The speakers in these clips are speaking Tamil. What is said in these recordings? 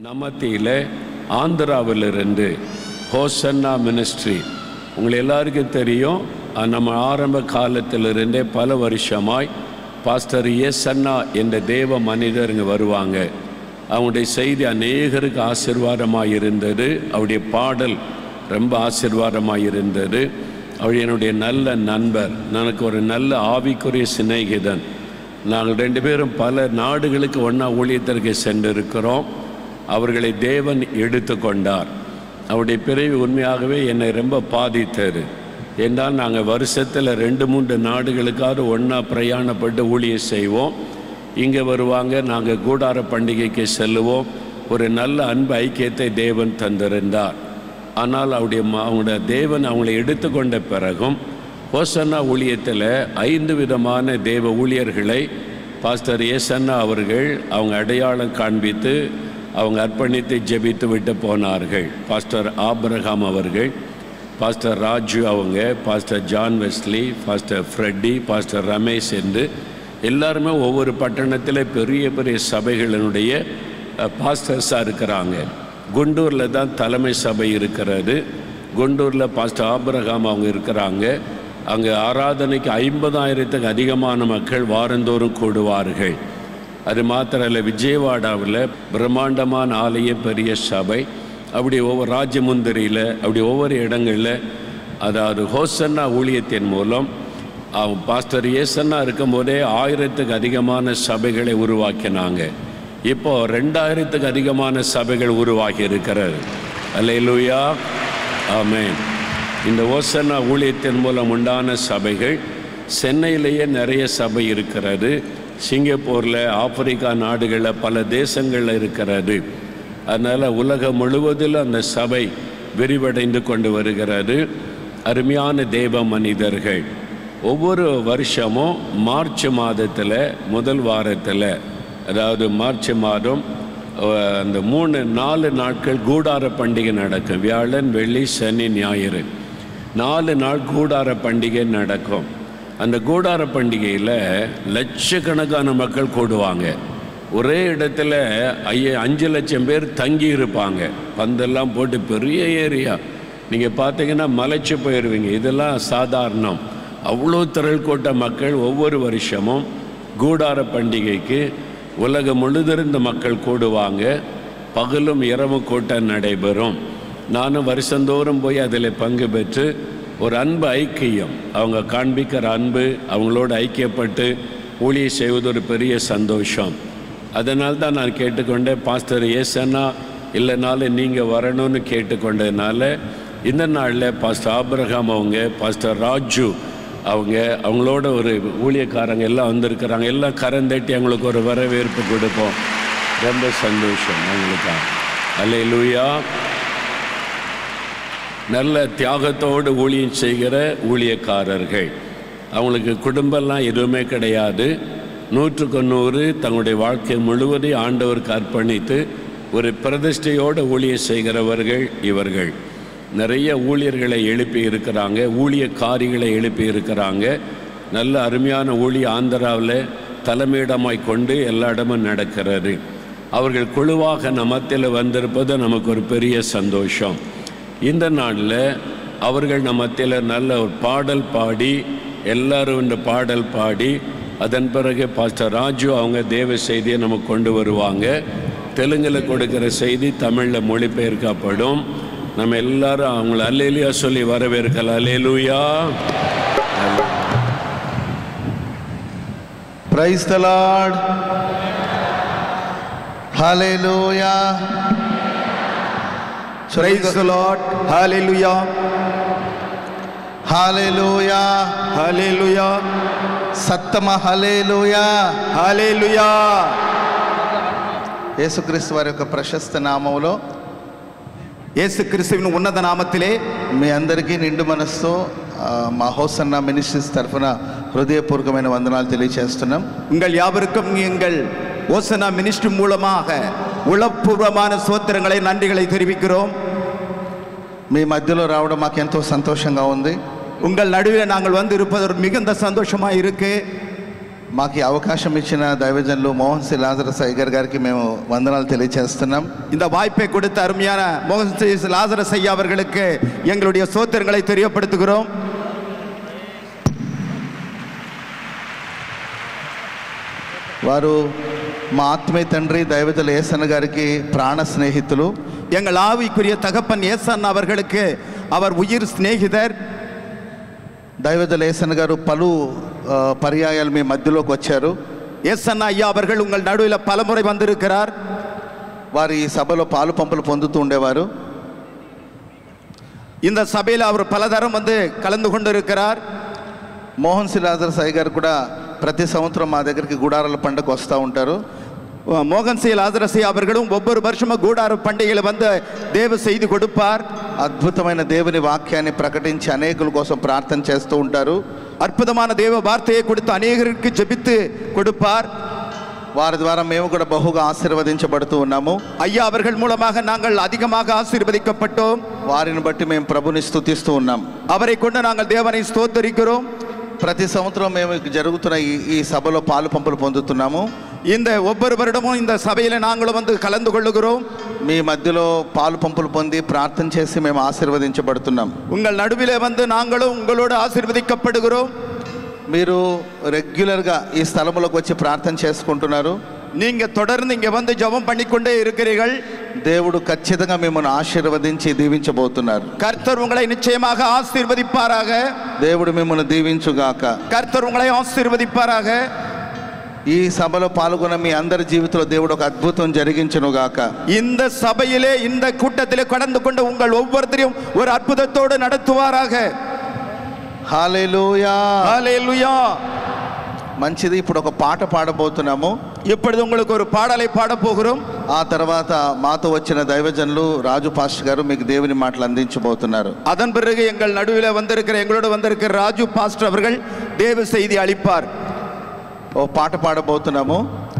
நமத்தியில் ஆந்திராவிலிருந்து ஹோசன்னா மினிஸ்ட்ரி உங்களை எல்லாருக்கும் தெரியும். நம்ம ஆரம்ப காலத்திலிருந்தே பல வருஷமாய் பாஸ்டர் ஏசன்னா என்ற தேவ மனிதர் இங்கே வருவாங்க. அவங்களுடைய செய்தி அநேகருக்கு ஆசீர்வாதமாக இருந்தது. அவருடைய பாடல் ரொம்ப ஆசீர்வாதமாக இருந்தது. அவர் என்னுடைய நல்ல நண்பர், எனக்கு ஒரு நல்ல ஆவிக்குரிய சிநேகிதன். நாங்கள் ரெண்டு பேரும் பல நாடுகளுக்கு ஒன்றா ஊழியத்திற்கு சென்றிருக்கிறோம். அவர்களை தேவன் எடுத்து கொண்டார். அவருடைய பிறவி உண்மையாகவே என்னை ரொம்ப பாதித்தது. என்றால் நாங்கள் வருஷத்தில் 2-3 நாடுகளுக்காவது ஒன்றா பிரயாணப்பட்டு ஊழியம் செய்வோம். இங்கே வருவாங்க, நாங்கள் கூடார பண்டிகைக்கு செல்லுவோம். ஒரு நல்ல அன்பு ஐக்கியத்தை தேவன் தந்திருந்தார். ஆனால் அவங்களுடைய தேவன் அவங்களை எடுத்துக்கொண்ட பிறகும் ஹோசன்னா ஊழியத்தில் 5 விதமான தேவ ஊழியர்களை பாஸ்டர் ஏசன்னா அவர்கள் அவங்க அடையாளம் காண்பித்து அவங்க அர்ப்பணித்து ஜெபித்து விட்டு போனார்கள். பாஸ்டர் ஆபிரகாம் அவர்கள், பாஸ்டர் ராஜு அவங்க, pastor John Wesley, pastor Freddy, pastor Ramesh என்று எல்லாருமே ஒவ்வொரு பட்டணத்தில் பெரிய பெரிய சபைகளினுடைய பாஸ்டர்ஸாக இருக்கிறாங்க. குண்டூரில் தான் தலைமை சபை இருக்கிறது. குண்டூரில் பாஸ்டர் ஆபிரகாம் அவங்க இருக்கிறாங்க. அங்கே ஆராதனைக்கு 50,000த்துக்கு அதிகமான மக்கள் வாரந்தோறும் கூடுவார்கள். அது மாத்திரல்ல, விஜயவாடாவில் பிரம்மாண்டமான ஆலய பெரிய சபை. அப்படி ஒவ்வொரு ராஜமுந்திரியில் அப்படி ஒவ்வொரு இடங்களில், அதாவது ஹோசன்னா ஊழியத்தின் மூலம் பாஸ்டர் ஏசன்னா இருக்கும்போதே 1000த்துக்கு அதிகமான சபைகளை உருவாக்கினாங்க. இப்போ 2000த்துக்கு அதிகமான சபைகள் உருவாகி இருக்கிறது. அல்லேலூயா, ஆமென். இந்த ஹோசன்னா ஊழியத்தின் மூலம் உண்டான சபைகள் சென்னையிலேயே நிறைய சபை இருக்கிறது. சிங்கப்பூரில், ஆப்பிரிக்கா நாடுகளில், பல தேசங்களில் இருக்கிறது. அதனால் உலகம் முழுவதிலும் அந்த சபை விரிவடைந்து கொண்டு வருகிறது. அருமையான தேவ மனிதர்கள். ஒவ்வொரு வருஷமும் மார்ச் மாதத்தில் முதல் வாரத்தில், அதாவது மார்ச் மாதம் அந்த 3-4 நாட்கள் கூடார பண்டிகை நடக்கும். வியாழன், வெள்ளி, சனி, ஞாயிறு 4 நாள் கூடார பண்டிகை நடக்கும். அந்த கூடார பண்டிகையில் லட்சக்கணக்கான மக்கள் கூடுவாங்க. ஒரே இடத்துல 5 லட்சம் பேர் தங்கி இருப்பாங்க. பந்தெல்லாம் போட்டு பெரிய ஏரியா. நீங்கள் பார்த்தீங்கன்னா மலைச்சு போயிடுவீங்க. இதெல்லாம் சாதாரணம். அவ்வளோ திரள் கூட்ட மக்கள் ஒவ்வொரு வருஷமும் கூடார பண்டிகைக்கு உலகம் முழுதிருந்த மக்கள் கூடுவாங்க. பகலும் இரவும் கூட்டம் நடைபெறும். நானும் வருஷந்தோறும் போய் அதில் பங்கு பெற்று ஒரு அன்பு ஐக்கியம், அவங்க காண்பிக்கிற அன்பு, அவங்களோட ஐக்கியப்பட்டு ஊழியம் செய்வது ஒரு பெரிய சந்தோஷம். அதனால் தான் நான் கேட்டுக்கொண்டேன், பாஸ்டர் ஏசன்னா இல்லைனாலும் நீங்கள் வரணும்னு கேட்டுக்கொண்டதுனால இந்த நாளில் பாஸ்டர் ஆபிரகாம் அவங்க, பாஸ்டர் ராஜு அவங்களோட ஒரு ஊழியக்காரங்க எல்லாம் வந்திருக்கிறாங்க. எல்லாம் கரந்தட்டி அவங்களுக்கு ஒரு வரவேற்பு கொடுப்போம். ரொம்ப சந்தோஷம் அவங்களுக்கா. அல்லேலூயா. நல்ல தியாகத்தோடு ஊழியம் செய்கிற ஊழியக்காரர்கள். அவங்களுக்கு குடும்பம்லாம் எதுவுமே கிடையாது. 100க்கு 100 தங்களுடைய வாழ்க்கை முழுவதையும் ஆண்டவருக்கு அர்ப்பணித்து ஒரு பிரதிஷ்டையோடு ஊழியம் செய்கிறவர்கள் இவர்கள். நிறைய ஊழியர்களை எழுப்பி இருக்கிறாங்க, ஊழியக்காரிகளை எழுப்பி இருக்கிறாங்க. நல்ல அருமையான ஊழிய ஆந்திராவில் தலைமையிடமாய் கொண்டு எல்லா இடமும் நடக்கிறது. அவர்கள் குழுவாக நம்மத்தில் வந்திருப்பது நமக்கு ஒரு பெரிய சந்தோஷம். இந்த நாளில் அவர்கள் நம்ம மத்தியில் நல்ல ஒரு பாடல் பாடி, எல்லாரும் இந்த பாடல் பாடி, அதன் பிறகு பாஸ்டர் ராஜு அவங்க தேவ செய்தியை நமக்கு கொண்டு வருவாங்க. தெலுங்கில் கொடுக்குற செய்தி தமிழில் மொழிபெயர்க்கப்படும். நம்ம எல்லாரும் அவங்கள அல்லேலூயா சொல்லி வரவேற்கலாம். அல்லேலூயா. Praise the Lord. Hallelujah. Praise the Lord. Hallelujah. Hallelujah. Hallelujah. సత్తమ hallelujah. Hallelujah. యేసుక్రీస్తు వారి యొక్క ప్రశస్త నామములో, యేసుక్రీస్తువిன் ఉన్నత నామத்திலே మీ అందరికీ నిండు మనస్సుతో మా హోసన్నా మినిస్ట్రీస్ తరఫున హృదయపూర్వకమైన వందనాలు తెలియజేస్తున్నాం. உங்கள் யாவருக்கும் எங்கள் ஓசனா மினிஸ்ட்ரி மூலமாக உளப்பூர்வமான ஸ்தோத்திரங்களை, நன்றிகளை தெரிவிக்கிறோம். మీ మధ్యలో రావడం మాకు ఎంతో సంతోషంగా ఉంది. உங்கள் நடுவே நாங்கள் வந்து இருப்பது மிகுந்த சந்தோஷமாக இருக்கு. మాకు ఈ అవకాశం ఇచ్చిన దైవజనులు మోహన్ సి లాజరస్ అయ్యగారు గారికి మేము వందనాలు తెలియజేస్తున్నాం. இந்த வாய்ப்பை கொடுத்த அருமையான மோகன் சி லாசரஸ் ஐயா அவர்களுக்கு எங்களுடைய ஸ்தோத்திரங்களை தெரியப்படுத்துகிறோம். వారు మా ఆత్మీయ తండ్రి దైవజనులు యేసన్న గారికి ప్రాణ స్నేహితులు. எங்கள் ஆவிக்குரிய தகப்பன் ஏசன் அவர்களுக்கு அவர் உயிர் சிநேகிதர். దైవజనులు యేసన్న గారు పలు పర్యాయాలు మీ మధ్యలోకి వచ్చారు. ஏசன் ஐயா அவர்கள் உங்கள் நடுவில் பலமுறை வந்திருக்கிறார். వారు ఈ సభలో పాలు పంపులు పొందుతూ ఉండేవారు. இந்த சபையில் அவர் பலதரம் வந்து கலந்து கொண்டிருக்கிறார். మోహన్ సి లాజరస్ అయ్య గారు కూడా ప్రతి సంవత్సరం మా దగ్గరికి గుడారాల పండుగకు వస్తూ ఉంటారు. மோகன் சி லாசரஸ் ஐயா அவர்களும் ஒவ்வொரு வருஷமும் கூடார பண்டிகையில் வந்து தேவ செய்தி கொடுப்பார். అద్భుతమైన దేవుని వాక్యాన్ని ప్రకటించి అనేకుల కోసం ప్రార్థన చేస్తూ ఉంటారు. அற்புதமான தேவ வார்த்தையை கொடுத்து அநேகருக்கு ஜெபித்து கொடுப்பார். వారి ద్వారా మేము కూడా బహుగా ఆశీర్వదించబడుతూ ఉన్నాము. ஐயா அவர்கள் மூலமாக நாங்கள் அதிகமாக ஆசீர்வதிக்கப்பட்டோம். వారిని బట్టి మేము ప్రభుని స్తుతిస్తూ ఉన్నాం. அவரை கொண்டு நாங்கள் தேவனை ஸ்தோத்தரிக்கிறோம். ప్రతి సంవత్సరం మేము జరుగుతున్న ఈ సభలో పాలు పంపులు పొందుతున్నాము. இந்த ஒவ்வொரு வருடமும் இந்த சபையில் நாங்களும் வந்து கலந்து கொள்ளுகிறோம். మీ మధ్యలో పాలు పంపులు పొంది ప్రార్థన చేసి మేము ఆశీర్వదించబడుతున్నాం. உங்கள் நடுவிலே வந்து நாங்களும் உங்களோடு ஆசீர்வதிக்கப்படுகிறோம். మీరు రెగ్యులర్గా ఈ స్థలములకు వచ్చి ప్రార్థన చేసుకుంటున్నారు. நீங்க தொடர்ந்து இங்க வந்து ஜெபம் பண்ணிக்கொண்டே இருக்கிறீர்கள். దేవుడు ఖచ్చితంగా మిమ్మల్ని ఆశీర్వదించి దీవించబోతున్నారు. கர்த்தர் உங்களை நிச்சயமாக ஆசீர்வதிப்பாராக. దేవుడు మిమ్మల్ని దీవించుగాక. கர்த்தர் உங்களை ஆசீர்வதிப்பாராக. ఈ సభలో పాల్గొన్న మీ అందరి జీవితంలో దేవుడు ఒక అద్భుతం జరిగించునుగాక. இந்த சபையிலே இந்த கூட்டத்திலே கடந்து கொண்ட உங்கள் ஒவ்வொருத்தரையும் ஒரு அற்புதத்தோடு நடத்துவாராக. హల్లెలూయా ஹல்லேலூயா. మంచిది. ఇప్పుడు ఒక పాట పాడబోతున్నాము. இப்பொழுது உங்களுக்கு ஒரு பாடலை பாட போகிறோம். ఆ తర్వాత మాతో వచ్చిన దైవజనులు రాజు పాస్టర్ గారు మీకు దేవుని మాటలు అందించబోతున్నారు. அதன் பிறகு எங்கள் நடுவில் வந்திருக்கிற எங்களோடு வந்திருக்கிற ராஜு பாஸ்டர் அவர்கள் தேவ செய்தி அளிப்பார். ఓ పాట పాడబోతున్నాము.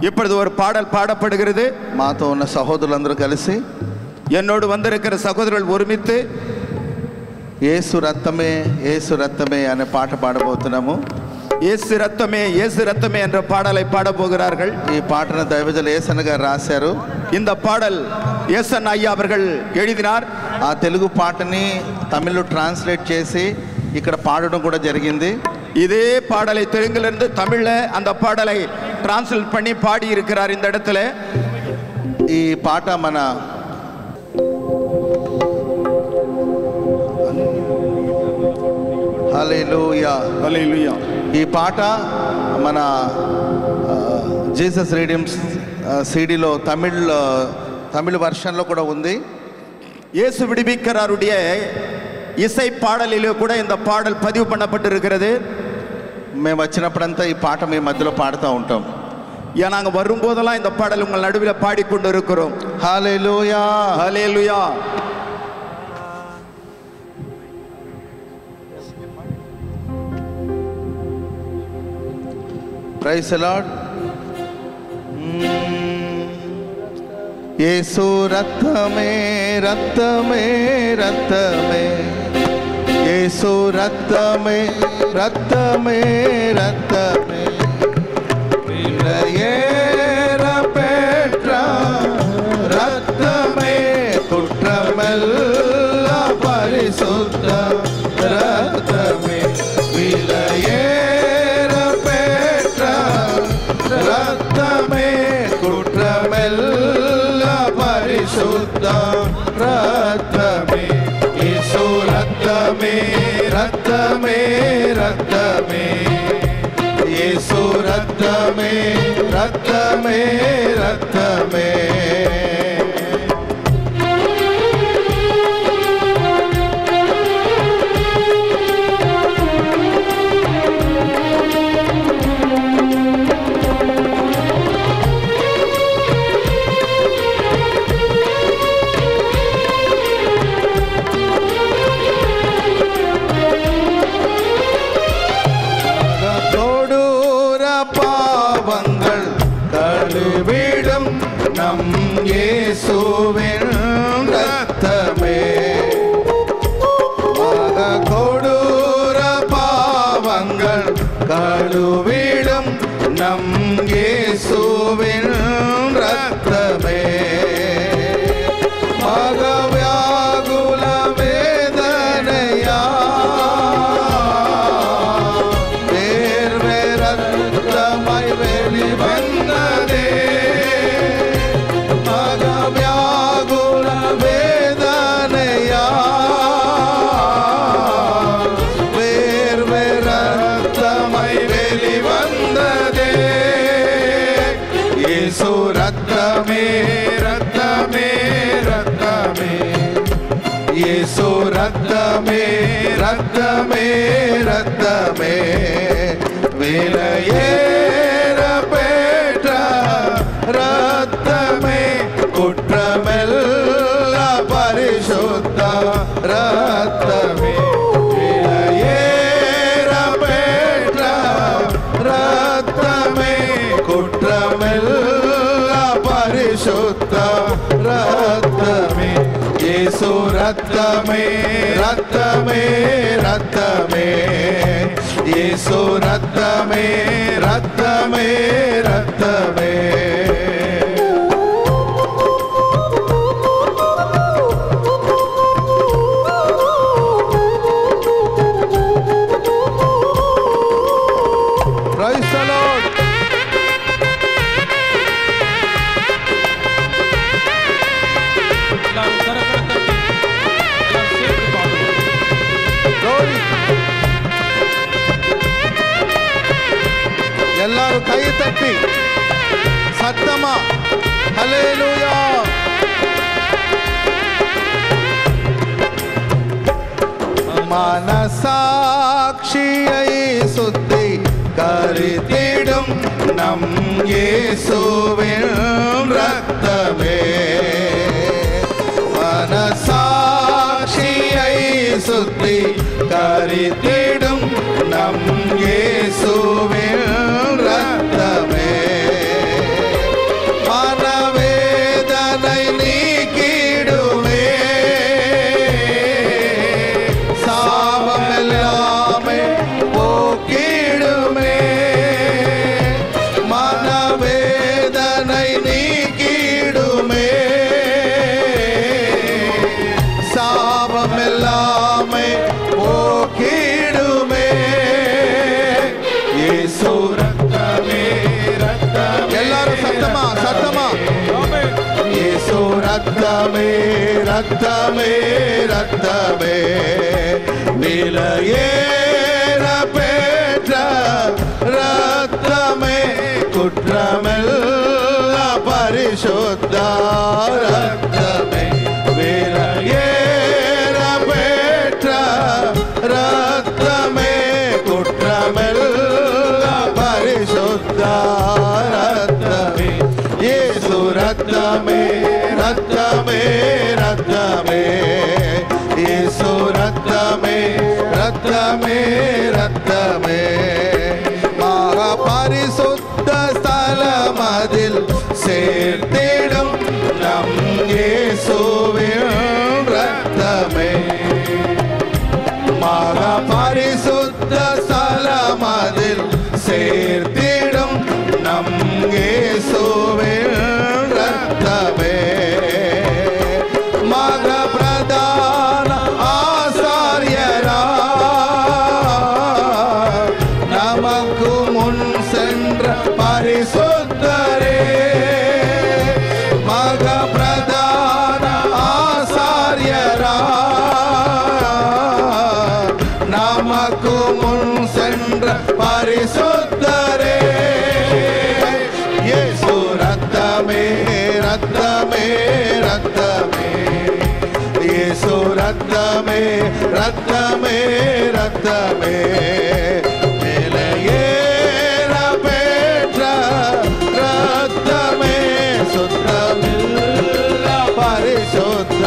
இப்பொழுது ஒரு பாடல் பாடப்படுகிறது. మాతో ఉన్న సహోదరులందరూ కలిసి என்னோடு வந்திருக்கிற சகோதரர்கள் ஒருமித்து యేసు రక్తమే యేసు రక్తమే అనే పాట పాడబోతున్నాము. இயேசு ரத்தமே இயேசு ரத்தமே என்ற பாடலை பாட போகிறார்கள். ఈ పాటను దైవజనులు యేసన్న గారు రాశారు. இந்த பாடல் ஏசன் ஐயா அவர்கள் எழுதினார். ఆ తెలుగు పాటని తమిళ్లో ట్రాన్స్లేట్ చేసి ఇక్కడ పాడడం కూడా జరిగింది. இதே பாடலை தெலுங்கிலிருந்து தமிழ்ல அந்த பாடலை டிரான்ஸ்லேட் பண்ணி பாடி இருக்கிறார் இந்த இடத்துல. ఈ పాట మన హల్లెలూయా ஹல்லேலூயா. ఈ పాట మన జీసస్ రీడియమ్స్ సిడీలో తమిళ వర్షన్లో కూడా ఉంది. இயேசு விடுவிக்கிறாருடைய இசை பாடலிலே கூட இந்த பாடல் பதிவு பண்ணப்பட்டிருக்கிறது. మేము వచ్చినప్పుడంతా ఈ పాట మీ మధ్యలో పాడుతూ ఉంటాం. நாங்கள் வரும்போதெல்லாம் இந்த பாடல் உங்கள் நடுவில் பாடிக்கொண்டு இருக்கிறோம். Hallelujah hallelujah. Praise the Lord. యేసు రక్తమే రక్తమే రక్తమే యేసు రక్తమే రక్తమే రక్తమే విలయేర పెట్ర రక్తమే కుట్రమెల్ల పరిశుద్ధ రక్తమే విలయేర పెట్ర రక్తమే కుట్రమెల్ల పరిశుద్ధ రక్తమే యేసు రక్తమే రక్తమే రక్తమే యేసు రక్తమే రక్తమే రక్తమే பாவங்கள் கழுவிடும் రక్తమే రక్తమే రక్తమే విలయేర పెట్ర రక్తమే కుట్రమెల్ల పరిశుద్ధ రక్తమే విలయేర పెట్ర రక్తమే కుట్రమెల్ల పరిశుద్ధ రక్తమే యేసు రక్తమే రక్తమే రక్తమే యేసు రక్తమే రక్తమే రక్తమే ప్రైజ్ ది లార్డ్. ಎಲ್ಲರೂ ಕೈ ತಟ್ಟಿ ಸತ್ತಮ ಹಲ್ಲೆಲೂಯಾ. மனசாட்சியை சுத்தி கருத்திடும் நம் இயேசுவின் ரத்தமே மனசாட்சியை சுத்தி கருத்திடும் நம் இயேசுவின் ரத்தமே மனவேதனை நீக்கிடுமே சாபமெல்லாமே போக்கிடுமே மனவேதனை நீக்கிடுமே சாபமெல்லாமே போக்கிடுமே இயேசு ரத்தமே ரத்தமே எல்லாரும் சத்தமா சத்தமா இயேசு ரத்தமே ரத்தமே ரத்தமே விலையேற பெற்ற ரத்தமே குற்றமெல்ல பரிசுத்த ரத்தமே விலையேற பெற்ற ரத்தமே குற்றமெல்ல பரிசுத்த ரத்தமே இயேசு ரத்தமே ரத்தமே ரத்தமே இயேசு ரத்தமே ரத்தமே ரத்தமே மகா பரிசுத்த ஸ்தலமதில் சேர்த்திடும் நம் இயேசுவின் ரத்தமே மகா பரிசுத்த ஸ்தலமதில் சேர்த்திடும் நம் இயேசுவின் ரத்தமே மக பிரதான ஆசாரியரா நமக்கு முன் சென்ற பரிசுத்தரே மக பிரதான ஆசாரியரா நமக்கு முன் சென்ற பரிசுத்தரே இயேசு ரத்தமே ரத்தமே ரத்தமே இயேசு ரத்தமே ரத்தமே ரத்தமே விலையேற பெற்ற ரத்தமே சுத்தமில்ல பரிசுத்த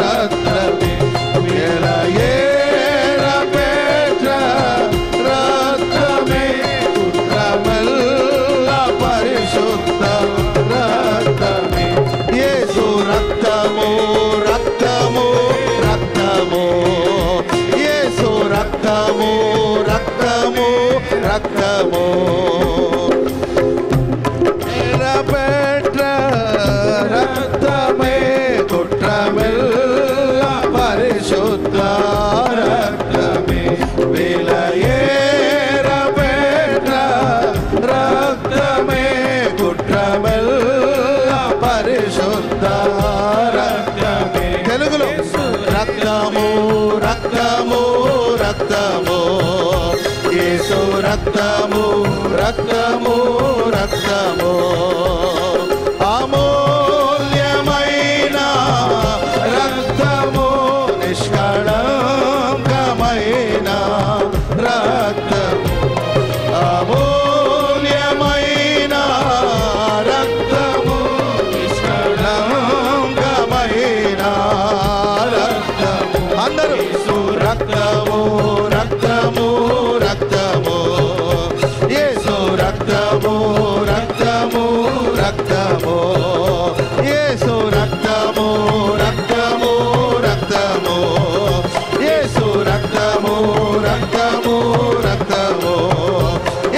ரத்தமே விலையேற பெற்ற ரத்தமே குற்றமல்ல பரிசுத்த ரத்தமே இயேசு ரத்தமோ ரத்தமோ ரத்தமோ இயேசு ரத்தமோ ரத்தமோ ரத்தமோ பெற்ற ரத்தமே குற்றமில்ல பரிசுத்த ரத்தமே விலையேற பெற்ற ரத்தமே குற்றமில்ல పరిశుద్ధ రక్తమే తెలుగులో రక్తము రక్తము రక్తము యేసు రక్తము రక్తము రక్తము అమూల్యమైన రక్తము నిష్కళ రక్తము అందరూ యేసు రక్తము రక్తము రక్తము యేసు రక్తము రక్తము రక్తము యేసు రక్తము రక్తము రక్తము యేసు రక్తము రక్తము రక్తము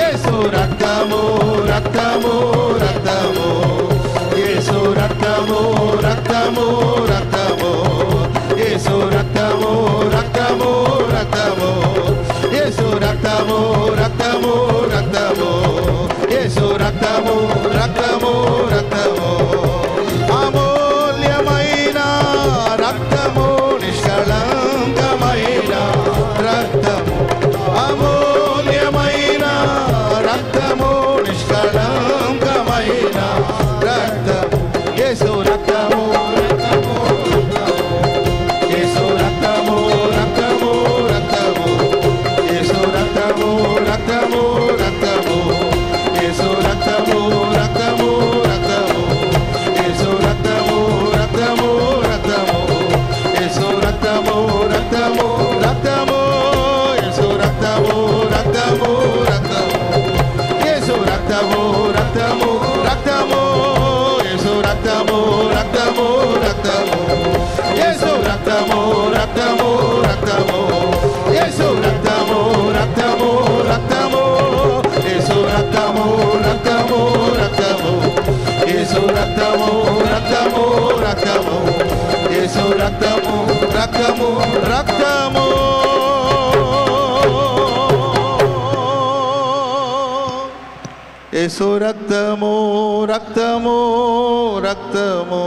యేసు రక్తము రక్తము రక్తము యేసు రక్తము రక్తము రక్తము యేసు రక్తము రక్తము రక్తము యేసు రక్తము రక్తము రక్తము యేసు రక్తము రక్తము రక్తము అమూల్యమైన రక్తము నిష్కళంకమైన రక్తము అమూల్యమైన రక్తము నిష్కళంకమైన రక్తము యేసు రక్తము యేసు రక్తము రక్తము రక్తము యేసు రక్తము రక్తము రక్తము యేసు రక్తము రక్తము రక్తము యేసు రక్తము రక్తము రక్తము యేసు రక్తము రక్తము రక్తము యేసు రక్తము రక్తము రక్తము యేసు రక్తము రక్తము రక్తము యేసు రక్తము రక్తము రక్తము యేసు రక్తము రక్తము రక్తము యేసు రక్తము రక్తము రక్తము యేసు రక్తము రక్తము రక్తము యేసు రక్తము రక్తము రక్తము యేసు రక్తము రక్తము రక్తము యేసు రక్తము రక్తము రక్తము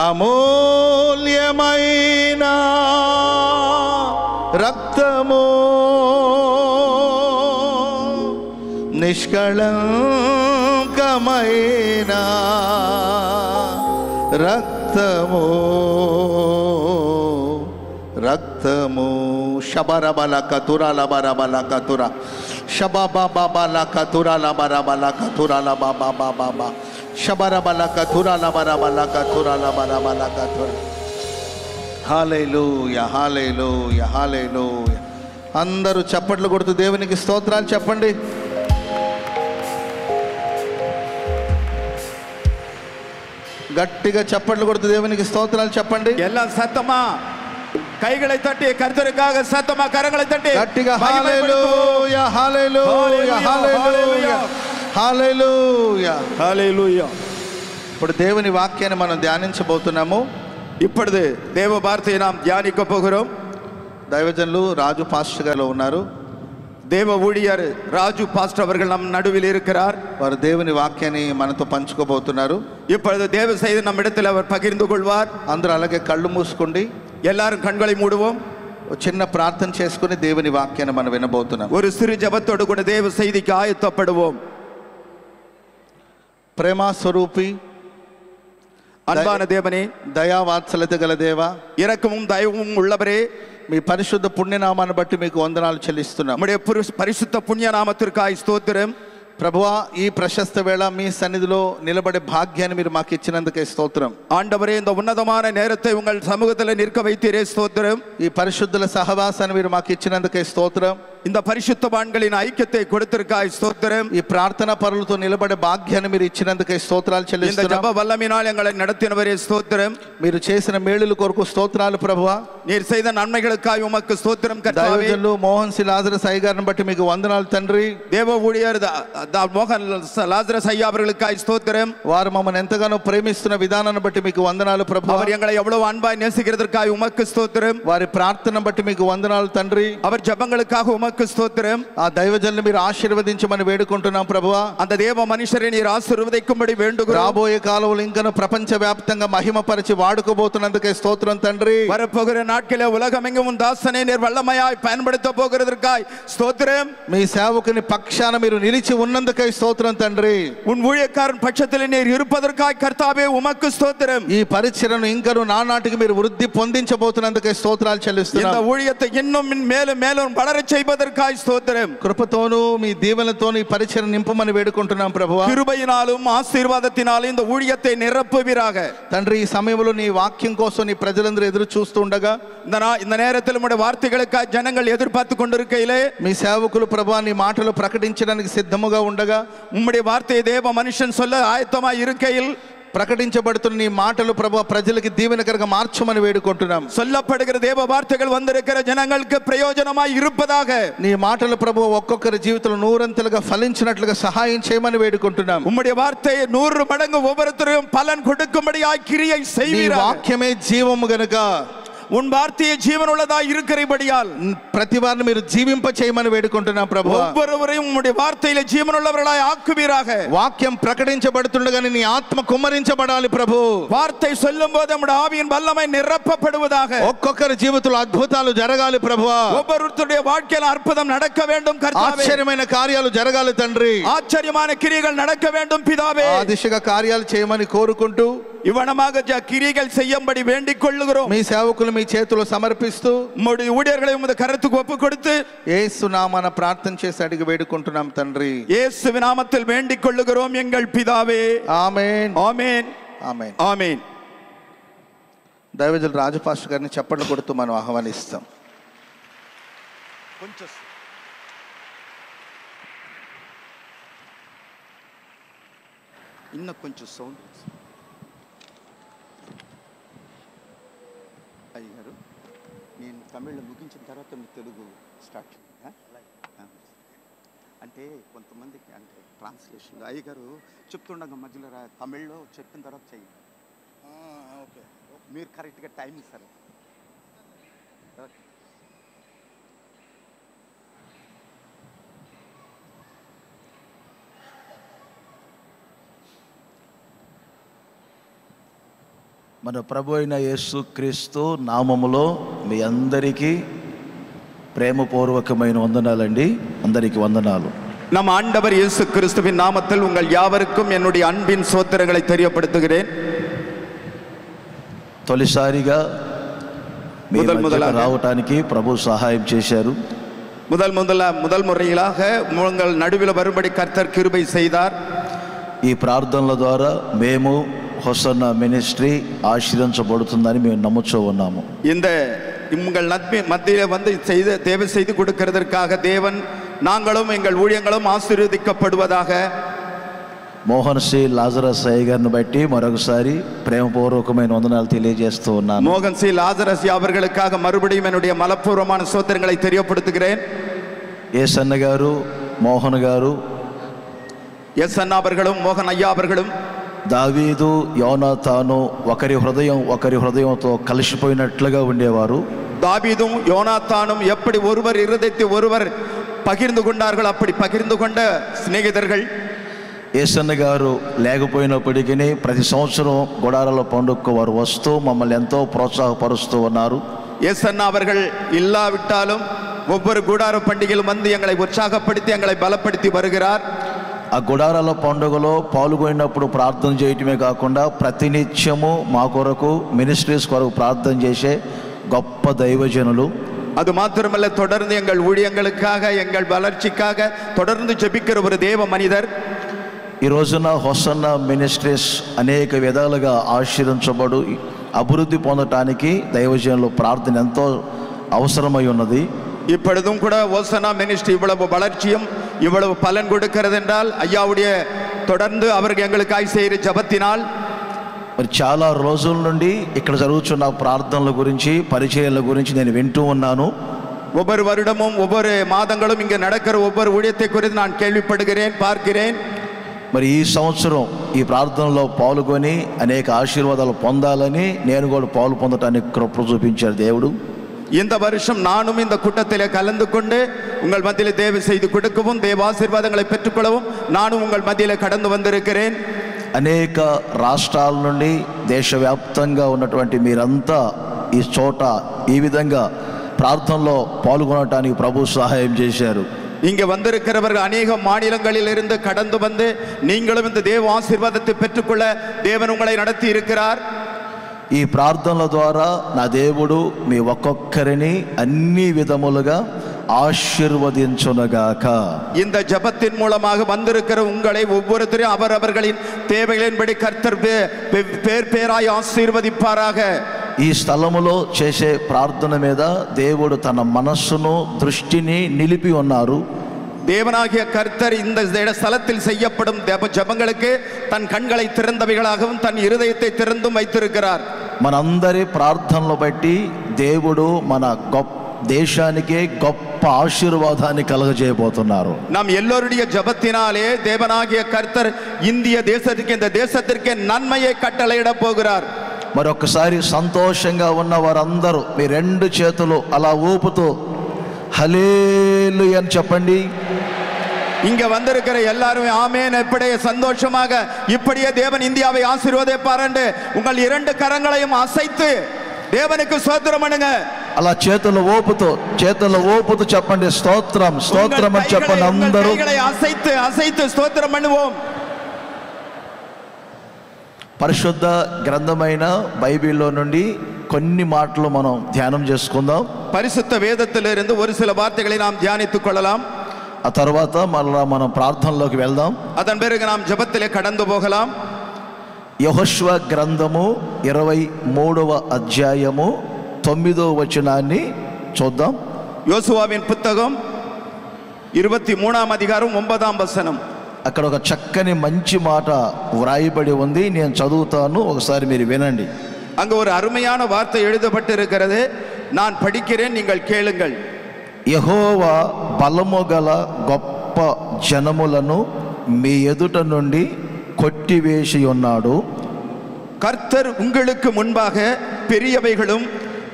అమూల్యమైన రక్తము నిష్కళంకమైన రక్తము రక్తము శబరబల కతురాల బరబల కతుర శబబాబాల కతురాల బరబల కతురాల బాబా బాబా శబరబల కతురాల బరబల కతురాల బరబల కతుర హల్లెలూయా హల్లెలూయా హల్లెలూయా అందరూ చప్పట్లు కొడుతూ దేవునికి స్తోత్రాలు చెప్పండి. గట్టిగా చప్పట్లు కొడుతూ దేవునికి స్తోత్రాలు చెప్పండి. ಎಲ್ಲ ಸತ್ತಮ ಕೈகளை ತಟ್ಟಿ ಕರ್ತರಿಗಾಗಿ ಸತ್ತಮ ಕರங்களை ತಟ್ಟಿ గట్టిగా హల్లెలూయా హల్లెలూయా హల్లెలూయా హల్లెలూయా హల్లెలూయా. ఇప్పుడు దేవుని వాక్యాన్ని మనం ధ్యానించబోతున్నాము. இப்பொழுது தேவ வார்த்தையை நாம் தியானிக்க போகிறோம். దైవజనులు రాజు పాస్టర్ గారు ఉన్నారు. தேவ ஊழியர் ராஜு பாஸ்டர் அவர்கள் நம் நடுவில் இருக்கிறார். వారు దేవుని వాక్యాన్ని మనతో పంచుకోబోతున్నారు. இப்பொழுது தேவ செய்தி நம்மிடத்தில் அவர் பகிர்ந்து கொள்வார். అందరూ అలాగే కళ్ళు మూసుకోండి. எல்லாரும் கண்களை மூடுவோம். చిన్న ప్రార్థన చేసుకుని దేవుని వాక్యాన్ని మనం వినబోతున్నాం. ஒரு சிறு ஜெபத்தோடு கூட தேவ செய்திக்கு ஆயத்தப்படுவோம். ప్రేమ స్వరూపి అన్బాన దేవనే, దయా వాత్సల్యత గల దేవా, இரக்கமும் దైవமும் உள்ளவரே, మీ పరిశుద్ధ పుణ్యనామాన్ని బట్టి మీకు వందనాలు చెల్లిస్తున్నాం. நம்முடைய பரிசுத்த புண்ணிய நாமத்திற்காய் ஸ்தோத்திரம். ప్రభువా, ఈ ప్రశస్త వేళ మీ సన్నిధిలో నిలబడే భాగ్యాన్ని మీరు మాకు ఇచ్చినందుకే స్తోత్రం. ஆண்டவரே, இந்த ఉన్నతமான நேரத்தை உங்கள் சமூகத்தில் நிற்க வைத்தீரே ஸ்தோத்திரம். ఈ పరిశుద్ధుల సహవాసాన్ని మీరు మాకు ఇచ్చినందుకే స్తోత్రం. இந்த பரிசுத்தவான்களின் ஐக்கியத்தை கொடுத்திருக்காய் ஸ்தோத்திரம். ఈ ప్రార్థనా పరులతో నిలబడే భాగ్యాన్ని మీరు ఇచ్చినందుకే స్తోత్రాలు இந்த చెల్లిస్తున్నాం. ஜெப வல்லமையினால் எங்களை நடத்தினவரே ஸ்தோத்திரம். మీరు చేసిన మేలుల కొరకు స్తోత్రాలు ప్రభువా. நீர் செய்த நன்மைகளுக்காய் உமக்கு ஸ்தோத்திரம் கர்த்தாவே. దైవజనులు మోహన్ సి లాజరస్ అయ్య గారిని బట్టి మీకు వందనాలు తండ్రి. தேவ ஊழியர் மோகன் லாசரஸ் ஐயா அவர்களுக்காய் ஸ்தோத்திரம். వారు మమ్మల్ని ఎంతగానో ప్రేమిస్తున్న విధానాన్ని బట్టి మీకు వందనాలు ప్రభువా. அவர் எங்களை எவ்வளவு அன்பாய் நேசிக்கிறதற்காய் உமக்கு ஸ்தோத்திரம். వారి ప్రార్థన బట్టి మీకు వందనాలు తండ్రి. அவர் ஜெபங்களுக்காக உமக்கு ஸ்தோத்திரம். ఆ దైవజనులు మీరు ఆశీర్వదించమని వేడుకుంటున్నాం ప్రభువా. அந்த தேவ மனுஷரை நீர் ஆசీర్వదించుம்படி వేడుకుంటున్నాం. రాబోయే కాలంలో ఇంకను ప్రపంచ వ్యాప్తంగా మహిమపరిచి వాడుకోబోతున్నందుకే స్తోత్రం తండ్రి. வரப்போகிற நாட்களே உலகமெங்கும் தாசனை நீர் வல்லமையாய் பயன்படுத்த போகிறதற்காய் ஸ்தோத்திரம். మీ సేవకుని పక్షాన మీరు నిలిచి ఉన్నందుకే స్తోత్రం తండ్రి. உன் ஊழியக்காரன் பட்சத்தில் நீர் இருப்பதற்காய் கர்த்தாவே உமக்கு ஸ்தோத்திரம். ఈ పరిచర్యను ఇంకను నానాటికి మీరు వృద్ధి పొందించబోతున్నందుకే స్తోత్రాలు చెల్లిస్తున్నాం. இந்த ஊழியத்தை இன்னும் மேலும் மேலும் வளரச் செய்வதற்கு செய்கிறதற்காய் ஸ்தோத்திரம். కృపతోను మీ దీవెనతోను ఈ పరిచయం నింపమని వేడుకుంటున్నాం ప్రభువా. கிருபையினாலும் ఆశీర్వాదத்தினாலும் இந்த ஊழியத்தை நிரப்புவீராக. తండ్రి ఈ సమయంలో నీ వాక్యం కోసం నీ ప్రజలందరూ ఎదురు చూస్తూ ఉండగా இந்த நேரத்தில் உம்முடைய வார்த்தைகளுக்காக ஜனங்கள் எதிர்பார்த்து கொண்டிருக்கையிலே మీ సేవకులు ప్రభువా నీ మాటలు ప్రకటించడానికి సిద్ధముగా ఉండగా உம்முடைய வார்த்தையை தேவ மனுஷன் சொல்ல ஆயத்தமாய் இருக்கையில் ప్రకటించబడుతున్న నీ మాటలు ప్రభువా ప్రజలకు దీవెనకరంగా మార్చమని వేడుకుంటున్నాం. சொல்லப்படுகிற தேவ வார்த்தைகள் வந்திருக்கிற ஜனங்களுக்கு பிரயோஜனமாய் இருப்பதாக. నీ మాటలు ప్రభువా ఒక్కొక్కరి జీవితంలో నూరంతలుగా ఫలించినట్లుగా సహాయం చేయమని వేడుకుంటున్నాం. உம்முடைய வார்த்தை 100 மடங்கு ஒவ்வொருத்தரும் பலன் கொடுக்கும்படியாய் கிரியை செய்வீராக. నీ వాక్యమే జీవము గనుక உன் வார்த்தையை ஜீவனுள்ளதாய் இருக்கிறபடியால் ప్రతి వారిని మీరు జీవింప చేయమని వేడుకుంటున్నాం ప్రభువా. ஒவ்வொருவரையும் உம்முடைய வார்த்தையிலே ஜீவனுள்ளவர்களாய் ஆக்குவீராக. వాక్యం ప్రకటించబడుతుండగానే నీ ఆత్మ కుమ్మరించబడాలి ప్రభు. வார்த்தை சொல்லும்போது நம்முடைய ஆவியின் வல்லமை நிரப்பப்படுவதாக. ఒక్కొక్కరి జీవితంలో అద్భుతాలు జరగాలి ప్రభువా. ஒவ்வொருவருடைய வாழ்க்கையில் அற்புதம் நடக்க வேண்டும் கர்த்தாவே. ఆశ్చర్యమైన కార్యాలు జరగాలి తండ్రి. ஆச்சரியமான கிரியைகள் நடக்க வேண்டும் பிதாவே. ఆ దిశగా కార్యాలు చేయమని కోరుకుంటూ இவனமாக கிரியைகள் செய்யும்படி வேண்டிக் கொள்ளுகிறோம். మీ సేవకులు మీ చేతుల్లో సమర్పిస్తూ உம்முடைய ஊழியர்களை உமது கரத்துக்கு ஒப்புக் கொடுத்து యేసు నామమున ప్రార్థన చేసి అడిగి వేడుకుంటున్నాం తండ్రి. இயேசுவின் நாமத்தில் வேண்டிக் கொள்ளுகிறோம் எங்கள் பிதாవే. ఆమేన్ ఆమేన్ ఆమేన్ ఆమేన్. దైవజనులు రాజు పాస్టర్ గారిని చప్పట్లు కొడుతూ మనం ఆహ్వానిస్తాం. కొంచెం సౌండ్ అయ్యారు. నేను తమిళ్లో ముగించిన తర్వాత మీరు తెలుగు స్టార్ట్ అంటే కొంతమందికి అంటే ట్రాన్స్లేషన్ అయ్యగారు చెప్తుండగా మధ్యలో తమిళ్లో చెప్పిన తర్వాత చెయ్యండి. ఓకే మీరు కరెక్ట్గా టైం ఇస్తారు. మన ప్రభు అయిన యేసుక్రీస్తు నామములో మీ అందరికీ ప్రేమపూర్వకమైన వందనాలండి. అందరికీ వందనాలు. நம் ஆண்டவர் இயேசு கிறிஸ்துவின் நாமத்தில் உங்கள் யாவருக்கும் என்னுடைய அன்பின் சோத்திரங்களை தெரியப்படுத்துகிறேன். తొలిసారిగా మీ మధ్యకు రావటానికి ప్రభు సహాయం చేశారు. முதல் முறையிலாக உங்கள் நடுவில் வரும்படி கர்த்தர் கிருபை செய்தார். ఈ ప్రార్థనల ద్వారా మేము హోసన్నా మినిస్ట్రీ ఆశీర్వదించబడుతుందని మేము నమ్ముచూ ఉన్నాము. இந்த உங்கள் மத்தியில் வந்து தேவை செய்து கொடுக்கிறதற்காக தேவன் நாங்களும் எங்கள் ஊழியங்களும் ஆசீர்வதிக்கப்படுவதாக. మోహన్ సి లాజరస్ అయ్య గారిని బట్టి మరొకసారి ప్రేమపూర్వకమైన వందనాలు తెలియజేస్తూ ఉన్నాను. மோகன் சி லாசரஸ் அவர்களுக்காக மறுபடியும் என்னுடைய மனப்பூர்வமான சோத்திரங்களை தெரியப்படுத்துகிறேன். ఏసన్న గారు, మోహన్ గారు, எஸ் அண்ணா அவர்களும் மோகன் ஐயா அவர்களும் దావీదు, యోనాతాను ఒకరి హృదయంతో కలిసిపోయినట్లుగా ఉండేవారు. தாவீதும் யோனாத்தானும் எப்படி ஒருவர் இருதயத்தை ஒருவர் பகிர்ந்து கொண்டார்கள் அப்படி பகிர்ந்து கொண்ட சிநேகிதர்கள். ఏసన్న గారు లేకపోయినప్పటికీ ప్రతి సంవత్సరం గుడారాల పండుగకు వారు వస్తూ మమ్మల్ని ఎంతో ప్రోత్సాహపరుస్తూ ఉన్నారు. எஸ் அண்ணா அவர்கள் இல்லாவிட்டாலும் ஒவ்வொரு கூடார பண்டிகையிலும் வந்து எங்களை உற்சாகப்படுத்தி எங்களை பலப்படுத்தி வருகிறார். ఆ గుడారాల పండుగలో పాల్గొన్నప్పుడు ప్రార్థన చేయటమే కాకుండా ప్రతినిత్యము మా కొరకు మినిస్ట్రీస్ కొరకు ప్రార్థన చేసే గొప్ప దైవజనులు. அது மாத்திரமல்ல, தொடர்ந்து எங்கள் ஊழியங்களுக்காக எங்கள் வளர்ச்சிக்காக தொடர்ந்து ஜெபிக்கிற ஒரு தேவ மனிதர். ఈ రోజున హోసన్నా మినిస్ట్రీస్ అనేక విధాలుగా ఆశీర్వదించబడు అభివృద్ధి పొందటానికి దైవజనులు ప్రార్థన ఎంతో అవసరమై ఉన్నది. இப்பொழுதும் கூட ஹோசன்னா மினிஸ்ட்ரி இவ்வளவு வளர்ச்சியும் இவ்வளவு பலன் கொடுக்கிறது என்றால் ஐயாவுடைய தொடர்ந்து அவர்கள் எங்களுக்காய் செய்கிற ஜபத்தினால். మరి చాలా రోజుల నుండి ఇక్కడ జరుగుతున్న ప్రార్థనల గురించి, పరిచయాల గురించి నేను వింటూ ఉన్నాను. ஒவ்வொரு வருடமும் ஒவ்வொரு மாதங்களும் இங்கே நடக்கிற ஒவ்வொரு ஊழியத்தை குறித்து நான் கேள்விப்படுகிறேன், பார்க்கிறேன். మరి ఈ సంవత్సరం ఈ ప్రార్థనలో పాల్గొని అనేక ఆశీర్వాదాలు పొందాలని నేను కూడా పాలు పొందటానికి కృప చూపించారు దేవుడు. இந்த வருஷம் நானும் இந்த கூட்டத்திலே கலந்து கொண்டு உங்கள் மத்தியிலே தேவ செய்து கொடுக்கவும் தேவ ஆசீர்வாதங்களை பெற்றுக்கொள்ளவும் நானும் உங்கள் மத்தியிலே கடந்து வந்திருக்கிறேன். అనేక రాష్ట్రాల నుండి దేశవ్యాప్తంగా ఉన్నటువంటి మీరంతా ఈ చోట ఈ విధంగా ప్రార్థనలో పాల్గొనటానికి ప్రభు సహాయం చేశారు. இங்கே வந்திருக்கிறவர்கள் அநேக மாநிலங்களில் இருந்து கடந்து வந்து நீங்களும் இந்த தேவ ஆசீர்வாதத்தை பெற்றுக்கொள்ள தேவன் உங்களை நடத்தி இருக்கிறார். ఈ ప్రార్థనల ద్వారా నా దేవుడు మీ ఒక్కొక్కరిని అన్ని విధములుగా ఆశీర్వదించునుగాక. இந்த ஜபத்தின் மூலமாக வந்திருக்கிற உங்களை ஒவ்வொருத்தரையும் அவரவர்களின் தேவைகளின்படி கர்த்தர் பேராய் ஆசீர்வதிப்பாராக. ఈ స్థలములో చేసే ప్రార్థన మీద దేవుడు తన మనస్సును దృష్టిని నిలిపి ఉన్నారు. தேவனாகிய கர்த்தர் இந்த ஸ்தலத்தில் செய்யப்படும் ஜபங்களுக்கு தன் கண்களை திறந்தவைகளாகவும் தன் இருதயத்தை திறந்தும் வைத்திருக்கிறார். మనందరి ప్రార్థనలు బట్టి దేవుడు మన దేశానికి గొప్ప ఆశీర్వాదాన్ని కలగజేయబోతున్నారు. நாம் எல்லோருடைய ஜபத்தினாலே தேவனாகிய கர்த்தர் இந்திய தேசத்துக்கு இந்த தேசத்திற்கு நன்மையை கட்டளையிட போகிறார். మరొకసారి సంతోషంగా ఉన్న వారందరూ మీ రెండు చేతులు అలా ఊపుతూ హల్లెలూయా అని చెప్పండి. இங்க வந்திருக்கிற எல்லாரும் ஆமென் எப்படியே சந்தோஷமாக இப்படியே தேவன் இந்தியாவை ஆசீர்வதிப்பார் என்று உங்கள் இரண்டு கரங்களையும் அசைத்து தேவனுக்கு ஸ்தோத்திரம் பண்ணுங்க. అలా చేతులు ఊపుతూ చెప్పండి స్తోత్రం స్తోత్రం అని చెప్పండి. అందరూ అసైతు స్తోత్రం பண்ணுவோம். పరిశుద్ధ గ్రంథమైన బైబిల్లో నుండి కొన్ని మాటలు మనం ధ్యానం చేసుకుందాం. పరిశుద్ధ వేదத்திலிருந்து ஒரு சில வார்த்தைகளை நாம் தியானித்துக் கொள்ளலாம். ఆ తర్వాత మళ్ళా మనం ప్రార్థనలోకి వెళ్దాం. அதன் பிறகு நாம் ஜெபத்திலே கடந்து போகலாம். యెహోషువ గ్రంథము 23వ అధ్యాయము 9వ వచనాన్ని చూద్దాం. యోసువాவின் புத்தகம் 23వ అధ్యాయం 9వ వచనం. అక్కడ ఒక చక్కని మంచి మాట వ్రాయబడి ఉంది. నేను చదువుతాను, ఒకసారి మీరు వినండి. அங்கு ஒரு அருமையான வார்த்தை எழுதப்பட்டிருக்கிறது. நான் படிக்கிறேன், நீங்கள் கேளுங்கள். యెహోవా బలము గల గొప్ప జనములను మీ ఎదుట నుండి కొట్టివేసి ఉన్నాడు. கர்த்தர் உங்களுக்கு முன்பாக பெரியவைகளும்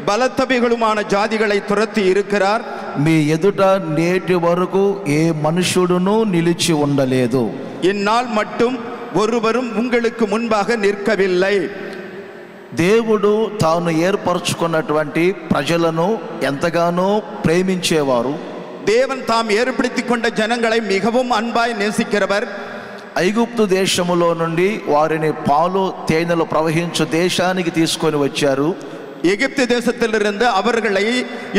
பலத்தவைகளுமான ஜாதிகளை துரத்தி இருக்கிறார். మీ ఎదుట నేటి వరకు ఏ మనుషుడును నిలిచి ఉండలేదు. இந்நாள் மட்டும் ஒருவரும் உங்களுக்கு முன்பாக நிற்கவில்லை. దేవుడు తాను ఏర్పరచుకున్నటువంటి ప్రజలను ఎంతగానో ప్రేమించేవారు. தேவன் தாம் ஏற்படுத்திக் கொண்ட ஜனங்களை மிகவும் அன்பாய் நேசிக்கிறவர். ఐగుప్తు దేశములో నుండి వారిని పాలు తేనెలు ప్రవహించు దేశానికి తీసుకొని వచ్చారు. எகிப்து தேசத்திலிருந்து அவர்களை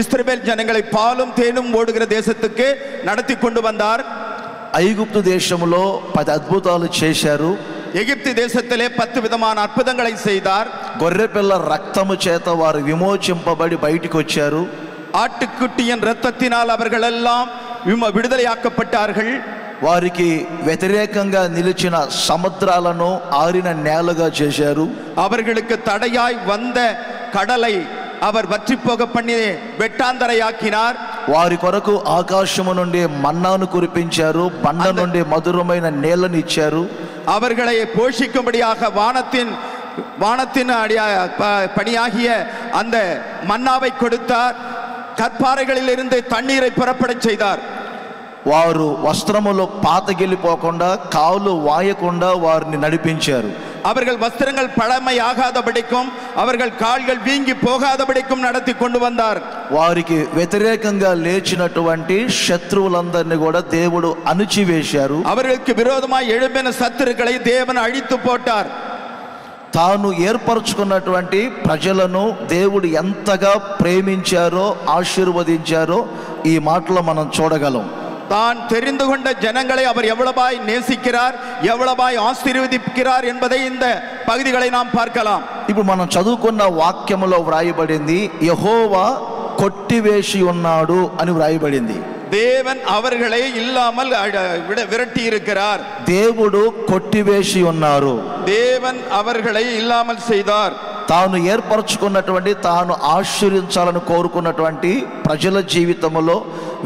இஸ்ரவேல் ஜனங்களை பாலும் தேனும் ஓடுகிற தேசத்துக்கு நடத்தி கொண்டு வந்தார். ఐగుప్తు దేశములో 10 అద్భుతాలు చేశారు. எகிப்து தேசத்திலே 10 விதமான அற்புதங்களை செய்தார். గొర్రెపిల్ల రక్తము చేత వారు విమోచింపబడి బయటికి వచ్చారు. ஆட்டுக்குட்டியின் இரத்தத்தினால் அவர்கள் எல்லாம் விடுதலையாக்கப்பட்டார்கள். వారికి వ్యతిరేకంగా నిలిచిన సముద్రాలను ఆరిన నేలగా చేశారు. அவர்களுக்கு தடையாய் வந்த கடலை அவர் வற்றி போக பண்ணி வெட்டாந்தரையாக்கினார். వారి కొరకు ఆకాశము నుండి మన్నాను కురిపించారు. బండ నుండి మధురమైన నీళ్లను ఇచ్చారు. அவர்களை போஷிக்கும்படியாக வானத்தின் பணியாகிய அந்த மன்னாவை கொடுத்தார். கற்பாறைகளில் இருந்து தண்ணீரை புறப்படச் செய்தார். వారు వస్త్రములో పాతగిలిపోకుండా కాలు వాయకుండా వారిని నడిపించారు. அவர்கள் வஸ்திரங்கள் பழமையாகாதபடிக்கும் அவர்கள் கால்கள் வீங்கி போகாதபடிக்கும் நடத்தி கொண்டு வந்தார். వారికి వ్యతిరేకంగా లేచినటువంటి శత్రువులందరినీ కూడా దేవుడు అణిచివేశారు. அவர்களுக்கு விரோதமாய் எழும்பின சத்துருக்களை தேவன் அழித்து போட்டார். తాను ఏర్పరచుకున్నటువంటి ప్రజలను దేవుడు ఎంతగా ప్రేమించారో ఆశీర్వదించారో ఈ మాటలో మనం చూడగలం. தான் தெரிந்து கொண்ட ஜனங்களை அவர் எவ்வளவாய் நேசிக்கிறார், எவ்வளவாய் ஆசீர்வதிக்கிறார் என்பதை இந்த பகுதிகளை நாம் பார்க்கலாம். ఇప్పుడు మనం చదువుకున్న వాక్యములో వ్రాయబడింది యెహోవా కొట్టివేసి ఉన్నాడు అని వ్రాయబడింది. தேவன் அவர்களை இல்லாமல் விரட்டி இருக்கிறார். దేవుడు కొట్టివేసి ఉన్నారు. தேவன் அவர்களை ఇల్లాமல் செய்தார். తాను ఏర్పరచుకున్నటువంటి తాను ఆశీర్వదించాలని కోరుకున్నటువంటి ప్రజల జీవితంలో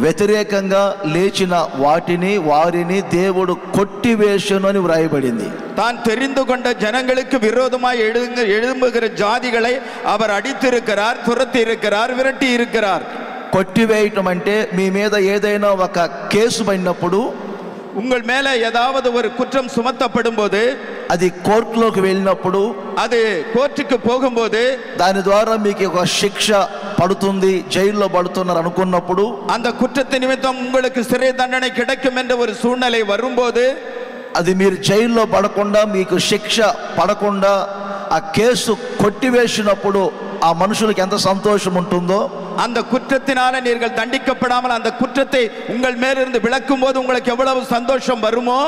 వ్యతిరేకంగా లేచిన వారిని దేవుడు కొట్టివేశను అని వ్రాయబడింది. தான் தெரிந்து கொண்ட ஜனங்களுக்கு விரோதமாய் எழும்புகிற ஜாதிகளை அவர் அடித்திருக்கிறார், துரத்தி இருக்கிறார், விரட்டி இருக்கிறார். కొట్టివేయటం అంటే మీ మీద ఏదైనా ఒక కేసు పడినప్పుడు, உங்கள் மேல ஏதாவது ஒரு குற்றம் சுமத்தப்படும் போது, అది కోర్టులోకి వెళ్ళినప్పుడు, அது కోర్టుకు போகும்போது దాని ద్వారా మీకు ఒక శిక్ష పడుతుంది, జైల్లో పడుతున్నారు అనుకున్నప్పుడు, அந்த குற்றத்தின் நிமித்தம் உங்களுக்கு சிறை தண்டனை கிடைக்கும் என்ற ஒரு சூழ்நிலை வரும்போது, అది మీరు జైల్లో పడకుండా మీకు శిక్ష పడకుండా ఆ కేసు కొట్టివేసినప్పుడు ఆ మనుషులకు ఎంత సంతోషం ఉంటుందో, அந்த குற்றத்தினால நீங்கள் தண்டிக்கப்படாமல் அந்த குற்றத்தை உங்கள் மேலிருந்து விலக்கும் போது உங்களுக்கு எவ்வளவு சந்தோஷம் வருமோ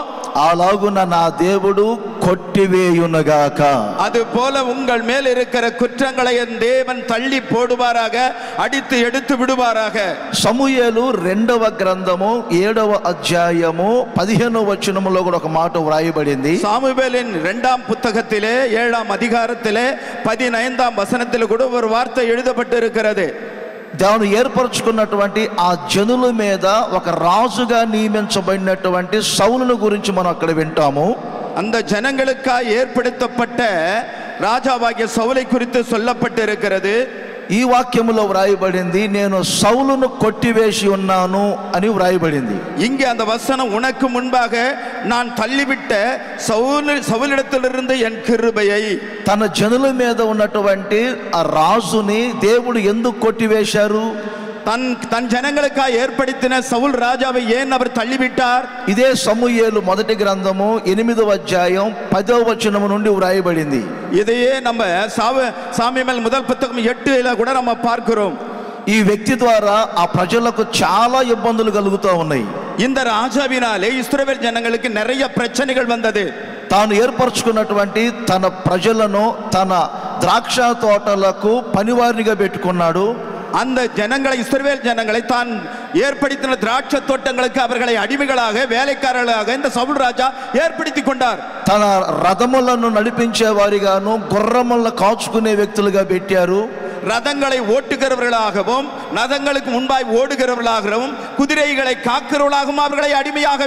అలాగున నా దేవుడు కొట్టివేయునుగాక. அது போல உங்கள் மேல் இருக்கிற குற்றங்களை என் தேவன் தள்ளி போடுவாராக, அடித்து எடுத்து விடுவாராக. సమూయేలు 2వ గ్రంథము 7వ అధ్యాయము 15వ వచనములో కూడా ఒక మాట వ్రాయబడింది. சாமுவேலின் 2ஆம் புத்தகத்திலே 7ஆம் அதிகாரத்திலே 15ஆம் வசனத்தில் கூட ஒரு வார்த்தை எழுதப்பட்டு இருக்கிறது. దేవుడు ఏర్పరచుకున్నటువంటి ఆ జనుల మీద ఒక రాజుగా నియమించబడినటువంటి సౌలును గురించి మనం అక్కడ వింటాము. அந்த ஜனங்களுக்காக ஏற்படுத்தப்பட்ட ராஜாவாகிய சவுலை குறித்து சொல்லப்பட்டு இருக்கிறது. ఈ వాక్యములో వ్రాయబడింది, నేను సౌలును కొట్టివేసి ఉన్నాను అని వ్రాయబడింది. இங்கே அந்த வசனம், உனக்கு முன்பாக நான் தள்ளிவிட்ட சவுலிடத்திலிருந்து என் கிருபையை. తన జనుల మీద ఉన్నటువంటి ఆ రాజుని దేవుడు ఎందుకు కొట్టివేశారు? தன் ஜனங்களுக்காக ஏற்படுத்தின சவுல் ராஜாவை ஏன் அவர் தள்ளிவிட்டார்? ఇదే సమూయేలు మొదటి గ్రంథము 8వ అధ్యాయం 10వ వచనము నుండి వ్రాయబడింది. இதையே நம்ம சாமுவேல் முதல் புத்தகம் 8ல கூட நம்ம பார்க்கிறோம். ఈ వ్యక్తి ద్వారా ఆ ప్రజలకు చాలా ఇబ్బందులు కలుగుతూ ఉన్నాయి. இந்த ராஜாவினாலே இஸ்ரவேல் ஜனங்களுக்கு நிறைய பிரச்சனைகள் வந்தது. తాను ఏర్పరచుకున్నటువంటి తన ప్రజలను తన ద్రాక్ష తోటలకు పనివారినిగా పెట్టుకున్నాడు. அந்த ஜனங்களை, இஸ்ரவேல் ஜனங்களை தான் ஏற்படுத்தின திராட்சை தோட்டங்களுக்கு அவர்களை அடிமைகளாக, வேலைக்காரர்களாக இந்த சவுல் ராஜா ஏற்படுத்தி கொண்டார். తన రథములను నడిపించే వారిగాను గుర్రములను కాచుకునే వ్యక్తులుగా పెట్టారు. ரதங்களை ஓட்டுகிறவர்களாகவும் ரதங்களுக்கு முன்பாய் ஓடுகிறவர்களாகவும் குதிரைகளை காக்கிறவர்களாகவும் அவர்களை அடிமையாக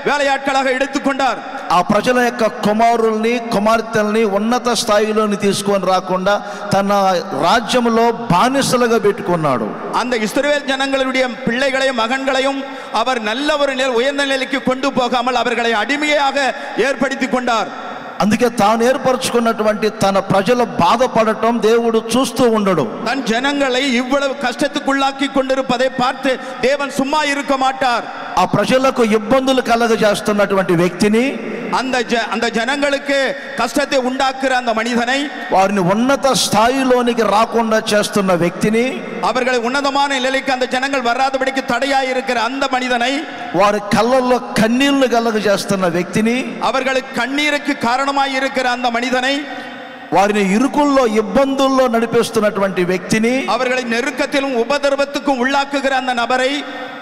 வேலையாட்களாக எடுத்துக்கொண்டார். ఆ ప్రజల యొక్క కుమారుల్ని కుమార్తెల్ని ఉన్నత స్థాయిలోని తీసుకొని రాకుండా తన రాజ్యంలో బానిసలుగా పెట్టుకున్నాడు. அந்த இஸ்ரவேல் ஜனங்களுடைய பிள்ளைகளையும் மகன்களையும் அவர் நல்ல ஒரு உயர்ந்த நிலைக்கு கொண்டு போகாமல் அவர்களை அடிமையாக ஏற்படுத்தி கொண்டார். అందుకే తాను ఏర్పరచుకున్నటువంటి తన ప్రజల బాధపడటం దేవుడు చూస్తూ ఉండడు. தன் ஜனங்களை இவ்வளவு கஷ்டத்துக்குள்ளாக்கி கொண்டிருப்பதை பார்த்து தேவன் சும்மா இருக்க மாட்டார். ఆ ప్రజలకు ఇబ్బందులు కలగజేస్తున్నటువంటి వ్యక్తిని, அந்த ஜனங்களுக்கு கஷ்டத்தை உண்டாக்குற அந்த மனிதனை, వారిని ఉన్నత స్థాయిలోనికి రాకుండా చేస్తున్న వ్యక్తిని, அவர்களை உன்னதமான நிலைக்கு அந்த ஜனங்கள் வராதபடிக்கு தடையாய் இருக்கிற அந்த மனிதனை, వారి కళ్ళల్లో కన్నీళ్లు కలగజేస్తున్న వ్యక్తిని, அவர்களுக்கு కన్నీருக்கு కారణమాய் இருக்கிற அந்த மனிதனை, వారిని ఇరుకుల్లో ఇబ్బందుల్లో నడిపిస్తున్నటువంటి వ్యక్తిని, அவர்களை நெருக்கத்திலும் உபద్రவத்துக்கும் உள்ளாக்குகிற அந்த நபரை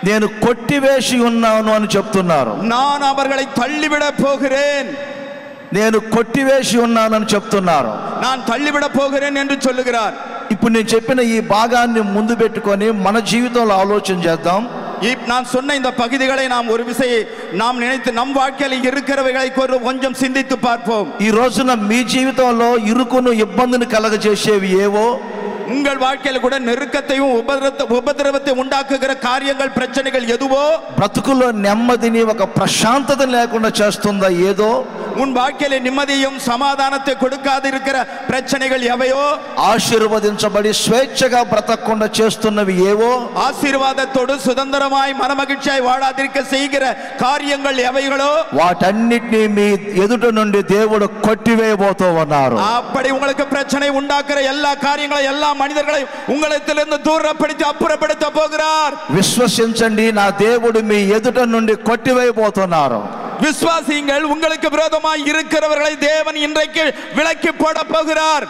నేను కొట్టివేసి ఉన్నాను అని చెప్తున్నారు. நான் அவர்களை தள்ளிவிட போகிறேன், నేను కొట్టివేసి ఉన్నానని చెప్తున్నారు. நான் தள்ளிவிட போகிறேன் என்று சொல்லுகிறார். ఇప్పుడు నేను చెప్పిన ఈ భాగాన్ని ముందు పెట్టుకొని మన జీవితంలో ఆలోచన చేద్దాం. நான் சொன்ன இந்த பகுதிகளை நாம் ஒரு விசையை நாம் நினைத்து நம் வாழ்க்கையில் இருக்கிறவைகளை கொஞ்சம் சிந்தித்து பார்ப்போம். ఈ రోజున మీ జీవితంలో ఇరుకును ఇబ్బందిని కలగజేసేవి ఏవో, உங்கள் வாழ்க்கையில் கூட நெருக்கத்தையும் உபதிரவத்தை உண்டாக்குகிற காரியங்கள், பிரச்சனைகள் எதுவோ, బ్రతుకులో నెమ్మదిని ఒక ప్రశాంతత లేకుండా చేస్తుందా ఏదో, உன் வாழ்க்கையில நிம்மதியும் சமாதானத்தை கொடுக்காது இருக்கிற பிரச்சனைகள் எவையோ, ఆశీర్వదించబడి స్వేచ్ఛగా బ్రతకకుండా చేస్తున్నవి ఏవో, ஆசீர்வாதத்தோடு சுதந்திரமாய் மனமகிழ்ச்சியாய் வாழாதிருக்க செய்கிற காரியங்கள் எவைகளோ, వాటన్నిటినీ మీ ఎదుట నుండి దేవుడు కొట్టివేయబోతూ ఉన్నారు. அப்படி உங்களுக்கு பிரச்சனை உண்டாக்குற எல்லா காரியங்களையும் எல்லா மனிதர்களையும் உங்களிடத்திலிருந்து தூரப்படுத்தி அப்புறப்படுத்த போகிறார். విశ్వసించండి, నా దేవుడు మీ ఎదుట నుండి కొట్టివేయబోతున్నారు. விசுவாசியுங்கள், உங்களுக்கு விரோதமாய் இருக்கிறவர்களை தேவன் இன்றைக்கு விலக்கி போட போகிறார்.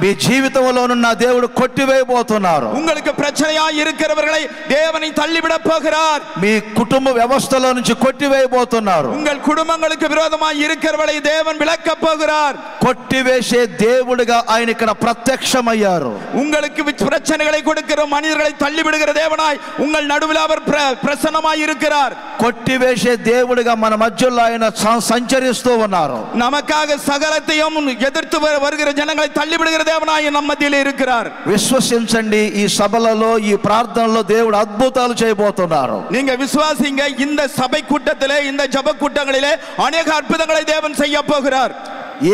మీ జీవితంలో నా దేవుడు కొట్టివేయబోతున్నారు. உங்களுக்கு பிரச்சனையாய் இருக்கிறவர்களை தேவனை தள்ளிவிட போகிறார். మీ కుటుంబ వ్యవస్థలో నుంచి కొట్టివేయబోతున్నారు. உங்கள் குடும்பங்களுக்கு விரோதமாய் இருக்கிறவர்களை தேவன் விலக்க போகிறார். కొట్టివేసే దేవుడిగా ఆయన ఇక్కడ ప్రత్యక్షమయ్యారు. உங்களுக்கு பிரச்சனைகளை கொடுக்கிற மனிதர்களை தள்ளிவிடுகிற தேவனாய் உங்கள் நடுவில் அவர் பிரசன்னமாய் இருக்கிறார். కొట్టివేసే దేవుడిగా మన మధ్యలో ఆయన సంచరిస్తూ ఉన్నారు. நமக்காக சகலத்தையும் எதிர்த்து வருகிற ஜனங்களை தள்ளிவிடுகிற தேவனாய் நம்ம மத்தியிலே இருக்கிறார். విశ్వసించండి, ఈ సభలలో ఈ ప్రార్థనలో దేవుడు అద్భుతాలు చేయబోతున్నారు. நீங்க விசுவாசிங்க, இந்த சபை கூட்டத்திலே, இந்த ஜெப கூட்டங்களிலே अनेक அற்புதங்களை தேவன் செய்ய போகிறார்.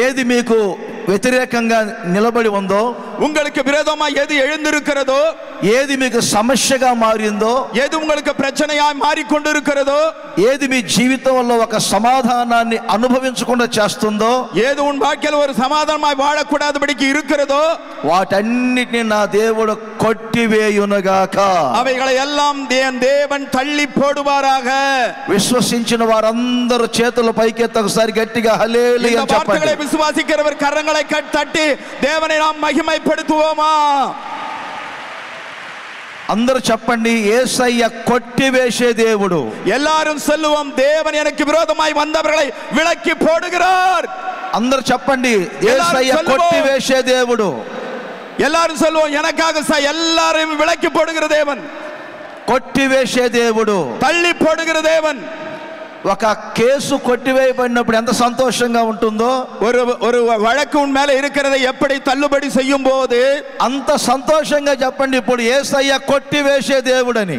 ఏది మీకు వ్యతిరేకంగా నిలబడి ఉందో, உங்களுக்கு விரோதமா எது எழுந்திருக்கிறதோ, ఏది మీకు సమస్యగా మారిందో, எது உங்களுக்கு பிரச்சனையாய் மாறிக்கொண்டிருக்கிறதோ, ఏది మీ జీవితంలో ఒక సమాధానాన్ని అనుభవించకుండా చేస్తుందో, ஏது உன் வாழ்க்கையில் ஒரு சமாதானமாய் வாழக்கூடாதபடிக்கு இருக்கிறதோ, వాటన్నిటిని నా దేవుడు కొట్టివేయునుగాక. அவைகளை எல்லாம் தேவன் தள்ளி போடுவாராக. విశ్వసించిన వారందరూ చేతుల పైకెత్తి ఒకసారి గట్టిగా హల్లెలూయా చెప్పండి. வார்த்தைகளை விசுவாசிக்கிறவர் கரங்களை தட்டி தேவனை நாம் மகிமைப்படுத்துவோமா? అందరూ చెప్పండి, యేసయ్య కొట్టివేసే దేవుడు. எல்லாரும் சொல்லுவோம், தேவன் எனக்கு விரோதமாய் வந்தவர்களை விலக்கி போடுகிறார். అందరూ చెప్పండి, యేసయ్య కొట్టివేసే దేవుడు. எல்லாரும் சொல்லுவோம், எனக்காக எல்லாரையும் விலக்கி போடுகிற தேவன், కొట్టివేసే దేవుడు, தள்ளி போடுகிற தேவன். ఒక కేసు కొట్టివేయబడినప్పుడు ఎంత సంతోషంగా ఉంటుందో, ஒரு வழக்கு உன் மேல இருக்கிறதை எப்படி தள்ளுபடி செய்யும் போது అంత సంతోషంగా చెప్పండి ఇప్పుడు యేసయ్య కొట్టివేసే దేవుడని.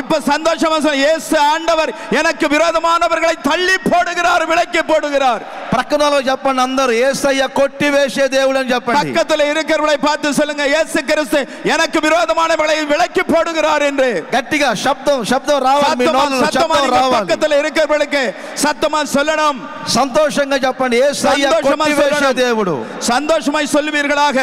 இப்ப சந்தோஷமா சொல்லுங்க, இயேசு ஆண்டவர் எனக்கு விரோதமானவர்களை தள்ளி போடுகிறார், விலக்கி போடுகிறார். ప్రక్కనలో చెప్పండి అందరూ, యేసయ్య కొట్టివేసే దేవుడు అని చెప్పండి. பக்கத்துல இருக்கிறவர்களை பார்த்து சொல்லுங்க, இயேசு கிறிஸ்து எனக்கு விரோதமானவர்களை விலக்கி போடுகிறார் என்று. గట్టిగా శబ్దం రావాలి, మీ నోళ్ళలో శబ్దం రావాలి. பக்கத்துல இருக்கிறவர்களுக்கு சத்தமா சொல்லணும். సంతోషంగా చెప్పండి, యేసయ్య కొట్టివేసే దేవుడు. సంతోషமாய் சொல்லுவீர்களாக.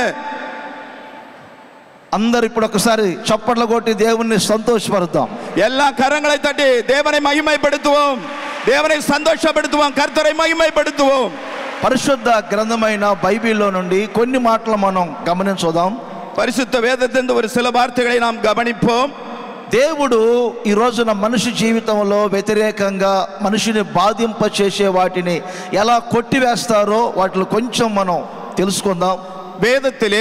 అందరు ఇప్పుడు ఒకసారి చప్పట్లు కొట్టి దేవుణ్ణి సంతోషపరుద్దాం. எல்லா கரங்களை தட்டி தேவனை மகிமைப்படுத்துவோம், தேவனை சந்தோஷப்படுத்துவோம், கர்த்தரை மகிமைப்படுத்துவோம். పరిశుద్ధ గ్రంథమైన బైబిల్లో నుండి కొన్ని మాటలు మనం గమనించుదాం. పరిశుద్ధ వేదத்திலிருந்து ஒரு சில வார்த்தைகளை நாம் கவனிப்போம். దేవుడు ఈ రోజున మనిషి జీవితంలో వ్యతిరేకంగా మనిషిని బాధింపచేసే వాటిని ఎలా కొట్టివేస్తారో వాటిలో కొంచెం మనం తెలుసుకుందాం. வேதத்திலே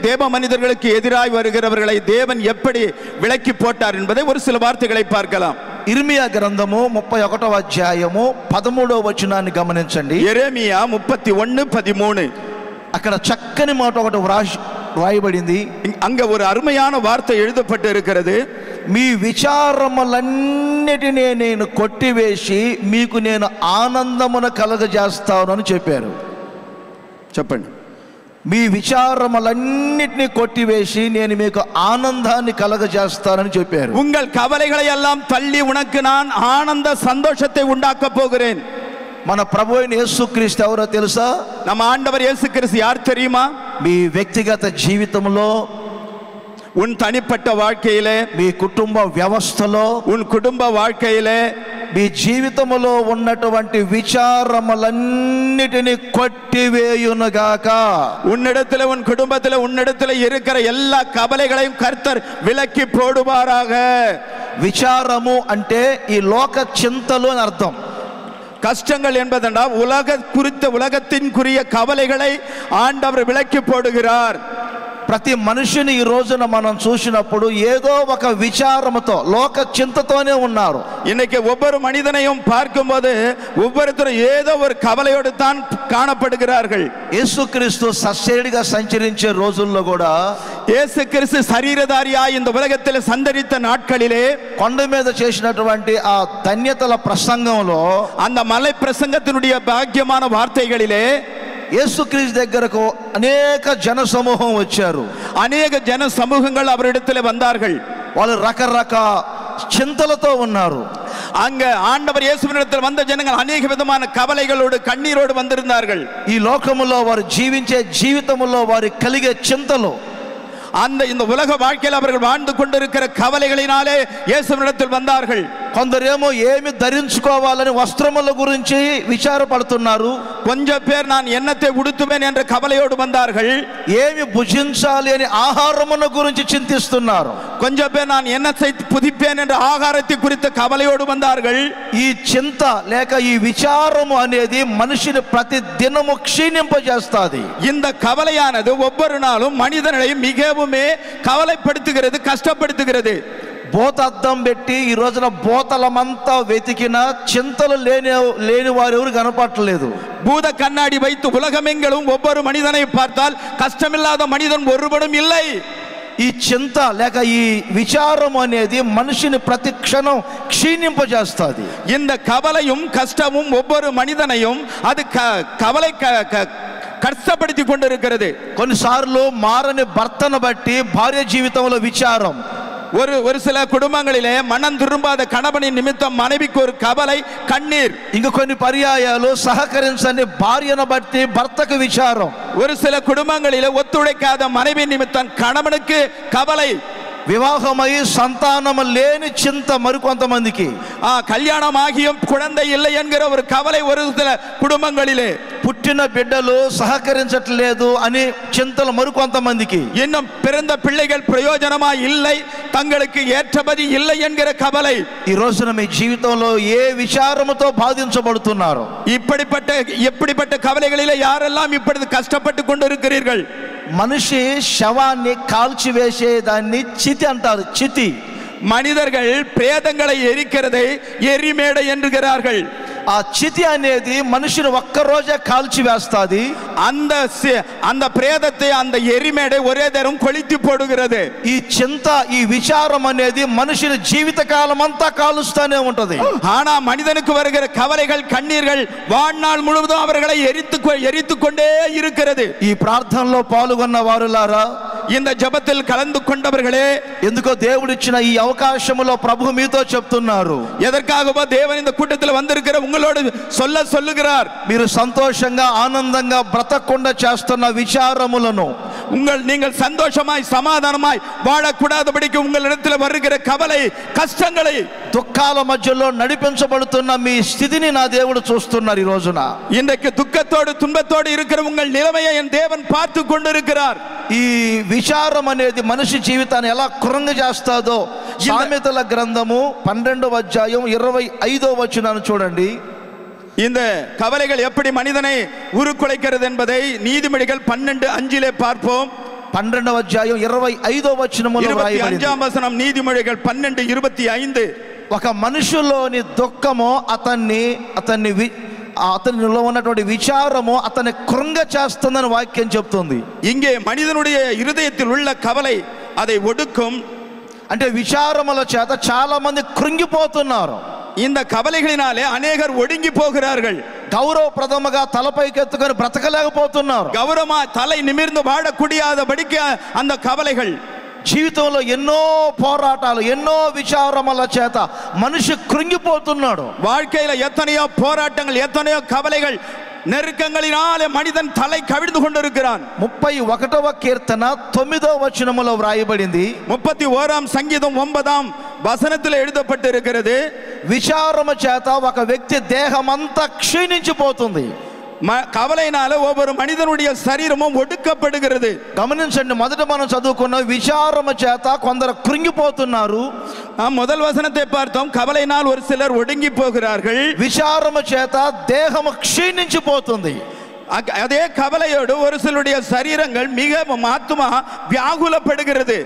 தேவ மனிதர்களுக்கு எதிராய் வருகிறவர்களை தேவன் எப்படி விலக்கி போட்டார் என்பதை ஒரு சில வார்த்தைகளை பார்க்கலாம். ఇర్మియా గ్రంథము 31వ అధ్యాయము 13వ వచనాన్ని గమనించండి. యెరెమియా 31:13. అక్కడ చక్కని మాట ఒకటి రాయబడింది. அங்க ஒரு அருமையான வார்த்தை எழுதப்பட்டு இருக்கிறது. మీ విచారములన్నిటినీ నేను కొట్టివేసి మీకు నేను ఆనందమును కలగజేస్తాను అని చెప్పారు. చెప్పండి. మీ విచారములన్నిటినీ కొట్టివేసి నేను మీకు ఆనందాన్ని కలగజేస్తానని చెప్పారు. உங்கள் கவலைகளை எல்லாம் தள்ளி உனக்கு நான் ஆனந்த சந்தோஷத்தை உண்டாக்க போகிறேன். మన ప్రభు అయిన యేసుక్రీస్తు ఎవరో తెలుసా? நம்ம ஆண்டவர் இயேசு கிறிஸ்து யார் தெரியுமா? మీ వ్యక్తిగత జీవితంలో, உன் தனிப்பட்ட வாழ்க்கையிலே, మీ కుటుంబ వ్యవస్థలో, உன் குடும்ப வாழ்க்கையிலே, మీ జీవితంలో ఉన్నటువంటి విచారములన్నిటిని కొట్టివేయునుగాక. உன்னிடத்தில், உன் குடும்பத்தில், உன்னிடத்தில் இருக்கிற எல்லா கவலைகளையும் கர்த்தர் விலக்கி போடுவாராக. విచారము అంటే ఈ లోక చింతలు అని అర్థం. கஷ்டங்கள் என்பதென்றால் உலகத்தின்குரிய கவலைகளை ஆண்டவர் விலக்கி போடுகிறார். ప్రతి మనిషిని ఈ రోజున మనం చూసినప్పుడు ఏదో ఒక విచారముతో, లోక చింతతోనే ఉన్నారు. இன்னைக்கு ஒவ்வொரு மனிதனையும் பார்க்கும்போது ஒவ்வொருத்தரும் ஏதோ ஒரு கவலையோடு தான் காணப்படுகிறார்கள். యేసుక్రీస్తు సశరీరిగా సంచరించే రోజుల్లో కూడా, இயேசு கிறிஸ்து சரீரதாரியாய் இந்த உலகத்தில் சந்தரித்த நாட்களிலே కొండ మీద చేసినటువంటి ఆ ధన్యతల ప్రసంగంలో, அந்த மலை பிரசங்கத்தினுடைய பாக்கியமான வார்த்தைகளிலே యేసుక్రీస్తు దగ్గరకు అనేక జన సమూహం వచ్చారు. అనేక జన సమూహங்கள் அவரிடத்தில் வந்தார்கள். వాళ్ళు రకరకాల చింతలతో ఉన్నారు. அங்க ஆண்டவர் இயேசுவினிடத்தில் வந்த ஜனங்கள் அநேக விதமான கவலைகளோடு, கண்ணீரோடு வந்திருந்தார்கள். ఈ లోకములో వారు జీవించే జీవితంలో వారి కలిగే చింతలు, இந்த உலக வாழ்க்கையில் அவர்கள் வாழ்ந்து கொண்டிருக்கிற கவலைகளினாலே இயேசுவினிடத்தில் வந்தார்கள். కొందరేమో ఏమి ధరించుకోవాలని వస్త్రముల గురించి విచారపడుతున్నారు. கொஞ்சம் பேர் நான் என்னத்தை உடுத்துவேன் என்ற கவலையோடு வந்தார்கள். ఏమి భుజించాలి అని ఆహారమున గురించి చింతిస్తున్నారు. கொஞ்சம் பேர் நான் என்னத்தை புதிப்பேன் என்ற ஆகாரத்தை குறித்த கவலையோடு வந்தார்கள். ఈ చింత లేక ఈ విచారము అనేది మనిషిని ప్రతి దినము క్షీణింపజేస్తుంది. இந்த கவலையானது ஒவ்வொரு நாளும் மனிதனை மிகவுமே கவலைப்படுத்துகிறது, கஷ்டப்படுத்துகிறது. బోతద్దం పెట్టి ఈ రోజున బోతలమంతా వెతికినా చింతలు లేని వారు ఎవరు కనపడలేదు. பூத கண்ணாடி வைத்து உலகமெங்கிலும் ஒவ்வொரு மனிதனை பார்த்தால் கஷ்டமில்லாத மனிதன் ஒருவனும் இல்லை. ఈ చింత లేక ఈ విచారం అనేది మనిషిని ప్రతి క్షణం క్షీణింపజేస్తుంది. இந்த கவலையும் கஷ்டமும் ஒவ்வொரு மனிதனையும் அது கவலை కష్టపడితి కొண்டிருக்கிறது. కొన్నిసార్లు మారని భర్తను బట్టి భార్య జీవితంలో విచారం, ஒரு சில குடும்பங்களிலே மனம் திரும்பாத கணவனின் నిమిత్తం மனைவிக்கு ஒரு கவலை కన్నీర్. ఇంక కొన్ని పర్యాయాలు సహకరించని భార్యను బట్టి భర్తకు విచారం. ஒரு சில குடும்பங்களிலே ஒத்துழைக்காத மனைவி நிமித்தம் கணவனுக்கு கவலை. వివాహమై సంతానము లేని చింత మరికొంతమందికి. కళ్యాణమాగిயும் குழந்தை இல்லை என்கிற ஒரு கவலை ஒரு சில குடும்பங்களிலே. పుట్టిన బిడ్డలు సహకరించట్లేదు అని చింతలు మరికొంతమందికి. இன்னும் பிறந்த பிள்ளைகள் பிரயோஜனமா இல்லை, தங்களுக்கு ஏற்றபடி இல்லை என்கிற கவலை. ఈ రోజున మీ జీవితంలో ఏ విచారముతో బాధించబడుతున్నారు? எப்படிப்பட்ட கவலைகளிலே யாரெல்லாம் இப்படி கஷ்டப்பட்டு கொண்டிருக்கிறீர்கள்? మనిషి శవాన్ని కాల్చివేసేదాన్ని చితి అంటారు. చితి. மனிதர்கள் பிரேதங்களை எரிக்கிறதை எரிமேடை என்கிறார்கள். ఆ చితి అనేది మనిషిని ఒక్కరోజే కాల్చివేస్తుంది. அந்த பிரேதத்தை அந்த எரிமேடை ஒரே தரம் கொளுத்தி போடுகிறது. ఈ చింత, ఈ విచారం అనేది మనిషిని జీవిత కాలం అంతా కాలుస్తూనే ఉంటది. ஆனா மனிதனுக்கு வருகிற கவலைகள் கண்ணீர்கள் வாழ்நாள் முழுவதும் அவர்களை எரித்து கொண்டே இருக்கிறது. ఈ ప్రార్థనలో పాల్గొన్న వారులారా, இந்த ஜெபத்தில் கலந்து கொண்டவர்களே, ఎందుకో దేవుడిచ్చిన ఈ అవకాశములో ప్రభు మీతో చెప్తున్నారు. எதற்காகவோ தேவன் இந்த கூட்டத்தில் வந்திருக்கிற உங்களோடு சொல்லுகிறார். మీరు సంతోషంగా ఆనందంగా బ్రతకకుండా చేస్తున్న విచారములను, நீங்கள் சந்தோஷமாய் சமாதானமாய் வாழக்கூடாதபடிக்கு உங்களிடத்தில் வருகிற கவலை கஷ்டங்களை, దుఃఖాల మధ్యలో నడిపించబడుతున్న మీ స్థితిని నా దేవుడు చూస్తున్నారు. ఈ రోజున இன்றைக்கு துக்கத்தோடு துன்பத்தோடு இருக்கிற உங்கள் நிலைமையை என் தேவன் பார்த்து கொண்டிருக்கிறார். ఈ విచారం అనేది మనిషి జీవితాన్ని ఎలా కృంగ చేస్తాదో సామెతల గ్రంథము 12వ అధ్యాయం 25వ వచనాన్ని చూడండి. இந்த கவலைகள் எப்படி மனிதனை உருக்குலைக்கிறது என்பதை நீதிமொழிகள் 12:5 பார்ப்போம். 12వ అధ్యాయం 25వ వచనములో రాయబడింది. 25వ వచనం నీతిమొழிகள் 12:25. ఒక మనిషిలోని దుఃఖము అతనిలో ఉన్నటువంటి విచారము అతని కృంగ చేస్తుందని వాక్యం చెప్తుంది. இங்கே மனிதனுடைய இருதயத்தில் உள்ள கவலை அதை ஒடுக்கும். అంటే విచారముల చేత చాలా మంది కృంగిపోతున్నారు. இந்த கவலைகளினாலே அநேகர் ஒடுங்கி போகிறார்கள். గౌరవప్రదముగా తలపైకెత్తుకొని బ్రతకలేకపోతున్నారు. கௌரவமா தலை நிமிர்ந்து வாழக்கூடியாதபடிக்கு அந்த கவலைகள். జీవితంలో ఎన్నో పోరాటాలు, ఎన్నో విచారముల చేత మనిషి కృంగిపోతున్నాడు. வாழ்க்கையில எத்தனையோ போராட்டங்கள், எத்தனையோ கவலைகள், நெருக்கங்களினாலே மனிதன் தலை கவிழ்ந்து கொண்டிருக்கிறான். 31వ కీర్తన 9వ వచనములో వ్రాయబడింది. 31వ సంగీతం 9వ వచనத்தில் எழுதப்பட்டிருக்கிறது. విచారము చేత ఒక వ్యక్తి దేహమంతా క్షీణించిపోతుంది. கவலையினால ஒவ்வொரு மனிதனுடைய சரீரமும் ஒடுக்கப்படுகிறது. గమనించండి, మొదట మనం చదువుకున్న విచారము చేత కొందరు కృంగిపోతున్నారు. முதல் வசனத்தை பார்த்தோம். கவலையினால் ஒரு சிலர் ஒடுங்கி போகிறார்கள். విచారము చేత దేహము క్షీణించిపోతుంది. அதே கவலையோடு ஒரு சிலருடைய சரீரங்கள் மிக ஆத்துமா வியாகுலப்படுகிறது.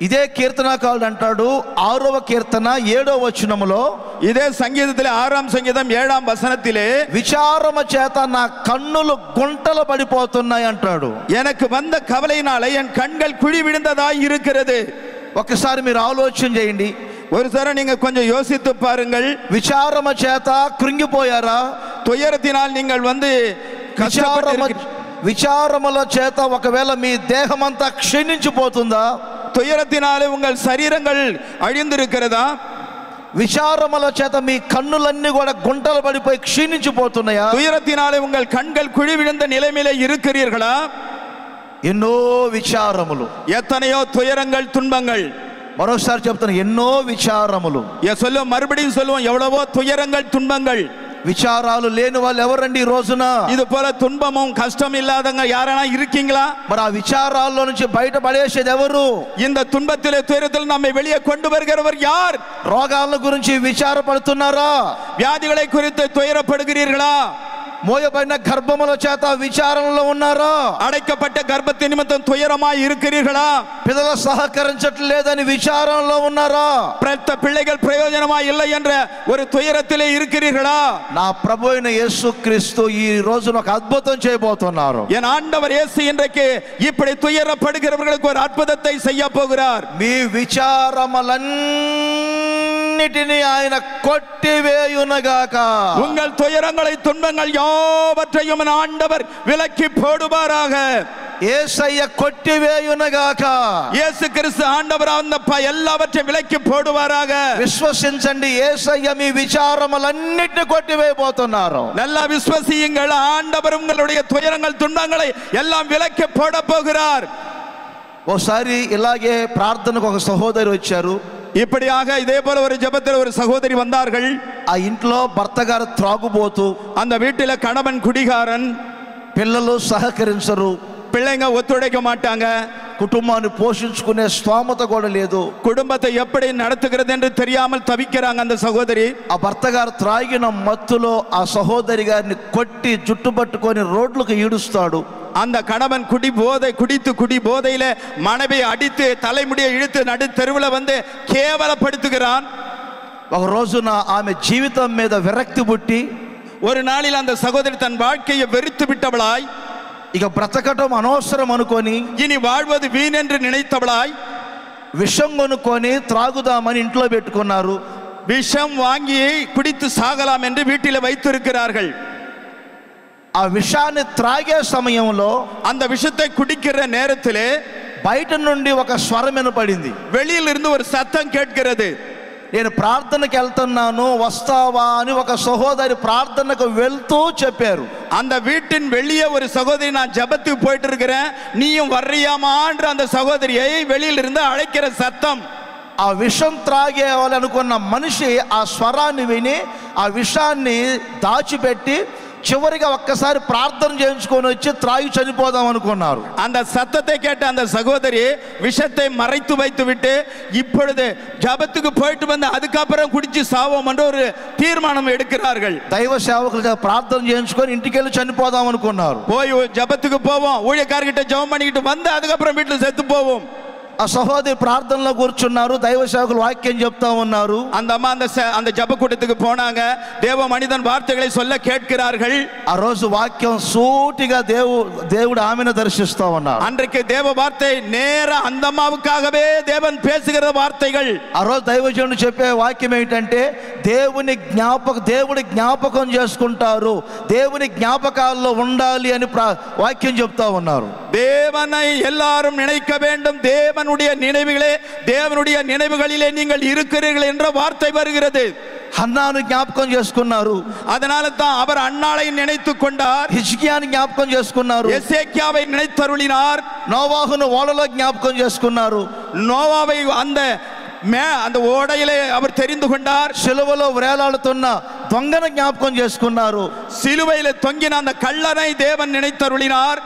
ఇదే కీర్తనకారుడు అంటాడు 6వ కీర్తన 7వ వచనములో, ఇదే సంగీతத்திலே 6వ సంగీతం 7వ వచనத்திலே, విచారము చేత నా కన్నులు గుంటలు పడిపోతున్నాయి అంటాడు. எனக்கு வந்த கவலையினால என் கண்கள் குழி விழுந்ததாய் இருக்கிறது. ఒకసారి మీరు ఆలోచన చేయండి. ஒருசாரி நீங்க கொஞ்சம் யோசித்து பாருங்கள். విచారము చేత కృంగిపోయారా? துயரத்தினால் நீங்கள் విచారముల చేత ఒకవేళ మీ దేహమంతా క్షీణించిపోతుందా? துயரத்தினாலே உங்கள் சரீரங்கள் அழிந்திருக்கிறதா? విచారముల చేత మీ కన్నులన్నీ కూడా గుంటలు పడిపోయి క్షీణించిపోతున్నాయా? துயரத்தினாலே உங்கள் கண்கள் குழி விழுந்த நிலைமையிலே இருக்கிறீர்களா? ఎన్నో విచారములు, எத்தனையோ துயரங்கள், துன்பங்கள். మరోసారి చెప్తాను, ఎన్నో విచారములు. மறுபடியும் சொல்லுவோம், எவ்வளவோ துயரங்கள், துன்பங்கள். విచారాలు లేని వాళ్ళు ఎవరండి ఈ రోజున? இது போல துன்பமும் கஷ்டம் இல்லாதவங்க யாரானா இருக்கீங்களா? మరి ఆ విచారాల్లో నుంచి బయటపడేసేది ఎవరు? இந்த துன்பத்திலே துயரத்தில் நம்மை வெளியே கொண்டு வருகிறவர் யார்? రోగాల గురించి విచారపడుతున్నారా? వ్యాధిகளை குறித்து துயரப்படுகிறீர்களா? మోయబడిన గర్భముల చేత విచారణలో ఉన్నారా? అడైக்கப்பட்ட గర్భத்தின் నిమిత్తం துயரமாய் இருக்கிறீர்களா? పిల్లలు సహకరించట్లేదని విచారణలో ఉన్నారా? பிள்ளைகள் பிரயோஜனமாய் இல்லை என்ற ஒரு துயரத்திலே இருக்கிறீர்களா? నా ప్రభువైన యేసుక్రీస్తు ఈ రోజున ఒక అద్భుతం చేయబోతున్నారు. என் ஆண்டவர் இயேசு இன்றைக்கு இப்படி துயரப்படுகிறவர்களுக்கு ஒரு அற்புதத்தை செய்ய போகிறார். మీ విచారములన్నిటిని ఆయన కొట్టివేయునగాక. உங்கள் துயரங்களை, துன்பங்கள் யாவற்றையும் ஆண்டவர் விலக்கி போடுவாராக. యేసయ్య కొట్టివేయునగాక. இயேசு கிறிஸ்து ஆண்டவர் அந்த எல்லாவற்றையும் விலக்கி போடுவாராக. విశ్వసించండి, యేసయ్య మీ విచారములన్నిటిని కొట్టివేయబోతున్నారు. நல்லா விசுவசியுங்கள், ஆண்டவர் உங்களுடைய துயரங்கள் துன்பங்களை எல்லாம் விலக்கி போட போகிறார். ఓసారి ఇలాగే ప్రార్థనకు ఒక సహోదరి వచ్చారు. இப்படியாக இதே போல ஒரு ஜெபத்தில் ஒரு சகோதரி வந்தார்கள். ఆ ఇంట్లో భర్త గారు త్రాగుబోతు, அந்த வீட்டில கணவன் குடிகாரன், పిల్లలు సహకరించరు, பிள்ளைங்க ஒத்துழைக்க மாட்டாங்க, కుటుంబాన్ని పోషించుకునే స్తోమత కూడా లేదు, குடும்பத்தை எப்படி நடத்துகிறது என்று தெரியாமல் தவிக்கிறாங்க அந்த சகோதரி. ఆ భర్త గారు త్రాగిన మత్తులో ఆ సహోదరి గారిని కొట్టి జుట్టు పట్టుకొని రోడ్లకు ఈడుస్తాడు. அந்த கணவன் குடி போதையில மனைவியை அடித்து தலைமுடியை இழுத்து நடு தெருவில் வந்து கேவலப்படுத்துகிறான். ఒక రోజున ఆమె జీవితం మీద విరక్తి పుట్టి ஒரு நாளில் அந்த சகோதரி தன் வாழ்க்கையை வெறுத்து விட்டவளாய், ఇక బ్రతకటం అనవసరం అనుకొని, இனி வாழ்வது வீண் என்று நினைத்தவளாய் విషం కొనుక్కొని త్రాగుదామని ఇంట్లో పెట్టుకున్నారు. விஷம் வாங்கி குடித்து சாகலாம் என்று வீட்டில் வைத்திருக்கிறார்கள். ఆ విషాన్ని త్రాగే సమయంలో, அந்த விஷத்தை குடிக்கிற நேரத்திலே బయట నుండి ఒక స్వరం వినపడింది. வெளியில் இருந்து ஒரு சத்தம் கேட்கிறது. నేను ప్రార్థనకి వెళ్తున్నాను, వస్తావా అని ఒక సహోదరి ప్రార్థనకు వెళ్తూ చెప్పారు. அந்த வீட்டின் வெளியே ஒரு சகோதரி, நான் ஜெபத்துக்கு போயிட்டு இருக்கிறேன், நீயும் வர்றியாமா என்று அந்த சகோதரியை வெளியில் இருந்து அழைக்கிற சத்தம். ఆ విషం త్రాగేవాళ్ళు అనుకున్న మనిషి ఆ స్వరాన్ని విని ఆ విషాన్ని దాచిపెట్టి చివరిగా ఒక్కసారి ప్రార్థన చేయించుకొని వచ్చి త్రాగి చనిపోదాం అనుకున్నారు. அந்த சத்தத்தை கேட்ட அந்த சகோதரி விஷத்தை மறைத்து வைத்து விட்டு இப்பொழுது ஜெபத்துக்கு போயிட்டு வந்து அதுக்கப்புறம் குடிச்சு சாவோம் என்று ஒரு தீர்மானம் எடுக்கிறார்கள். దైవ సేవకులు ప్రార్థన చేయించుకొని ఇంటికి వెళ్ళి చనిపోదాం అనుకున్నారు. போய் ஜெபத்துக்கு போவோம், ஊழியக்காரர்கிட்ட ஜெபம் பண்ணிக்கிட்டு வந்து அதுக்கப்புறம் வீட்டில் செத்து போவோம். ఆ సహోదరి ప్రార్థనలో కూర్చున్నారు, దైవ సేవకులు వాక్యం చెప్తా ఉన్నారు. அந்த అమ్మ அந்த ஜெப கூட்டத்துக்கு போனாங்க, தேவ மனிதன் வார்த்தைகளை சொல்ல கேட்கிறார்கள். ఆ రోజు వాక్యం సూటిగా దేవుడు ఆమెను దర్శిస్తా ఉన్నారు. அன்றைக்கு தேவ வார்த்தை நேர அந்த அம்மாவுக்காகவே தேவன் பேசுகிற வார்த்தைகள். ఆ రోజు దైవజనుడు చెప్పే వాక్యం ఏంటంటే, దేవుడి జ్ఞాపకం చేసుకుంటారు, దేవుని జ్ఞాపకాల్లో ఉండాలి అని వాక్యం చెప్తా ఉన్నారు. தேவனை எல்லாரும் நினைக்க வேண்டும், தேவனுடைய நினைவுகளிலே நீங்கள் இருக்கிறீர்கள் என்ற வார்த்தை வருகிறது. హన్నాను జ్ఞాపకం చేసుకున్నారు, அதனால தான் அவர் அன்னாளை நினைத்து கொண்டார். హిజ్కియాని జ్ఞాపకం చేసుకున్నారు, எசேக்கியாவை நினைத்தருளினார். నోవాహును ఓడలో జ్ఞాపకం చేసుకున్నారు, நோவாவை அந்த ஓடையிலே அவர் தெரிந்து கொண்டார். సిలువలో వేలాడుతున్న దొంగను జ్ఞాపకం చేసుకున్నారు, சிலுவையிலே தொங்கின அந்த கள்ளனை தேவன் நினைத்தருளினார்.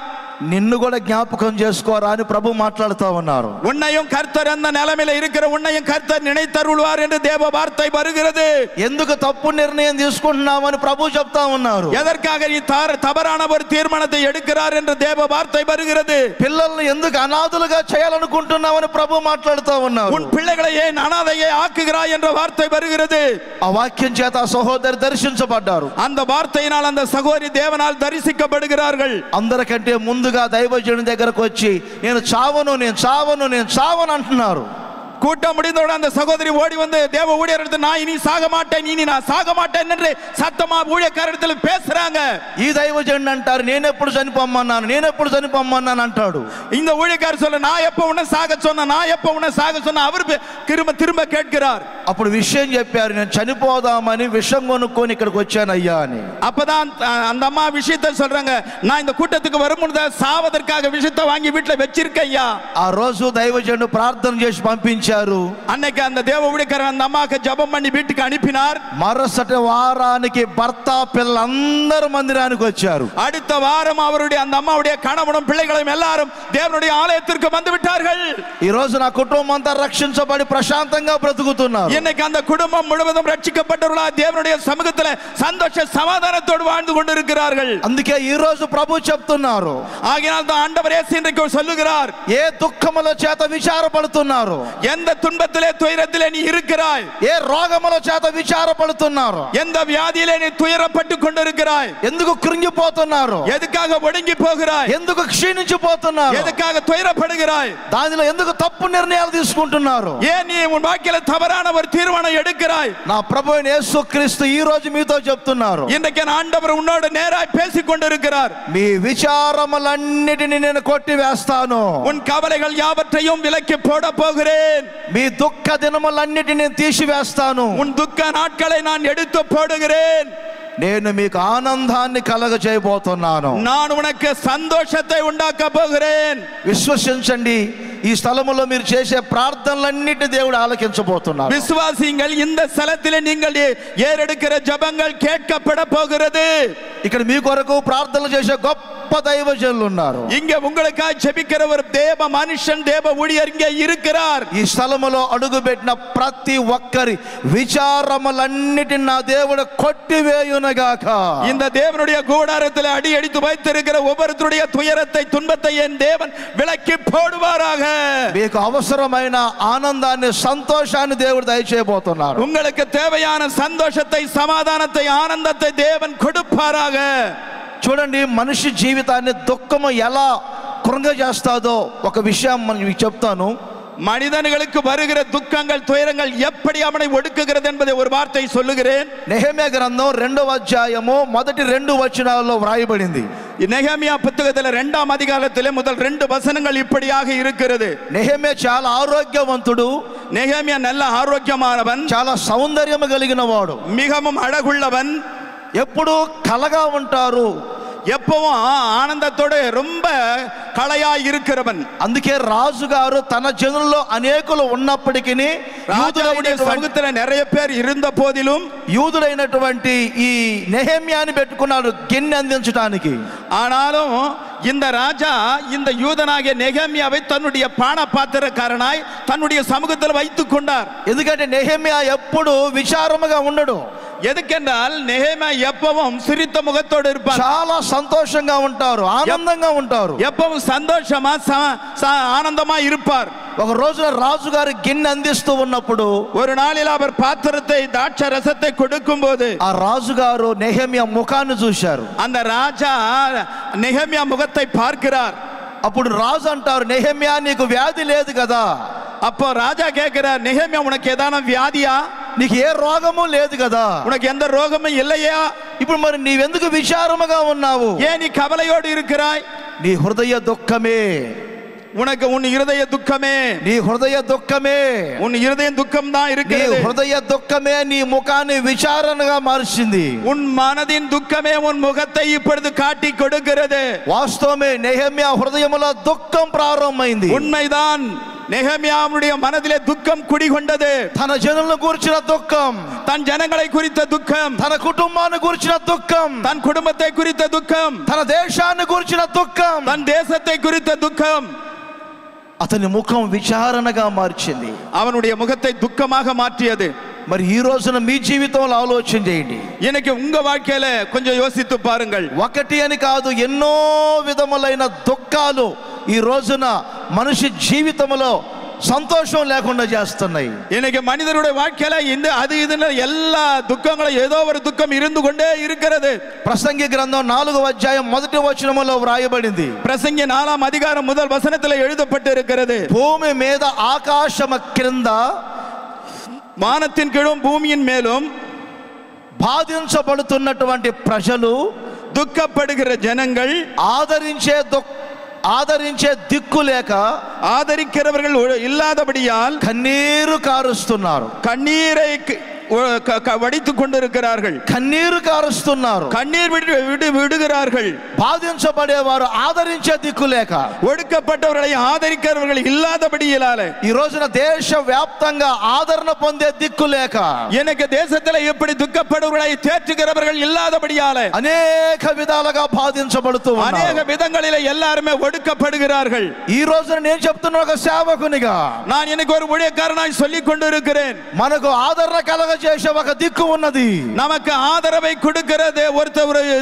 నిన్ను కూడా జ్ఞాపకం చేసుకోరా అని ప్రభు మాట్లాడుతూ ఉన్నారు. உன்னையும் கர்த்தர் அந்த நிலைமையில இருக்கிற உன்னையும் கர்த்தர் நினைத்தருள்வார் என்று தேவ வார்த்தை வருகிறது. ఎందుకు తప్పు నిర్ణయం తీసుకుంటున్నామని ప్రభు చెప్తా ఉన్నారు. எதற்காக நீ தவறான ஒரு தீர்மானத்தை எடுக்கிறார் என்று தேவ வார்த்தை வருகிறது. పిల్లల్ని ఎందుకు అనాథలుగా చేయాలనుకుంటున్నామని ప్రభు మాట్లాడుతూ ఉన్నారు. உன் பிள்ளைகளை ஏன் அனாதையை ஆக்குகிறாய் என்ற வார்த்தை வருகிறது. ఆ వాక్యం చేత ఆ సహోదరి దర్శించబడ్డారు. அந்த வார்த்தையினால் அந்த சகோதரி தேவனால் தரிசிக்கப்படுகிறார்கள். అందరికంటే ముందుగా దైవజనుడి దగ్గరకు వచ్చి నేను చావను అంటున్నారు. கூட்டம் முடிந்தவுடன் அந்த சகோதரி ஓடி வந்து தேவ ஊழியரிடத்தில் நான் இனி சாக மாட்டேன் என்று சத்தமா ஊழியக்காரரிடத்தில் பேசுறாங்க. ఈ దైవజనుడు అంటారు, నేను ఎప్పుడు చనిపోమన్నాను అంటాడు. இந்த ஊழியக்காரர் சொல்ல, நான் எப்ப உன்னை சாக சொன்ன அவர் திரும்ப கேட்கிறார். అప్పుడు విషయం చెప్పారు, నేను చనిపోదామని విషం కొనుక్కొని ఇక్కడికి వచ్చాను అయ్యా అని. அப்பதான் அந்த அம்மா விஷயத்தை சொல்றாங்க, நான் இந்த கூட்டத்துக்கு வரும்போது சாவதற்காக விஷத்தை வாங்கி வீட்டுல வச்சிருக்கேன் ஐயா. ఆ రోజు దైవజనుడు ప్రార్థన చేసి పంపించారు. அன்னைக்கு அந்த தேவ ஊழியக்காரர் அந்த அம்மாக்கு ஜெபம் பண்ணி வீட்டுக்கு அனுப்பினார். మరుసటి వారానికి భర్త పిల్లలందరూ మందిరానికి వచ్చారు. அடுத்த வாரம் அவருடைய அந்த அம்மாவுடைய கணவனும் பிள்ளைகளும் எல்லாரும் தேவனுடைய ஆலயத்திற்கு வந்து விட்டார்கள். ఈ రోజు నా కుటుంబం అంతా రక్షించబడి ప్రశాంతంగా బ్రతుకుతున్నారు. இன்னைக்கு அந்த குடும்பம் முழுவதும் ரட்சிக்கப்பட்டவர்களாக தேவனுடைய சமூகத்தில் சந்தோஷ சமாதானத்தோடு வாழ்ந்து கொண்டிருக்கிறார்கள். అందుకే ఈ రోజు ప్రభు చెప్తున్నారు, ஆகையால் தான் ஆண்டவர் இயேசு இன்றைக்கு சொல்லுகிறார், ఏ దుఃఖముల చేత విచారపడుతున్నారు, எந்த துன்பத்திலே துயரத்திலே நீ இருக்கிறாய்? ఏ రోగముల చేత విచారపడుతున్నారు? எந்த வியாதியிலே நீ துயரப்பட்டு கொண்டிருக்கிறாய்? ఎందుకు కృంగిపోతున్నారు? எதுக்காக ஒடுங்கி போகிறாய்? ఎందుకు క్షీణించిపోతున్నారు? எதுக்காக துயரப்படுகிறாய்? దానిలో ఎందుకు తప్పు నిర్ణయాలు తీసుకుంటున్నారు? ஏன் நீ உன் வாழ்க்கையில தவறான ஒரு தீர்மானம் எடுக்கிறாய்? నా ప్రభువైన యేసుక్రీస్తు ఈ రోజు మీతో చెప్తున్నారు, இன்றைக்கு ஆண்டவர் உன்னோடு நேராய் பேசிக் கொண்டிருக்கிறார். మీ విచారములన్నిటిని నేను కొట్టివేస్తాను. உன் கவலைகள் யாவற்றையும் விலக்கி போட போகிறேன். మీ దుఃఖ దినములన్నిటిని తీసివేస్తాను. உன் துக்க நாட்களை நான் எடுத்து போடுகிறேன். నేను మీకు ఆనందాన్ని కలగజేయబోతున్నాను. நான் உனக்கு சந்தோஷத்தை உண்டாக்க போகிறேன். విశ్వసించండి, ఈ స్థలములో మీరు చేసే ప్రార్థనలన్నిటి దేవుడు ఆలకించబోతున్నారు. விசுவாசிங்கள், இந்த ஸ்தலத்திலே நீங்கள் ஏறெடுக்கிற ஜெபங்கள் கேட்கப்பட போகிறது. ఇక్కడ మీ కొరకు ప్రార్థనలు చేసే గొప్ప దైవజనులు ఉన్నారు. இங்க உங்களுக்காக ஜெபிக்கிற ஒரு தேவ மனுஷன், தேவ ஊழியர் இங்கே இருக்கிறார். ఈ స్థలములో అడుగుపెట్టిన ప్రతి ఒక్కరి విచారములన్నిటిని నా దేవుడు కొట్టివేయునగాక. இந்த தேவனுடைய கூடாரத்தில் அடி அடித்து வைத்திருக்கிற ஒவ்வொருத்தருடைய துயரத்தை, துன்பத்தை என் தேவன் விலக்கி போடுவாராக. మీకు అవసరమైన ఆనందాన్ని, సంతోషాన్ని దేవుడు దయచేయబోతున్నారు. உங்களுக்கு தேவையான சந்தோஷத்தை, சமாதானத்தை, ஆனந்தத்தை தேவன் கொடுப்பாராக. చూడండి, మనిషి జీవితాన్ని దుఃఖము ఎలా కృంగజేస్తాదో ఒక విషయం మీకు చెప్తాను. மனிதர்களுக்கு வருகிற துக்கங்கள், துயரங்கள் எப்படி அவனை ஒடுக்குகிறது என்பதை ஒரு வார்த்தை சொல்லுகிறேன். నెహెమ్యా గ్రంథం 2వ అధ్యాయము మొదటి 2 వచనాల్లో వ్రాయబడింది. நெகேமியா புத்தகத்தில் 2ஆம் அதிகாரத்திலே முதல் 2 வசனங்கள் இப்படியாக இருக்கிறது. నెహెమ్యా చాలా ఆరోగ్యవంతుడు, நெகேமியா நல்ல ஆரோக்கியமானவன், చాలా సౌందర్యము కలిగిన వాడు, மிகவும் அழகுள்ளவன், ఎప్పుడు కలగా ఉంటారు, எப்பவும் ஆனந்தத்தோடு ரொம்ப களையா இருக்கிறவன். అందుకే రాజుగారు తన జనుల్లో అనేకులు ఉన్నప్పటికీ సముద్ర நிறைய பேர் இருந்த போதிலும் యూదుడైనటువంటి ఈ నెహెమ్యాని పెట్టుకున్నాడు గిన్నె అందించడానికి. ஆனாலும் இந்த ராஜா இந்த யூதனாகிய நெகேமியாவை தன்னுடைய பான பாத்திரக்காரனாய் தன்னுடைய சமூகத்தில் வைத்துக் கொண்டார். ఎందుకంటే నెహెమ్యా ఎప్పుడు విచారముగా ఉండడు. எதுக்கென்றால் நெகேமியா எப்பவும் சிரித்த முகத்தோடு இருப்பார். చాలా సంతోషంగా ఉంటారు, ఆనందంగా ఉంటారు, எப்பவும் சந்தோஷமா ஆனந்தமா இருப்பார். ఒక రోజున రాజుగారు గిన్నె అందిస్తూ ఉన్నప్పుడు, ஒரு நாளில் அவர் பாத்திரத்தை, திராட்ச ரசத்தை கொடுக்கும் போது ఆ రాజుగారు నెహెమ్యా ముఖాన్ని చూశారు. அந்த ராஜா நெகேமியா முகத்தை பார்க்கிறார். అప్పుడు రాజు అంటారు, నెహెమ్యా నీకు వ్యాధి లేదు కదా? அப்போ ராஜா கேட்கிறார், நெகேமியா உனக்கு ஏதான வியாதியா? నీకు ఏ రోగము లేదు కదా? உனக்கு எந்த ரோகமும் இல்லையா? ఇప్పుడు మరి నీవెందుకు విచారముగా ఉన్నావు? ஏன் நீ கவலையோடு இருக்கிறாய்? నీ హృదయ దుఃఖమే, உனக்கு உன் இருதய துக்கமே, నీ హృదయ దుఃఖమే, உன் இருதயம் துக்கம் தான் నీ இருக்கிறது. హృదయ దుఃఖమే నీ ముఖాన్ని విచారణగా మార్చింది. உன் மனதின் துக்கமே உன் முகத்தை இப்பொழுது காட்டி கொடுக்கிறது. వాస్తవమే, నెహెమ్యా హృదయములో దుఃఖం ప్రారంభమైంది. உண்மைதான், நெகேமியாவுடைய மனதிலே துக்கம் குடிகொண்டது. తన జనులను గురించిన దుఃఖం, தன் ஜனங்களை குறித்த துக்கம், తన కుటుంబాన్ని గురించిన దుఃఖం, தன் குடும்பத்தை குறித்த துக்கம், తన దేశాన్ని గురించిన దుఃఖం, தன் தேசத்தை குறித்த துக்கம் అతని ముఖం విచారణగా మార్చింది. அவனுடைய முகத்தை துக்கமாக மாற்றியது. మరి ఈ రోజున మీ జీవితంలో ఆలోచన చేయండి. இன்னைக்கு உங்க வாழ்க்கையில கொஞ்சம் யோசித்து பாருங்கள். ఒకటి అని కాదు, ఎన్నో విధములైన దుఃఖాలు ఈ రోజున మనిషి జీవితంలో సంతోషం లేకుండా చేస్తున్నాయి. இன்னைக்கு மனிதருடைய வாழ்க்கையில இந்த அது இதுன்னு எல்லா దుఃఖங்களும் ஏதோ ஒரு துக்கம் இருந்து கொண்டே இருக்கிறது. ప్రసంగి గ్రంథం 4వ అధ్యాయం మొదటి వచనములో వ్రాయబడింది. பிரசங்கி 4ஆம் அதிகாரம் முதல் வசனத்தில் எழுதப்பட்டு இருக்கிறது. భూమి మీద ఆకాశము క్రింద, வானத்தின் கீழும் பூமியின் மேலும் బాధించబడుతున్నటువంటి ప్రజలు, துக்கப்படுகிற ஜனங்கள், ఆదరించే దిక్కు లేక, ஆதரிக்கிறவர்கள் இல்லாதபடியால் కన్నీరు కారుస్తున్నారు. கண்ணீரை வடித்துக் கொண்டிருக்கிறார்கள். కన్నీరు కారుస్తున్నారు, கண்ணீர் விடுகிறார்கள். బాధించబడేవారు ఆదరించే దిక్కు లేక, ஒடுக்கப்பட்டவர்களை ஆதரிக்கிறவர்கள் இல்லாதபடியாலே, ఈ రోజున దేశ వ్యాప్తంగా ఆదరణ పొందే దిక్కు లేక, எனக்கு தேசத்தில் எப்படி துக்கப்படுவர்களை தேற்றுகிறவர்கள் இல்லாதபடியாலே అనేక విధాలుగా బాధించబడుతూ அநேக ఉన్నారు. விதங்களிலே எல்லாருமே ஒடுக்கப்படுகிறார்கள். ఈ రోజున నేను చెప్తున్న ఒక సేవకునిగా நான் எனக்கு ஒரு ஊழியக்காரனாய் சொல்லிக் கொண்டிருக்கிறேன். మనకు ఆదరణ కలగ కలగజేసే ఒక దిక్కు ఉన్నది. நமக்கு ஆதரவை கொடுக்கிறது ஒரு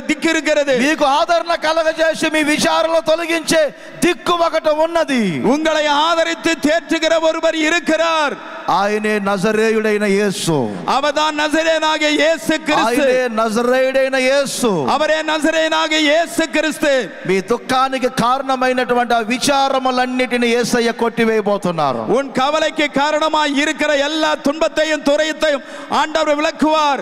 திக்கு இருக்கிறது. మీకు ఆదరణ కలగజేసి మీ విచారణలు తొలగించే దిక్కు ఒకటి ఉన్నది. உங்களை ஆதரித்து தேற்றுகிற ஒருவர் இருக்கிறார். ఆయనే నజరేయుడైన యేసు. அவர்தான் நசரேயனாகிய இயேசு கிறிஸ்து. ఆయనే నజరేయుడైన యేసు. அவரே நசரேயனாகிய இயேசு கிறிஸ்து. మీ దుఃఖానికి కారణమైనటువంటి ఆ విచారములన్నిటిని యేసయ్య కొట్టివేయబోతున్నారు. உன் கவலைக்கு காரணமாய் இருக்கிற எல்லா துன்பத்தையும் துரையத்தையும் ஆண்டவர் விளக்குவார்.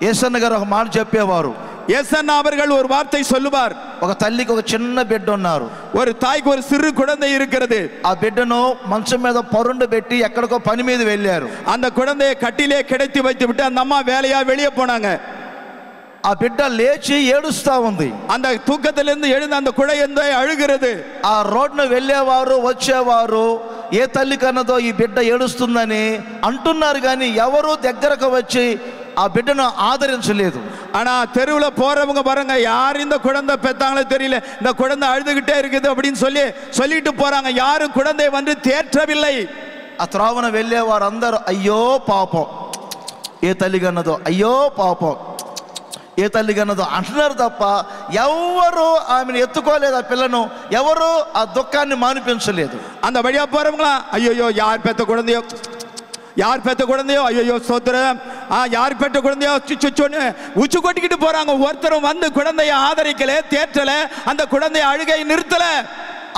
యేసన్న గారు ఒక మాట చెప్పేవారు. యేసన్న அவர்கள் ஒரு வார்த்தை சொல்லுவார். ఒక తల్లికి ఒక చిన్న బిడ్డ ఉన్నారు. ஒரு தாய்க்கு ஒரு சிறு குழந்தை இருக்கிறது. ఆ బిడ్డను మంచం మీద పరుండు పెట్టి ఎక్కడికో పని మీద వెళ్ళారు. அந்த குழந்தையை கட்டிலே கிடத்தி வைத்து விட்டு அந்த அம்மா வேலையா வெளியே போனாங்க. ఆ బిడ్డ లేచి ఏడుస్తా ఉంది. அந்த தூக்கத்திலிருந்து எழுந்து அந்த குழந்தை அழுகிறது. ఆ రోడ్డును వెళ్ళేవారు వచ్చేవారు ఏ తల్లి కన్నదో ఈ బిడ్డ ఏడుస్తుందని అంటున్నారు, కానీ ఎవరు దగ్గరకు వచ్చి ఆ బిడ్డను ఆదరించలేదు. ஆனா தெருவுல போறவங்க பாருங்க, யார் இந்த குழந்தை பெத்தாங்களோ தெரியல, இந்த குழந்தை அழுதுகிட்டே இருக்குது அப்படின்னு சொல்லிட்டு போறாங்க. யாரும் குழந்தை வந்து தேற்றவில்லை. ఆ త్రోవన వెళ్ళేవారు అందరూ అయ్యో పాపం, ఏ తల్లి కన్నదో అయ్యో పాపం, ఏ తల్లి కన్నదో అంటున్నారు తప్ప ఎవరు ఆమెను ఎత్తుకోలేదు. ఆ పిల్లను ఎవరు ఆ దుఃఖాన్ని మానిపించలేదు. அந்த வழியா போறவங்களா ஐயோ யார் பெத்த குழந்தையோ, யார் பெத்த குழந்தையோ, ஐயோ சோத்திரம், யார் பெற்ற குழந்தையோ சுச்சோன்னு உச்சு கொட்டிக்கிட்டு போறாங்க. ஒருத்தரும் வந்து குழந்தைய ஆதரிக்கல, தேற்றல, அந்த குழந்தைய அழுகை நிறுத்தல.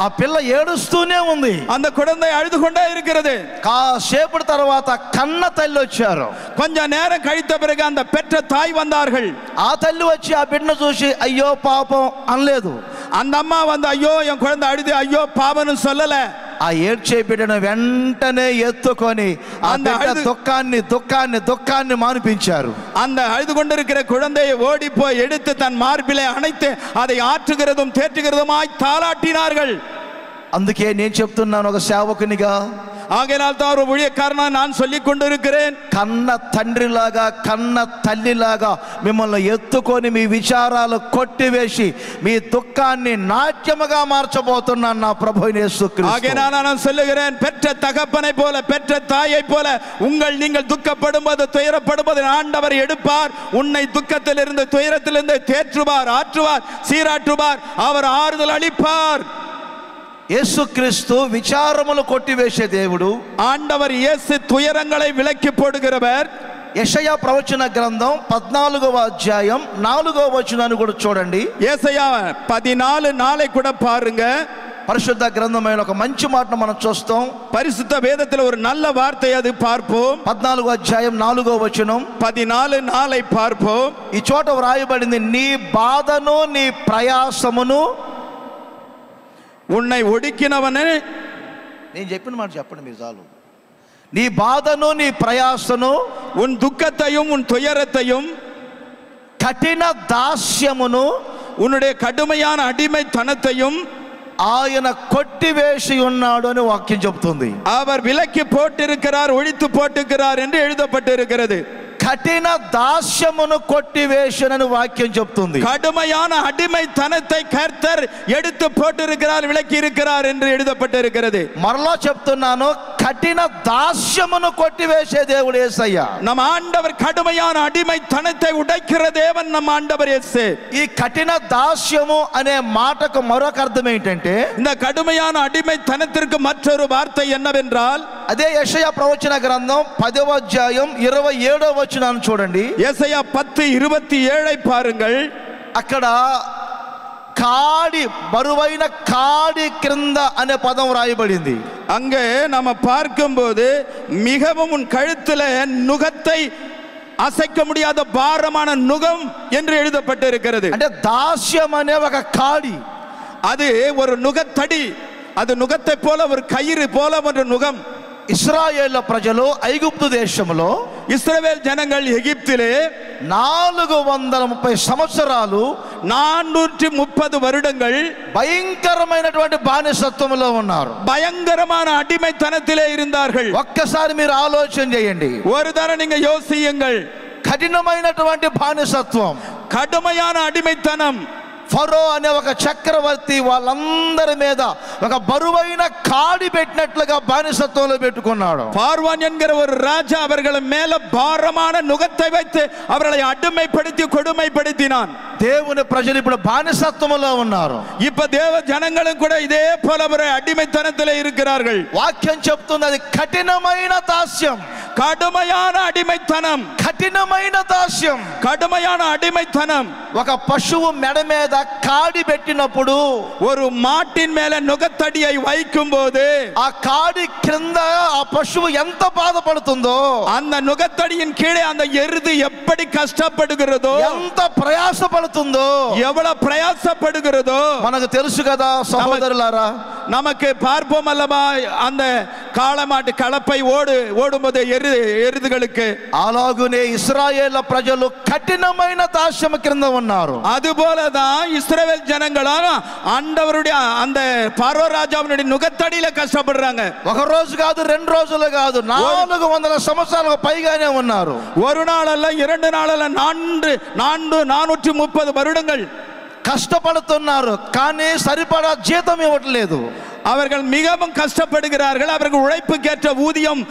ఆ పిల్ల ఏడుస్తూనే ఉంది. அந்த குழந்தை அழுது கொண்டே இருக்கிறது. కాసేపటి తర్వాత కన్న తల్లి వచ్చారు. கொஞ்ச நேரம் கழித்த பிறகு அந்த பெற்ற தாய் வந்தார்கள். ఆ తల్లి వచ్చి ఆ బిడ్డను చూసి అయ్యో పాపం అనలేదు. அந்த அம்மா வந்து ஐயோ என் குழந்தை அழுது ஐயோ பாவம்னு சொல்லல. ఆ ఏడ్చే బిడ్డను వెంటనే ఎత్తుకొని அந்த దుఃఖాన్ని మానిపించారు. அந்த அழுது கொண்டிருக்கிற குழந்தையை ஓடி போய் எடுத்து தன் மார்பிலே அணைத்து அதை ஆற்றுகிறதும் தேற்றுகிறதுமாய் தாளாட்டினார்கள். అందుకే నేను చెప్తున్నాను ఒక సేవకునిగా, ஆகையால் தான் ஒரு ஊழியக்காரனா நான் சொல்லிக் கொண்டிருக்கிறேன். కన్న తండ్రిలాగా కన్న తల్లిలాగా మిమ్మల్ని ఎత్తుకొని మీ విచారాలు కొట్టివేసి మీ దుఃఖాన్ని నాట్యముగా మార్చబోతున్నాను నా ప్రభువైన యేసుక్రీస్తు. ஆகையால் நான் சொல்லுகிறேன், பெற்ற தகப்பனை போல பெற்ற தாயை போல நீங்கள் துக்கப்படும்போது துயரப்படும்போது ஆண்டவர் எடுப்பார். உன்னை துக்கத்திலிருந்து துயரத்திலிருந்து தேற்றுவார், ஆற்றுவார், சீராற்றுவார், அவர் ஆறுதல் அளிப்பார். యేసుక్రీస్తు విచారములు కొట్టివేసే దేవుడు. ஆண்டவர் இயேசு துயரங்களை விலக்கி போடுகிறவர். యెషయా ప్రవచన గ్రంథం 14వ అధ్యాయం 4వ వచనాన్ని కూడా చూడండి. యేసయ్యా 14:4 కూడా பாருங்க. పరిశుద్ధ గ్రంథమైన ఒక మంచి మాటను మనం చూస్తాం. பரிசுத்த வேதத்தில் ஒரு நல்ல வார்த்தை அது பார்ப்போம். 14వ అధ్యాయం 4వ వచనం. 14:4 பார்ப்போம். ఈ చోట వ్రాయబడింది, నీ బాధను నీ ప్రయాసమును, உன்னை ஒடுக்கினவனே. నేను చెప్పిన మాట చెప్పండి మీరు చాలు. నీ బాధను నీ ప్రయాసను, உன் துக்கத்தையும் உன் துயரத்தையும், కఠిన దాస్యమును, உன்னுடைய கடுமையான அடிமைத்தனத்தையும் ఆయన కొట్టివేసి ఉన్నాడు అని వాక్యం చెబుతుంది. அவர் விலக்கி போட்டிருக்கிறார், ஒழித்து போட்டிருக்கிறார் என்று எழுதப்பட்டிருக்கிறது. కఠిన దాస్యమును కొట్టివేసినని వాక్యం చెప్తుంది. கடுமையான அடிமைத்தனத்தை கர்த்தர் எடுத்து போட்டிருக்கிறார், விலக்கி இருக்கிறார் என்று எழுதப்பட்டிருக்கிறது. మరలా చెప్తున్నాను, కఠిన దాస్యమును కొట్టివేసే దేవుడు యేసయ్య. நம் ஆண்டவர் கடுமையான அடிமைத்தனத்தை உடைக்கிற தேவன் நம் ஆண்டவர் இயேசு. ఈ కఠిన దాస్యము అనే మాటకు మరొక అర్థం ఏంటంటే, இந்த கடுமையான அடிமைத்தனத்திற்கு மற்றொரு வார்த்தை என்னவென்றால், అదే యెషయా ప్రవచన గ్రంథం 10వ అధ్యాయం 27వ వచనాన్ని చూడండి. యేసయ్యా 10:27 பாருங்கள். అక్కడ కాడి, బరువైన కాడి క్రింద అనే పదం రాయబడింది. அங்கே நம்ம பார்க்கும்போது மிகவும் உன் கழுத்துல நுகத்தை அசைக்க முடியாத பாரமான நுகம் என்று எழுதப்பட்டிருக்கிறது. అంటే దాస్యం అనే ఒక కాడి, அது ஒரு நுகத்தடி, அது நுகத்தை போல ஒரு கயிறு போல ஒரு நுகம். ఇశ్రాయేలు ప్రజలు ఐగుప్తు దేశంలో, இஸ்ரவேல் ஜனங்கள் எகிப்திலே 430 సంవత్సరాలు 430 வருடங்கள் భయంకరమైనటువంటి బానిసత్వంలో ఉన్నారు. பயங்கரமான அடிமைத்தனத்திலே இருந்தார்கள். ఒక్కసారి మీరు ఆలోచన చేయండి. ஒரு தரம் நீங்க யோசியுங்கள். కఠినమైనటువంటి బానిసత్వం, கடுமையான அடிமைத்தனம். ఫరో అనే ఒక చక్రవర్తి వాళ్ళందరి మీద ఒక బరువైన కాడి పెట్టినట్లుగా బానిసత్వంలో పెట్టుకున్నాడు. பார்வோன் என்கிற ஒரு ராஜா அவர்கள் மேல பாரமான நுகத்தை வைத்து அவர்களை அடிமைப்படுத்தி கொடுமைப்படுத்தினான். దేవుని ప్రజలు ఇప్పుడు బానిసత్వంలో ఉన్నారు. இப்ப தேவ ஜனங்களும் கூட இதே போல ஒரு அடிமைத்தனத்திலே இருக்கிறார்கள். వాక్యం చెప్తుంది అది కఠినమైన దాస్యం. கடுமையான அடிமைத்தனம். కఠినమైన దాస్యం, கடுமையான அடிமைத்தனம். ఒక పశువు మెడ మీద కాడి పెట్టినప్పుడు, ஒரு மாட்டின் மேல நுகத்தடியை வைக்கும் போது ఆ కాడి క్రింద ఆ పశువు ఎంత బాధపడుతుందో, அந்த நுகத்தடியின் கீழே அந்த எருது எப்படி கஷ்டப்படுகிறதோ, ఎంత ప్రయాసపడుతుందో, எவ்வளவு பிரயாசப்படுகிறதோ మనకు తెలుసు కదా సహోదరులారా. நமக்கு பார்ப்போம் அல்லவா அந்த காளமாட்டு கலப்பை ஓடும்போது எருதுகளுக்கு. అలాగునే ఇశ్రాయేలు ప్రజలు కఠినమైన దాస్యం క్రింద ఉన్నారు. அதுபோலதான் இஸ்ரவேல் ஜனங்களும் ஆண்டவருடைய அந்த பார்வோ ராஜாவினுடைய நுகத்தடியில கஷ்டப்படுறாங்க. ఒక రోజు కాదు, 2 రోజులు కాదు, 400 సంవత్సరాలకు పైగానే ఉన్నారు. ஒரு நாள் அல்ல, 2 நாள் அல்ல, 430 வருடங்கள் కష్టపడుతున్నారు. కానీ సరిపడా జీతం ఇవ్వట్లేదు. அவர்கள் மிகவும் கஷ்டப்படுகிறார்கள். அவர்கள் உழைப்புக்கேற்ற ஊதியம்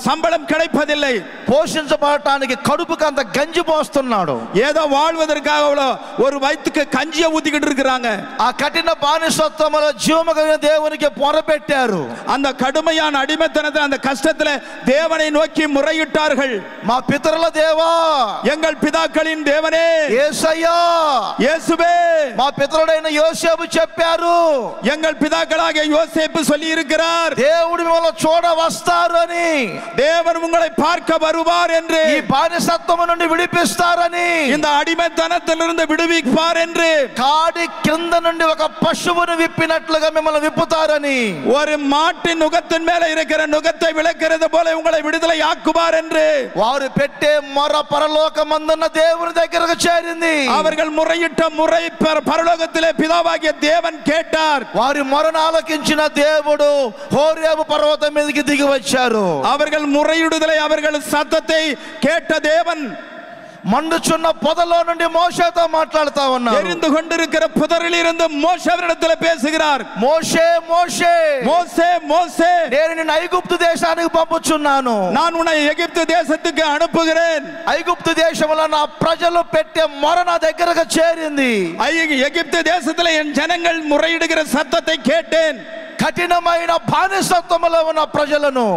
சம்பளம் கிடைப்பதில்லை. పోషించబడటానికి కడుపుకి అంత గంజి పోస్తున్నాడు. ஏதோ வாழ்வதற்காக ஒரு வயிற்றுக்கு கஞ்சியை ஊத்திக்கிட்டு இருக்கிறாங்க. ఆ కఠిన బానిసత్వంలో జీవము కలిగిన దేవునికి మొరపెట్టారు. அந்த కడుமையான అడిమతనத்தில் அந்த கஷ்டத்தில் தேவனை நோக்கி முறையிட்டார்கள். మా పితరుల దేవా, எங்கள் பிதாக்களின் தேவனே, యేసయ్యా, இயேசுவே, మా పితరుడైన యోసేపు చెప్పారు, எங்கள் பிதாக்களாகிய யோசேப்பு சொல்லி இருக்கிறார், దేవుడు మిమ్మల్ని చూడ వస్తారు అని, தேவன் உங்களை பார்க்க வருவார் என்று, ఈ బానిసత్వము నుండి విడిపిస్తారని, இந்த அடிமைத்தனத்திலிருந்து விடுவிப்பார் என்று, కాడి కింద నుండి ఒక పశువును విప్పినట్లుగా మిమ్మల్ని విప్పుతారని, ஒரு மாட்டின் நுகத்தின் மேல இருக்கிற நுகத்தை விளக்கிறது போல உங்களை விடுதலை ஆக்குவார் என்று వారు పెట్టే మొర పరలోకమందున్న దేవుని దగ్గరకు చేరింది. அவர்கள் முறையிட்ட முறை பரலோகத்திலே பிதாவாகிய தேவன் கேட்டார். వారి మొరను ఆలకించిన దేవుడు హోరేబు పర్వతం మీదకి దిగి వచ్చారు. அவர்கள் முறையிடுதலை அவர்கள் சத்தத்தை கேட்ட தேவன் మండుచున్న పొదలో నుండి మోషేతో మాట్లాడుతా ఉన్నారు. எரிந்து கொண்டிருக்கிற புதரில் இருந்து மோசேவினிடத்தில் பேசுகிறார். మోషే మోషే, மோசே மோசே, నేను నిన్ను ఐగుప్తు దేశానికి పంపుచున్నాను. நான் உன்னை எகிப்து தேசத்துக்கு அனுப்புகிறேன். ఐగుప్తు దేశంలో నా ప్రజలు పెట్టే మొర నా దగ్గరకు చేరింది. எகிப்து தேசத்தில் என் ஜனங்கள் முறையிடுகிற சத்தத்தை கேட்டேன். కఠినమైన బానిసత్వములో ఉన్న ప్రజలను,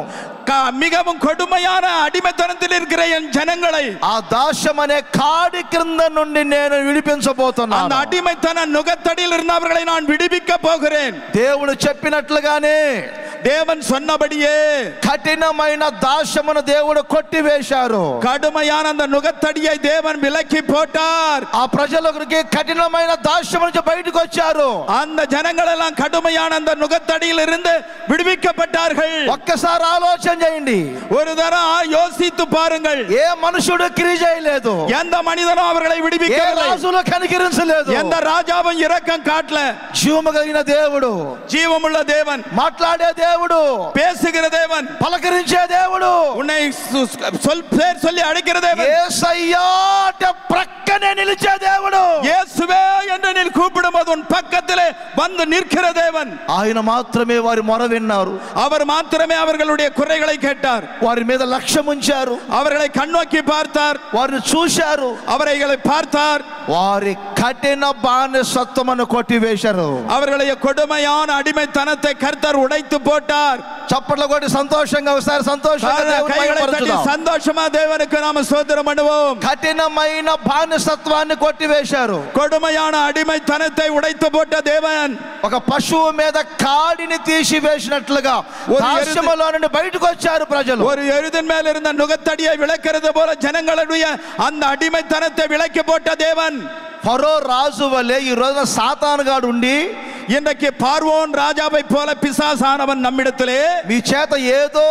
மிகவும் கொடுமையான அடிமைத்தனத்தில் இருக்கிற என் ஜனங்களை ఆ దాస్యం అనే కాడి క్రింద నుండి నేను విడిపించబోతున్నాను. அந்த அடிமைத்தன நுகத்தடியில் இருந்தவர்களை நான் விடுவிக்க போகிறேன். దేవుడు చెప్పినట్లుగానే, தேவன் சொன்னபடியே కఠినమైన దాస్యమును దేవుడు కొట్టివేశారు. கடுமையான அந்த நுகத்தடியை தேவன் விலக்கி போட்டார். ఆ ప్రజలకి కఠినమైన దాస్యం నుంచి బయటకు వచ్చారు. அந்த ஜனங்கள் எல்லாம் கடுமையான அந்த நுகத்தடியில் இருந்து விடுவிக்கப்பட்டார்கள். ఒక్కసారి ఆలోచన చేయండి. ஒரு தரம் யோசித்து பாருங்கள். ఏ మనుషుడు క్రియ చేయలేదు, எந்த மனிதனும் அவர்களை ఏ விடுவிக்கவில்லை, రాజులు కనికరించలేదు. எந்த ராஜாவும் இரக்கம் காட்டல. జీవము కలిగిన దేవుడు, ஜீவமுள்ள தேவன், మాట్లాడే దేవుడు, பேசுகிற தேவன், పలకరించే దేవుడు, உன்னை பேர் சொல்லி அழைக்கிற தேவன், యేసయ్యా అంటే ప్రక్కనే నిలిచే దేవుడు, இயேசுவே என்று நீ கூப்பிடும்போது உன் பக்கத்திலே வந்து நிற்கிற தேவன். ఆయన మాత్రమే వారి మొర విన్నారు. அவர் மாத்திரமே அவர்களுடைய குறைகளை கேட்டார். వారి మీద లక్ష్యం ఉంచారు. அவர்களை கண்ணோக்கி பார்த்தார். వారిని చూశారు. அவர்களை பார்த்தார். వారి కఠిన బానిసత్వమును కొట్టివేశారు. அவர்களுடைய கொடுமையான அடிமைத்தனத்தை கர்த்தர் உடைத்து போட்டார். చప్పట్లు కొట్టి సంతోషంగా ఒకసారి సంతోషమా దేవునికి నామ స్తోత్రం பண்ணுவோம். కఠినమైన బానిసత్వాన్ని కొట్టివేశారు. கொடுமையான அடிமைத்தனத்தை உடைத்து போட்ட தேவன் ఒక పశువు మీద కాడిని తీసివేసినట్లుగా దాస్యములో నుండి బయటకు వచ్చారు ప్రజలు. ஒரு எருதின் மேல் இருந்த நுகத்தடியை விலக்கிறது போல ஜனங்களுடைய அந்த அடிமைத்தனத்தை விலக்கி போட்ட தேவன். ఫరో రాజు వలె ఈ రోజున సాతానుగాడు ఉండి, இன்றைக்கு பார்வோன் ராஜாவை போல பிசாசானவன் நம்மிடத்திலே మీ చేత ఏదో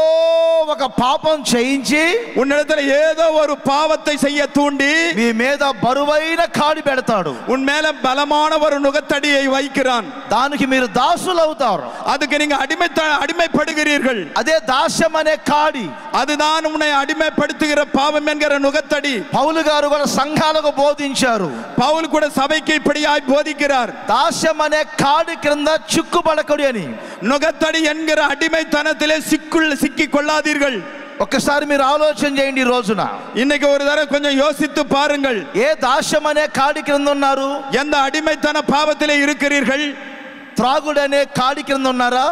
ఒక పాపం చేయించి உன்னிடத்துல ஏதோ ஒரு பாவத்தை செய்ய தூண்டி మీ మీద బరువైన కాడి పెడతాడు. உன் மேல பலமான ஒரு நுகத்தடியை வைக்கிறான். దానికి మీరు దాసులు అవుతారు. அதுக்கு நீங்க அடிமைப்படுகிறீர்கள். అదే దాస్యం అనే కాడి. அதுதான் உன்னை அடிமைப்படுத்துகிற பாவம் என்கிற நுகத்தடி. పౌలు గారు కూడా సంఘాలకు బోధించారు. பவுல் கூட சபைக்கு இப்படியாய் போதிக்கிறார். దాస్యం అనే కాడి క్రింద చిక్కుబడకూడదు అని. நுகத்தடி என்கிற அடிமைத்தனத்திலே சிக்கிக் கொள்ளாதீர்கள். ఒక్కసారి మీరు ఆలోచన చేయండి. ఈ రోజున இன்னைக்கு ஒரு தடவை கொஞ்சம் யோசித்து பாருங்கள். ఏ దాస్యం అనే కాడి క్రింద ఉన్నారు? எந்த அடிமைத்தன பாவத்திலே இருக்கிறீர்கள்? త్రాగుడు అనే కాడి క్రింద ఉన్నారా?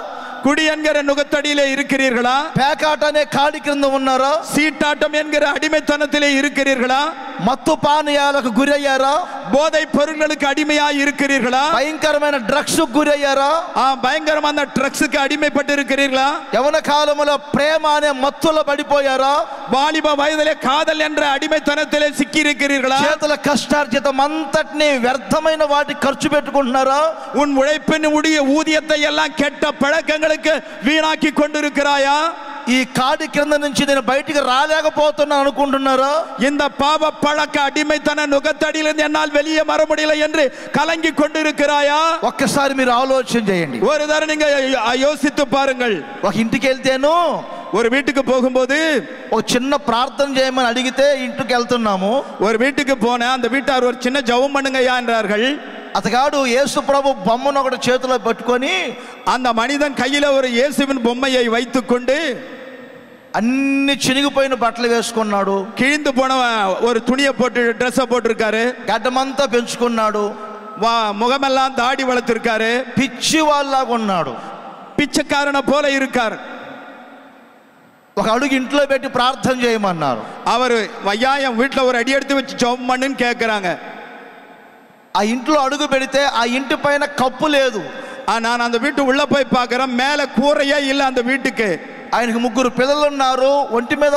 குடி என்கிற நுகத்தடியிலே இருக்கிறீர்களா? పేకాట అనే కాడి క్రింద ఉన్నారా? சீட்டாட்டம் என்கிற அடிமைத்தனத்திலே இருக்கிறீர்களா? మత్తు పానీయాలకు గురయ్యారా? போதை பொருட்களுக்கு அடிமையாய் இருக்கிறீர்களா? భయంకరమైన డ్రగ్స్ గురయ్యారా? பயங்கரமான డ్రగ్స్కి అడిమైపட்டு இருக்கிறீர்களா? యవన కాలములో ప్రేమ అనే మత్తులో పడిపోయారా? வாலிப வயதிலே காதல் என்ற அடிமைத்தனத்திலே சிக்கி இருக்கிறீர்களா? చేతుల కష్టార్జితం అంతటిని వ్యర్థమైన వాటి ఖర్చు పెట్టుకుంటున్నారా? உன் உழைப்பின் ஊதியத்தை எல்லாம் கெட்ட பழக்கங்களுக்கு வீணாக்கி கொண்டிருக்கிறாயா? ఈ కాడి క్రింద నుంచి నేను బయటికి రాలేకపోతున్నాను అనుకుంటున్నారా? இந்த பாவ பழக்க அடிமைத்தன நுகத்தடியிலிருந்து என்னால் வெளியே வர முடியல என்று கலங்கி கொண்டிருக்கிறாயா? ఒక్కసారి మీరు ఆలోచన చేయండి. ஒரு தடவை நீங்க யோசித்து பாருங்கள். ఒక ఇంటికి వెళ్తేను, ஒரு வீட்டுக்கு போகும்போது ఒక చిన్న ప్రార్థన చేయమని అడిగితే ఇంటికి వెళ్తున్నాము. ஒரு வீட்டுக்கு போனேன். அந்த வீட்டார் ஒரு சின்ன ஜெபம் பண்ணுங்கய்யா என்றார்கள். అతగాడు యేసు ప్రభు బొమ్మను ఒకటి చేతిలో పట్టుకొని, அந்த மனிதன் கையில ஒரு இயேசுவின் பொம்மையை வைத்துக்கொண்டு అన్ని చినిగిపోయిన బట్టలు వేసుకున్నాడు. கிழிந்து போன ஒரு துணியை போட்டு ட்ரெஸ்ஸை போட்டிருக்காரு. గడ్డమంతా పెంచుకున్నాడు. முகமெல்லாம் தாடி வளர்த்திருக்காரு. పిచ్చి వాళ్ళలాగా ఉన్నాడు. பிச்சைக்காரனை போல இருக்கார். ఒక అడుగు ఇంట్లో పెట్టి ప్రార్థన చేయమన్నారు. அவர் ஐயா என் வீட்டில் ஒரு அடி எடுத்து வச்சு ஜெபம் பண்ணுன்னு கேட்குறாங்க. ఆ ఇంట్లో అడుగు పెడితే ఆ ఇంటి పైన కప్పు లేదు. நான் அந்த வீட்டு உள்ள போய் பார்க்குறேன், மேலே கூரையே இல்லை அந்த வீட்டுக்கு. ఆయనకు 3 పిల్లలు ఉన్నారు. ఒంటి మీద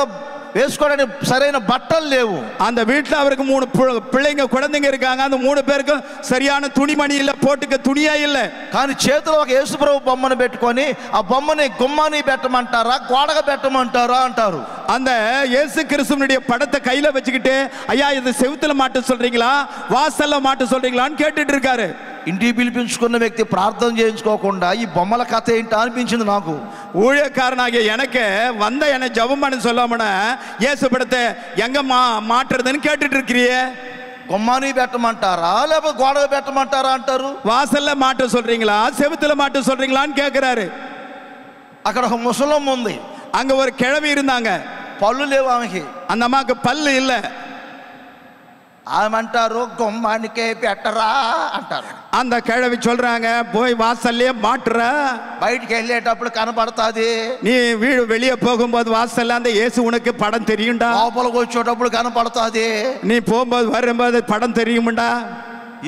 వేసుకోవడానికి సరైన బట్టలు లేవు. அந்த வீட்டில் அவருக்கு 3 பிள்ளைங்க குழந்தைங்க இருக்காங்க. அந்த 3 பேருக்கும் சரியான துணிமணி இல்லை, போட்டுக்க துணியே இல்லை. కానీ చేతిలో ఒక యేసుప్రభు బొమ్మను పెట్టుకొని ఆ బొమ్మని గుమ్మాని పెట్టమంటారా, గోడగా పెట్టమంటారా అంటారు. அந்த இயேசு கிறிஸ்துவனுடைய படத்தை கையில வச்சுக்கிட்டு ஐயா இது செவுத்துல மாட்ட சொல்றீங்களா, வாசல்ல மாட்ட சொல்றீங்களான்னு கேட்டுட்டு இருக்காரு. ఇంటికి పిలిపించుకున్న వ్యక్తి ప్రార్థన చేయించుకోకుండా ఈ బొమ్మల కథ ఏంటా అనిపించింది నాకు. ஊழியக்காரனாகிய எனக்கு வந்த என்னை ஜெபம் பண்ண சொல்லாமன இயேசு படத்தை எங்க மாட்டுறதுன்னு கேட்டுட்டு இருக்கிறியே. గుమ్మాని పెట్టమంటారా లేకపోతే గోడగా పెట్టమంటారా అంటారు. வாசல்ல மாட்ட சொல்றீங்களா, செவுத்துல மாட்ட சொல்றீங்களான்னு கேட்கிறாரு. అక్కడ ఒక ముసలమ్మ ఉంది. அங்க ஒரு கிழவி இருந்தாங்க. పళ్ళు లేవు ఆమెకి. அந்த அம்மாவுக்கு பல்லு இல்லை. ఆమె అంటారు గుమ్మానికే పెట్టరా అంటారు. அந்த கிழவி சொல்றாங்க போய் வாசல்லே மாட்டுற, బయటికి వెళ్ళేటప్పుడు కనపడతాది. நீ வீடு வெளியே போகும்போது வாசல்ல அந்த இயேசு உனக்கு படம் தெரியும்டா, లోపలికి వచ్చేటప్పుడు కనపడతాది. நீ போகும்போது வரும்போது படம் தெரியும்டா.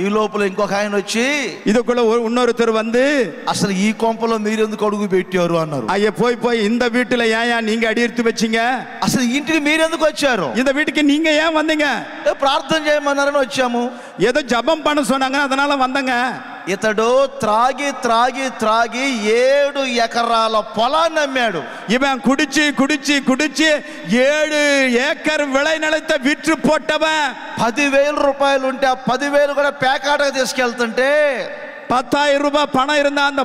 ఈ లోపల ఇంకొక ఆయన వచ్చి இதுக்குள்ள இன்னொருத்தர் வந்து అసలు ఈ కొంపలో మీరు ఎందుకు అడుగు పెట్టారు అన్నారు. ஐயா போய் இந்த வீட்டுல ஏன் நீங்க அடி எடுத்து வச்சீங்க, అసలు ఈ ఇంటికి మీరు ఎందుకు వచ్చారు, இந்த வீட்டுக்கு நீங்க ஏன் வந்தீங்க, ప్రార్థన చేయమన్నారని వచ్చాము, ஏதோ ஜபம் பண்ண சொன்னாங்க அதனால வந்தங்க. ఇతడు త్రాగి త్రాగి త్రాగి 7 ఎకరాల పొలాన్ని అమ్మాడు. இவன் குடிச்சு குடிச்சு குடிச்சு 7 ஏக்கர் விளை நிலத்தை விற்று போட்டவன். 10,000 రూపాయలు ఉంటే ఆ 10,000 కూడా పేకాటగా తీసుకెళ్తుంటే 10,000 ரூபாய் பணம் இருந்தா அந்த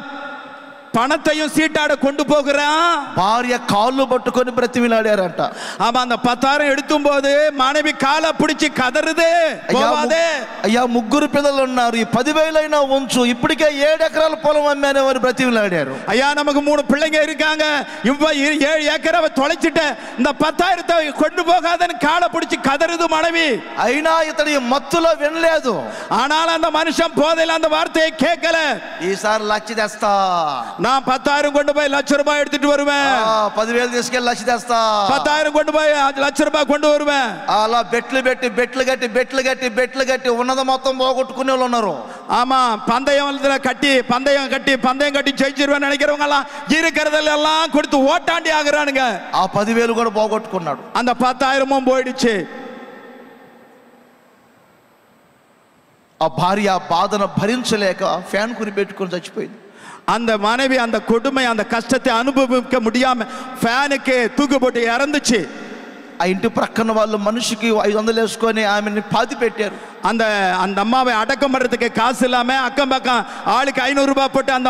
பணத்தையும் சீட்டாட கொண்டு போகிறான். భార్య కాళ్ళు పట్టుకొని బ్రతిమిలాడారంట. ஆமா அந்த 10,000 எடுத்தும் போது மனைவி காலை பிடிச்சு கதறுது, போவாதே. అయ్యా 3 పిల్లలు ఉన్నారు, ఈ 10,000 అయినా ఉంచు, ఇప్పటికే 7 ఎకరాల పొలం అమ్మానే వారు బ్రతిమిలాడారు. ஐயா நமக்கு 3 பிள்ளைங்க இருக்காங்க, 7 ஏக்கரை தொலைச்சிட்ட, இந்த 10,000 கொண்டு போகாதன்னு காலை பிடிச்சு கதறுது மனைவி. అయినా ఇతడు ఈ మత్తులో వినలేదు. ஆனால் அந்த மனுஷன் போதையில அந்த வார்த்தையை கேட்கல. ఈసారి లక్ష తెస్తా, நான் 10,000 கொண்டு போய் ₹1,00,000 எடுத்துட்டு வருவேன், 10,000 తీసుకెళ్ళి లక్ష తెస్తా, 10,000 கொண்டு போய் ₹1,00,000 கொண்டு வருவேன். అలా బెట్లు కట్టి బెట్లు కట్టి ఉన్నది మొత్తం పోగొట్టుకునే వాళ్ళు ఉన్నారు. ஆமா பந்தயம் கட்டி ஜெயிச்சிருவேன் நினைக்கிறவங்க எல்லாம் இருக்கிறதெல்லாம் கொடுத்து ஓட்டாண்டி ஆகுறானுங்க. ఆ 10,000 కూడా పోగొట్టుకున్నాడు. அந்த 10,000 போயிடுச்சு. ఆ భార్య బాధను భరించలేక ఫ్యాన్ కుని పెట్టుకొని చచ్చిపోయింది. அந்த மனைவி அந்த கொடுமை அந்த கஷ்டத்தை அனுபவிக்க முடியாம ஃபேனுக்கு தூக்கு போட்டு இறந்துச்சு. ఆ ఇంటి ప్రక్కన వాళ్ళు మనిషికి 500 వేసుకొని ఆమెని పాతి పెట్టారు. அந்த அம்மாவை அடக்கம் பண்றதுக்கு காசு இல்லாம அக்கம் பக்கம் ஆளுக்கு 500 ரூபாய் போட்டு அந்த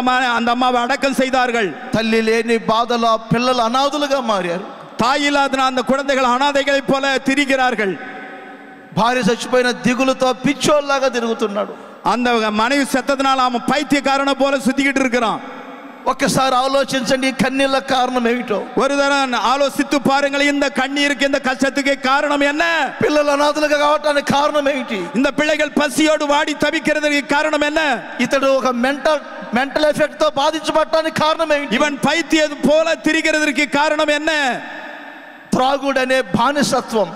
அம்மாவை அடக்கம் செய்தார்கள். తల్లి లేని బాధలో పిల్లలు అనాథులుగా మారారు. தாய் இல்லாத அந்த குழந்தைகள் அனாதைகளைப் போல திரிகிறார்கள். భార్య చచ్చిపోయిన దిగులుతో పిచ్చోల్లాగా తిరుగుతున్నాడు. அந்த மனைவி செத்ததனால அவன் பைத்தியக்காரனை போல சுத்திக்கிட்டு இருக்கிறான். ఒక్కసారి ఆలోచించండి ఈ కన్నీళ్ళ కారణం ఏమిటో. ஒரு தடவை ஆலோசித்து பாருங்கள், இந்த கண்ணீருக்கு இந்த கஷ்டத்துக்கு காரணம் என்ன? పిల్లలు అనాథలుగా కావడానికి కారణం ఏమిటి? இந்த பிள்ளைகள் பசியோடு வாடி தவிக்கிறதுக்கு காரணம் என்ன? ఇతడు ఒక మెంటల్ ఎఫెక్ట్ తో బాధించబడడానికి కారణం ఏమిటి? இவன் பைத்தியம் போல திரிகிறதற்கு காரணம் என்ன? త్రాగుడనే బానిసత్వం,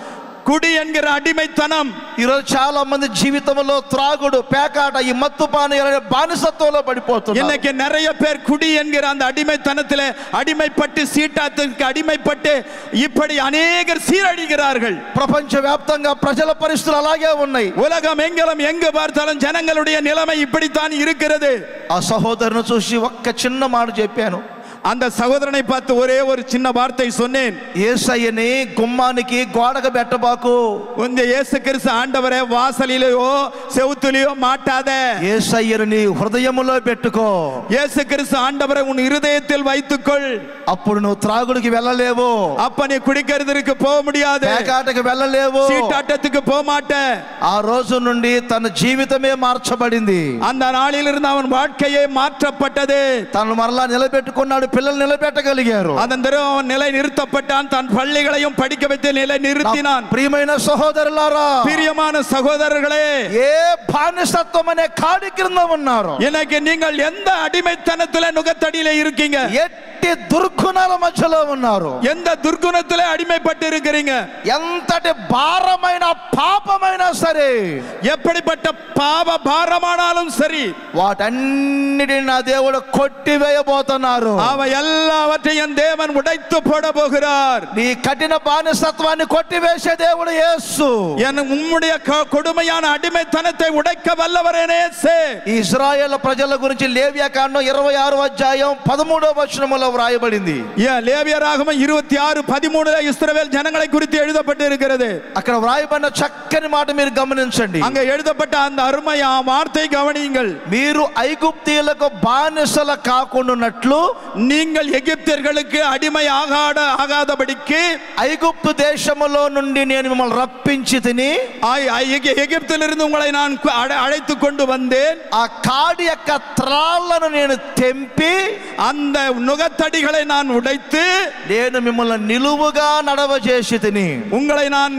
குடி என்கிற அடிமைத்தனம். ఈరోజు చాలా మంది జీవితంలో త్రాగుడు, పేకాట, ఈ మత్తు పానీయాల బానిసత్వంలో పడిపోతున్నారు. இன்னைக்கு நிறைய பேர் குடி என்கிற அந்த அடிமைத்தனத்தில் அடிமைப்பட்டு சீட்டாத்துக்கு அடிமைப்பட்டு இப்படி அநேகர் சீரழிகிறார்கள். ప్రపంచ వ్యాప్తంగా ప్రజల పరిస్థితులు అలాగే ఉన్నాయి. உலகம் எங்கெல்லாம் எங்கு பார்த்தாலும் ஜனங்களுடைய நிலைமை இப்படித்தான் இருக்கிறது. ఆ సహోదరుని చూసి ఒక్క చిన్న మాట చెప్పాను. அந்த சகோதரனை பார்த்து ஒரே ஒரு சின்ன வார்த்தை சொன்னேன். యేసయ్యని గుమ్మానికి గోడకు పెట్టబాకు. இந்த இயேசு கிறிஸ்து ஆண்டவரே வாசலிலேயோ செவுத்துலயோ மாட்டாத. యేసయ్యని నీ హృదయములో పెట్టుకో. இயேசு கிறிஸ்து ஆண்டவரை உன் இருதயத்தில் வைத்துக்கொள். అప్పుడు నువ్వు త్రాగుడికి వెళ్ళలేవు. அப்ப நீ குடிக்கிறதுக்கு போக முடியாது. పేకాటకి వెళ్ళలేవు. சீட்டாட்டத்துக்கு போக மாட்ட. ఆ రోజు నుండి తన జీవితమే మార్చబడింది. அந்த நாளிலிருந்து அவன் வாழ்க்கையே மாற்றப்பட்டது. తను మరలా నిలబెట్టుకున్నాడు. పిల్లలు నిలబెట్టగలిగారు. அதன் பிறகு அவன் நிலை நிறுத்தப்பட்டான். தன் பள்ளிகளையும் படிக்க வைத்து நிலை நிறுத்தினான். ప్రియమైన సహోదరులారా, பிரியமான சகோதரர்களே, ఏ బానిసత్వం అనే కాడి కింద ఉన్నారు? எனக்கு நீங்கள் எந்த அடிமைத்தனத்துல நுகத்தடியில இருக்கீங்க? ఎట్టి దుర్గుణాల మధ్యలో ఉన్నారు? எந்த துர்குணத்துல அடிமைப்பட்டு இருக்கிறீங்க? ఎంతటి భారమైన పాపమైనా సరే, எப்படிப்பட்ட பாவ பாரமானாலும் சரி, వాటన్నిటిని నా దేవుడు కొట్టివేయబోతున్నారు. அவ எல்லாவற்றையும் தேவன் உடைத்து போட போகிறார். నీ కఠిన బానిసత్వాన్ని కొట్టివేసే దేవుడు యేసు. உம்முடைய கொடுமையான அடிமைத்தனத்தை உடைக்க வல்லவரேனே. ఇశ్రాయేల్ ప్రజల గురించి లేవియాకాండం 26వ అధ్యాయం 13వ వచనములో వ్రాయబడింది. லேவியராகமம் 26:13 இஸ்ரவேல் ஜனங்களை குறித்து எழுதப்பட்டு இருக்கிறது. అక్కడ వ్రాయబడిన చక్కని మాట మీరు గమనించండి. அங்க எழுதப்பட்ட அந்த அருமை வார்த்தை கவனியுங்கள். మీరు ఐగుప్తీయులకు బానిసల కాకుండానట్లు, நீங்கள் எகிப்தியர்களுக்கு அடிமை ஆகாதபடிக்கு ఐగుప్తు దేశములో నుండి నేను మిమ్మల్ని రప్పించి తిని, எகிப்திலிருந்து உங்களை நான் அழைத்து கொண்டு வந்தேன். ఆ కాడి యొక్క త్రాళ్లను నేను తెంపి, அந்த நுகத்தடிகளை நான் உடைத்து, నేను మిమ్మల్ని నిలువుగా నడవజేసి తిని, உங்களை நான்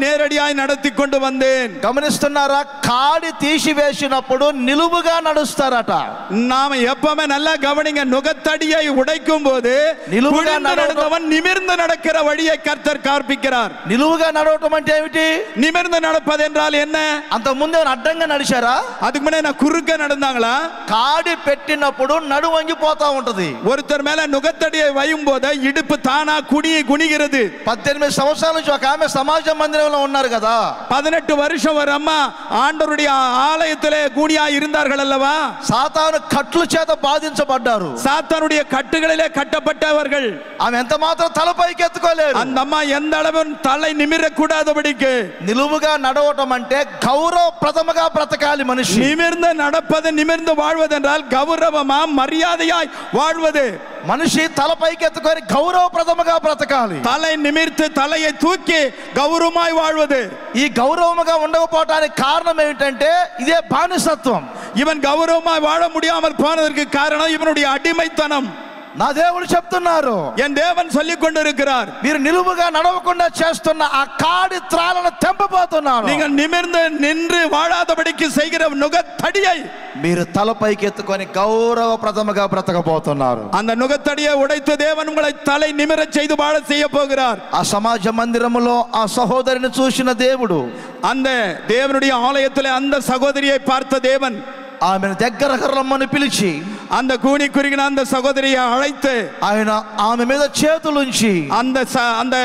நேரடியாய் நடத்தி கொண்டு வந்தேன். గమనిస్తున్నారా? కాడి తీసివేసినప్పుడు నిలువుగా నడుస్తారట. நாம எப்பவுமே நல்லா கவனிங்க. நுகத்தடியை உடைக்கும் போது నిలువుగా நடந்தவன் நிமிர்ந்து நடக்கிற வழியை கர்த்தர் காண்பிக்கிறார். నిలువుగా నడవటం అంటే ఏమిటి? நிமிர்ந்து நடப்பது என்றால் என்ன? అంత ముందే అడ్డంగా నడిచారా? அதுக்கு முன்னே நான் குறுக்க நடந்தாங்களா? కాడి పెట్టినప్పుడు నడు వంగిపోతా ఉంటది. ஒருத்தர் மேல நுகத்தடியை வையும் போது இடுப்பு தானா குனிகிறது. 18 సంవత్సరాల నుంచి ఒక ఆమె సమాజ మందిరంలో ఉన్నారు కదా. 18 வருஷம் ஒரு அம்மா ஆண்டவருடைய ஆலயத்திலே கூனியா இருந்தார்கள் அல்லவா? సాతాను కట్లు చేత బాధించబడ్డారు. சாத்தானுடைய கட்டுகளிலே கட்டப்பட்டவர்கள். ఆమె ఎంత మాత్రం తల పైకి ఎత్తుకోలేరు. அந்த அம்மா எந்த அளவு தலை நிமிர கூடாதபடிக்கு నిలువుగా నడవటం అంటే గౌరవప్రదముగా బ్రతకాలి మనిషి. நிமிர்ந்து நடப்பது, நிமிர்ந்து வாழ்வது என்றால் கௌரவமா மரியாதையாய் வாழ்வது. మనిషి తల పైకి ఎత్తుకొని గౌరవప్రదముగా బ్రతకాలి. தலை நிமிர்த்து தலையை தூக்கி கௌரவமாய் வாழ்வது. ఈ గౌరవముగా ఉండకపోవడానికి కారణం ఏమిటంటే ఇదే బానిసత్వం. இவன் கௌரவமாய் வாழ முடியாமல் போனதற்கு காரணம் இவனுடைய அடிமைத்தனம். నా దేవుడు చెప్తున్నారు, என் தேவன் சொல்லிக் கொண்டிருக்கிறார், మీరు నిలువుగా నడవకుండా చేస్తున్న ఆ కాడి త్రాళ్ళను తెంపబోతున్నారు. நீங்கள் நிமிர்ந்து நின்று வாழாதபடிக்கு செய்கிற நுகத்தடியை మీరు తల పైకి ఎత్తుకొని గౌరవప్రదముగా బ్రతకబోతున్నారు. அந்த நுகத்தடியை உடைத்து தேவன் உங்களை தலை நிமிரச் செய்து வாழ செய்ய போகிறார். ఆ సమాజ మందిరములో ఆ సహోదరిని చూసిన దేవుడు, அந்த தேவனுடைய ஆலயத்திலே அந்த சகோதரியை பார்த்த தேவன் ఆమెను దగ్గరకు రమ్మని పిలిచి, அந்த கூனி குறுகின அந்த சகோதரியை அழைத்து ఆయన ఆమె మీద చేతులుంచి அந்த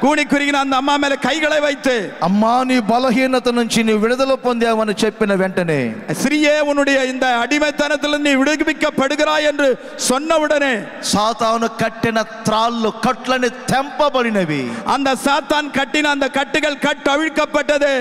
கூனி குறுகின அந்த அம்மா மேல கைகளை வைத்து అమ్మా నీ బలహీనత నుంచి నీ విడుదల పొందావని చెప్పిన వెంటనే ஸ்ரீயே உன்னுடைய இந்த அடிமைத்தனத்திலிருந்து நீ விடுவிக்கப்படுகிறாய் என்று சொன்னவுடனே సాతాను కట్టిన త్రాళ్ళు కట్లని తెంపబడినవి. அந்த சாத்தான் கட்டின அந்த கட்டுகள் கட்டவிழ்க்கப்பட்டது.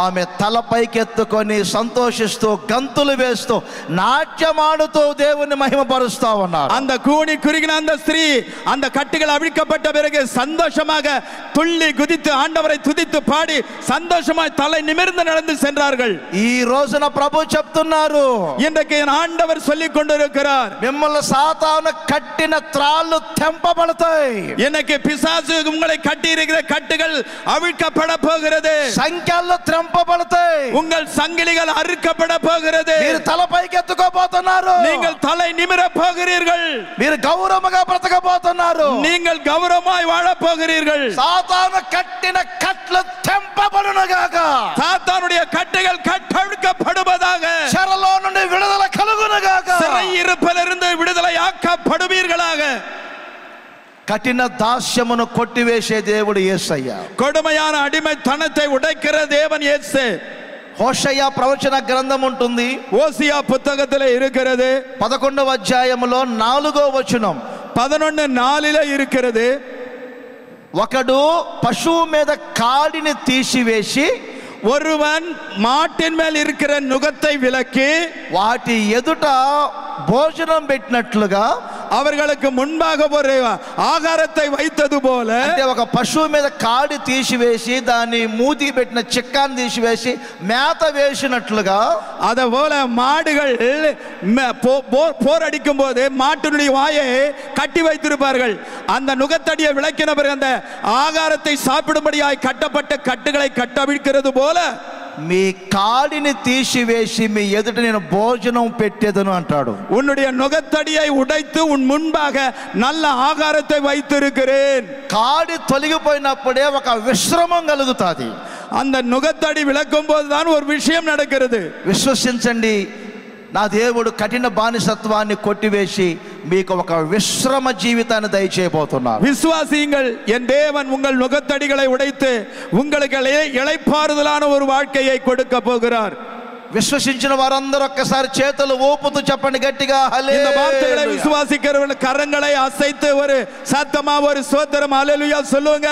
ఆమె తలపైకెత్తుకొని సంతోషిస్తూ గంతులు వేస్తూ నాట్యమాడుతూ దేవుని మహిమపరుస్తా ఉన్నారు. அந்த கூனி குறுகின அந்த ஸ்திரீ அந்த கட்டுகள் அவிழ்க்கப்பட்ட பிறகு சந்தோஷமாக துள்ளி குதித்து ஆண்டவரை துதித்து பாடி சந்தோஷமாய் தலை நிமிர்ந்து நடந்து சென்றார்கள். ఈ రోజున ప్రభు చెప్తున్నారు, இன்றைக்கு ஆண்டவர் சொல்லிக் கொண்டிருக்கிறார், మిమ్మల్ని సాతాను కట్టిన త్రాళ్ళు తెంపబడతాయి. இன்னைக்கு பிசாசு உங்களை கட்டி இருக்கிற கட்டுகள் அவிழ்க்கப்பட போகிறது. సంఖ్యలు తెంపబడతాయి. உங்கள் சங்கிலிகள் அறுக்கப்பட போகிறது. మీరు తలపైకి ఎత్తుకోబోతున్నారు. நீங்கள் தலை நிமிர போகிறீர்கள். మీరు గౌరవముగా బ్రతకబోతున్నారు. நீங்கள் கௌரவமாய் வாழ போகிறீர்கள். సాతాను కట్టిన కట్లు తెంపబడునుగాక. சாத்தானுடைய கட்டுகள் கட்டவிழ்க்கப்படுவதாக. చెరలో నుండి విడుదల కలుగునుగాక. சிறையிருப்பிலிருந்து விடுதலையாக்கப்படுவீர்களாக. కఠిన దాస్యమును కొట్టివేసే దేవుడు యేసయ్య. கொடுமையான அடிமைத்தனத்தை உடைக்கிற தேவன் இயேசு. హోషయ ప్రవచన గ్రంథం ఉంటుంది, ஓசியா புத்தகத்தில் இருக்கிறது. 11వ అధ్యాయములో 4వ వచనం. 11:4 இருக்கிறது. ఒకడు పశువు మీద కాడిని తీసివేసి ஒருவன் மாட்டின் மேல் இருக்கிற நுகத்தை விலக்கி వాటి ఎదుట భోజనం పెట్టినట్లుగా அவர்களுக்கு முன்பாக ஒரு ஆகாரத்தை வைத்தது போல, అంటే ఒక పశువు మీద కాడి తీసివేసి దాన్ని మూతి పెట్టిన చిక్కాన్ని తీసివేసి మేత వేసినట్లుగా, அத போல மாடுகள் போர் அடிக்கும் போது மாட்டினுடைய வாயை கட்டி வைத்திருப்பார்கள். அந்த நுகத்தடியை விளக்கின பிறகு அந்த ஆகாரத்தை சாப்பிடும்படியாய் கட்டப்பட்ட கட்டுகளை கட்டவிழ்க்கிறது போல మీ కాడిని తీసివేసి మీ ఎదుట నేను భోజనం పెట్టేదను అంటాడు. உன்னுடைய நுகத்தடியை உடைத்து உன் முன்பாக நல்ல ஆகாரத்தை வைத்திருக்கிறேன். కాడి తొలగిపోయినప్పుడే ఒక విశ్రమం కలుగుతాది. அந்த நுகத்தடி விளக்கும் போதுதான் ஒரு விஷயம் நடக்கிறது. విశ్వసించండి, నా దేవుడు కఠిన బానిసత్వాన్ని కొట్టివేసి మీకు ఒక విశ్రమ జీవితాన్ని దయచేయబోతున్నారు. விசுவாசியுங்கள், என் தேவன் உங்கள் நுகத்தடிகளை உடைத்து உங்களுக்கு இளைப்பாறுதலான ஒரு வாழ்க்கையை கொடுக்க போகிறார். విశ్వసించిన వారందరూ ఒక్కసారి చేతులు ఊపుతూ చెప్పండి గట్టిగా హల్లెలూయా. இந்த வார்த்தைகளை விசுவாசிக்கிறவர்கள் கரங்களை அசைத்து ஒரு சத்தமா ஒரு ஸ்தோத்திரம் ஹல்லேலூயா சொல்லுங்க.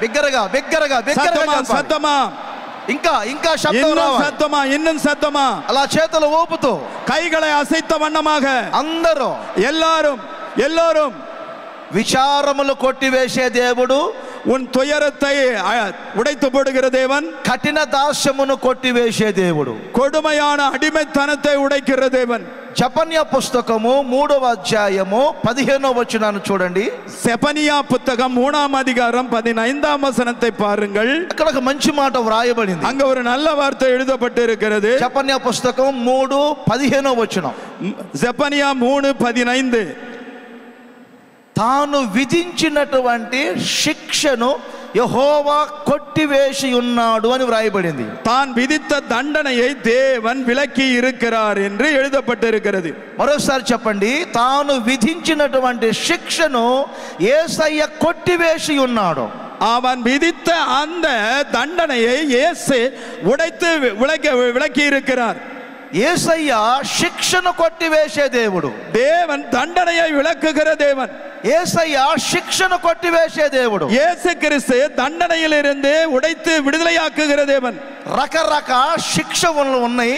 బిగ్గరగా బిగ్గరగా బిగ్గరగా சத்தமா ఇంకా ఇంకా శబ్దం రావాలి. சத்தமா இன்னும் சத்தமா అలా చేతులు ఊపుతూ கைகளை அசைத்த வண்ணமாக అందరూ எல்லாரும் విచారములు కొట్టివేసే దేవుడు, உன் துயரத்தை உடைத்து போடுகிற தேவன், కఠిన దాస్యమును కొట్టివేసే దేవుడు, கொடுமையான அடிமைத்தனத்தை உடைக்கிற தேவன். జెఫన్యా పుస్తకము 3వ అధ్యాయము 15వ వచనాన్ని చూడండి. செபனியா புத்தகம் 3ஆம் அதிகாரம் 15ஆம் வசனத்தை பாருங்கள். అక్కడ ఒక మంచి మాట వ్రాయబడింది. அங்க ஒரு நல்ல வார்த்தை எழுதப்பட்டு இருக்கிறது. జెఫన్యా పుస్తకం 3:15వ వచనం. செபனியா 3:15. తాను విధించినటువంటి శిక్షను యెహోవా కొట్టివేసి ఉన్నాడు అని వ్రాయబడింది. தான் விதித்த தண்டனையை தேவன் விலக்கி இருக்கிறார் என்று எழுதப்பட்டிருக்கிறது. మరోసారి చెప్పండి, తాను విధించినటువంటి శిక్షను యేసయ్య కొట్టివేసి ఉన్నాడు. அவன் விதித்த அந்த தண்டனையை இயேசு உடைத்து விலக்கி இருக்கிறார். యేసయ్య శిక్షను కొట్టివేసే దేవుడు. தேவன் தண்டனையை விலக்குகிற தேவன். యేసయ్య శిక్షను కొట్టివేసే దేవుడు. இயேசு கிறிஸ்து தண்டனையிலிருந்து உடைத்து விடுதலையாக்குகிற தேவன். రకరకాల శిక్షలు ఉన్నాయి,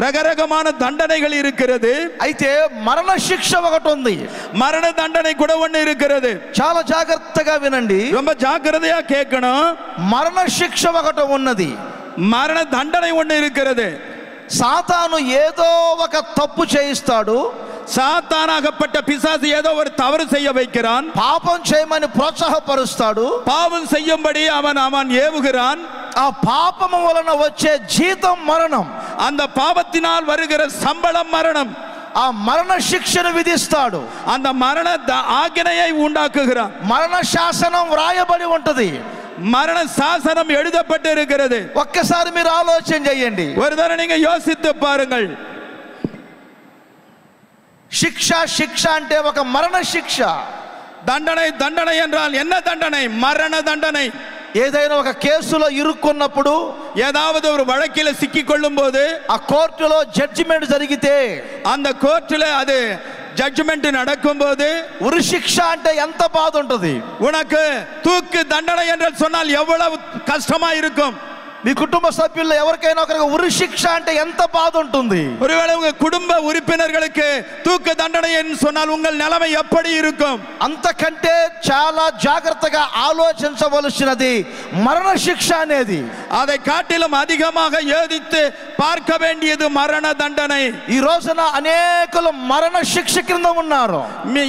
రకరకமான தண்டனைகள் இருக்கிறது. అయితే మరణ శిక్ష ఒకటి ఉంది. மரண தண்டனை கூட ஒன்று இருக்கிறது. చాలా జాగ్రత్తగా వినండి, ரொம்ப ஜாக்கிரதையா கேட்கணும். మరణ శిక్ష ఒకటి ఉన్నది. மரண தண்டனை ஒன்று இருக்கிறது. సాతాను ఏదో ఒక తప్పు చేయిస్తాడు. சாத்தானாகப்பட்ட பிசாசு ஏதோ ஒரு தவறு செய்ய வைக்கிறான். పాపం చేయమని ప్రోత్సాహపరుస్తాడు. பாவம் செய்யும்படி அவன் ஏவுகிறான். ఆ పాపము వలన వచ్చే జీతం మరణం. அந்த பாவத்தினால் வருகிற சம்பளம் மரணம். ఆ మరణ శిక్షను విధిస్తాడు. அந்த மரண ஆக்கினையை உண்டாக்குகிறான். మరణ శాసనం వ్రాయబడి ఉంటది. மரண சாசனம் எழுதப்பட்டு இருக்கிறது. ఒక్కసారి మీరు ఆలోచన చేయండి. ஒரு தடவை நீங்க யோசித்து பாருங்கள். శిక్ష అంటే ఒక మరణ శిక్ష. தண்டனை என்றால் என்ன தண்டனை? மரண தண்டனை. ఏదైనా ఒక కేసులో ఇరుక్కున్నప్పుడు, ஏதாவது ஒரு வழக்கில் சிக்கி கொள்ளும் போது, ఆ కోర్టులో జడ్జిమెంట్ జరిగితే, அந்த கோர்ட்டில் அது ஜட்ஜ்மெண்ட் நடக்கும் போது, ఉరి శిక్ష అంటే ఎంత బాధ ఉంటుంది. உனக்கு தூக்கு தண்டனை என்று சொன்னால் எவ்வளவு கஷ்டமா இருக்கும். మీ కుటుంబ సభ్యుల్లో ఎవరికైనా ఒకరికి ఉరి శిక్ష అంటే ఎంత బాధ ఉంటుంది. ஒருவேளை உங்க குடும்ப உறுப்பினர்களுக்கு தூக்கு தண்டனை என்று சொன்னால் உங்கள் நிலைமை எப்படி இருக்கும்? అంతకంటే చాలా జాగ్రత్తగా ఆలోచించవలసినది మరణ శిక్ష అనేది. அதை காட்டிலும் அதிகமாக யோசித்து பார்க்க வேண்டியது மரண தண்டனை. ఈ రోజున అనేకులు మరణ శిక్ష కింద ఉన్నారు.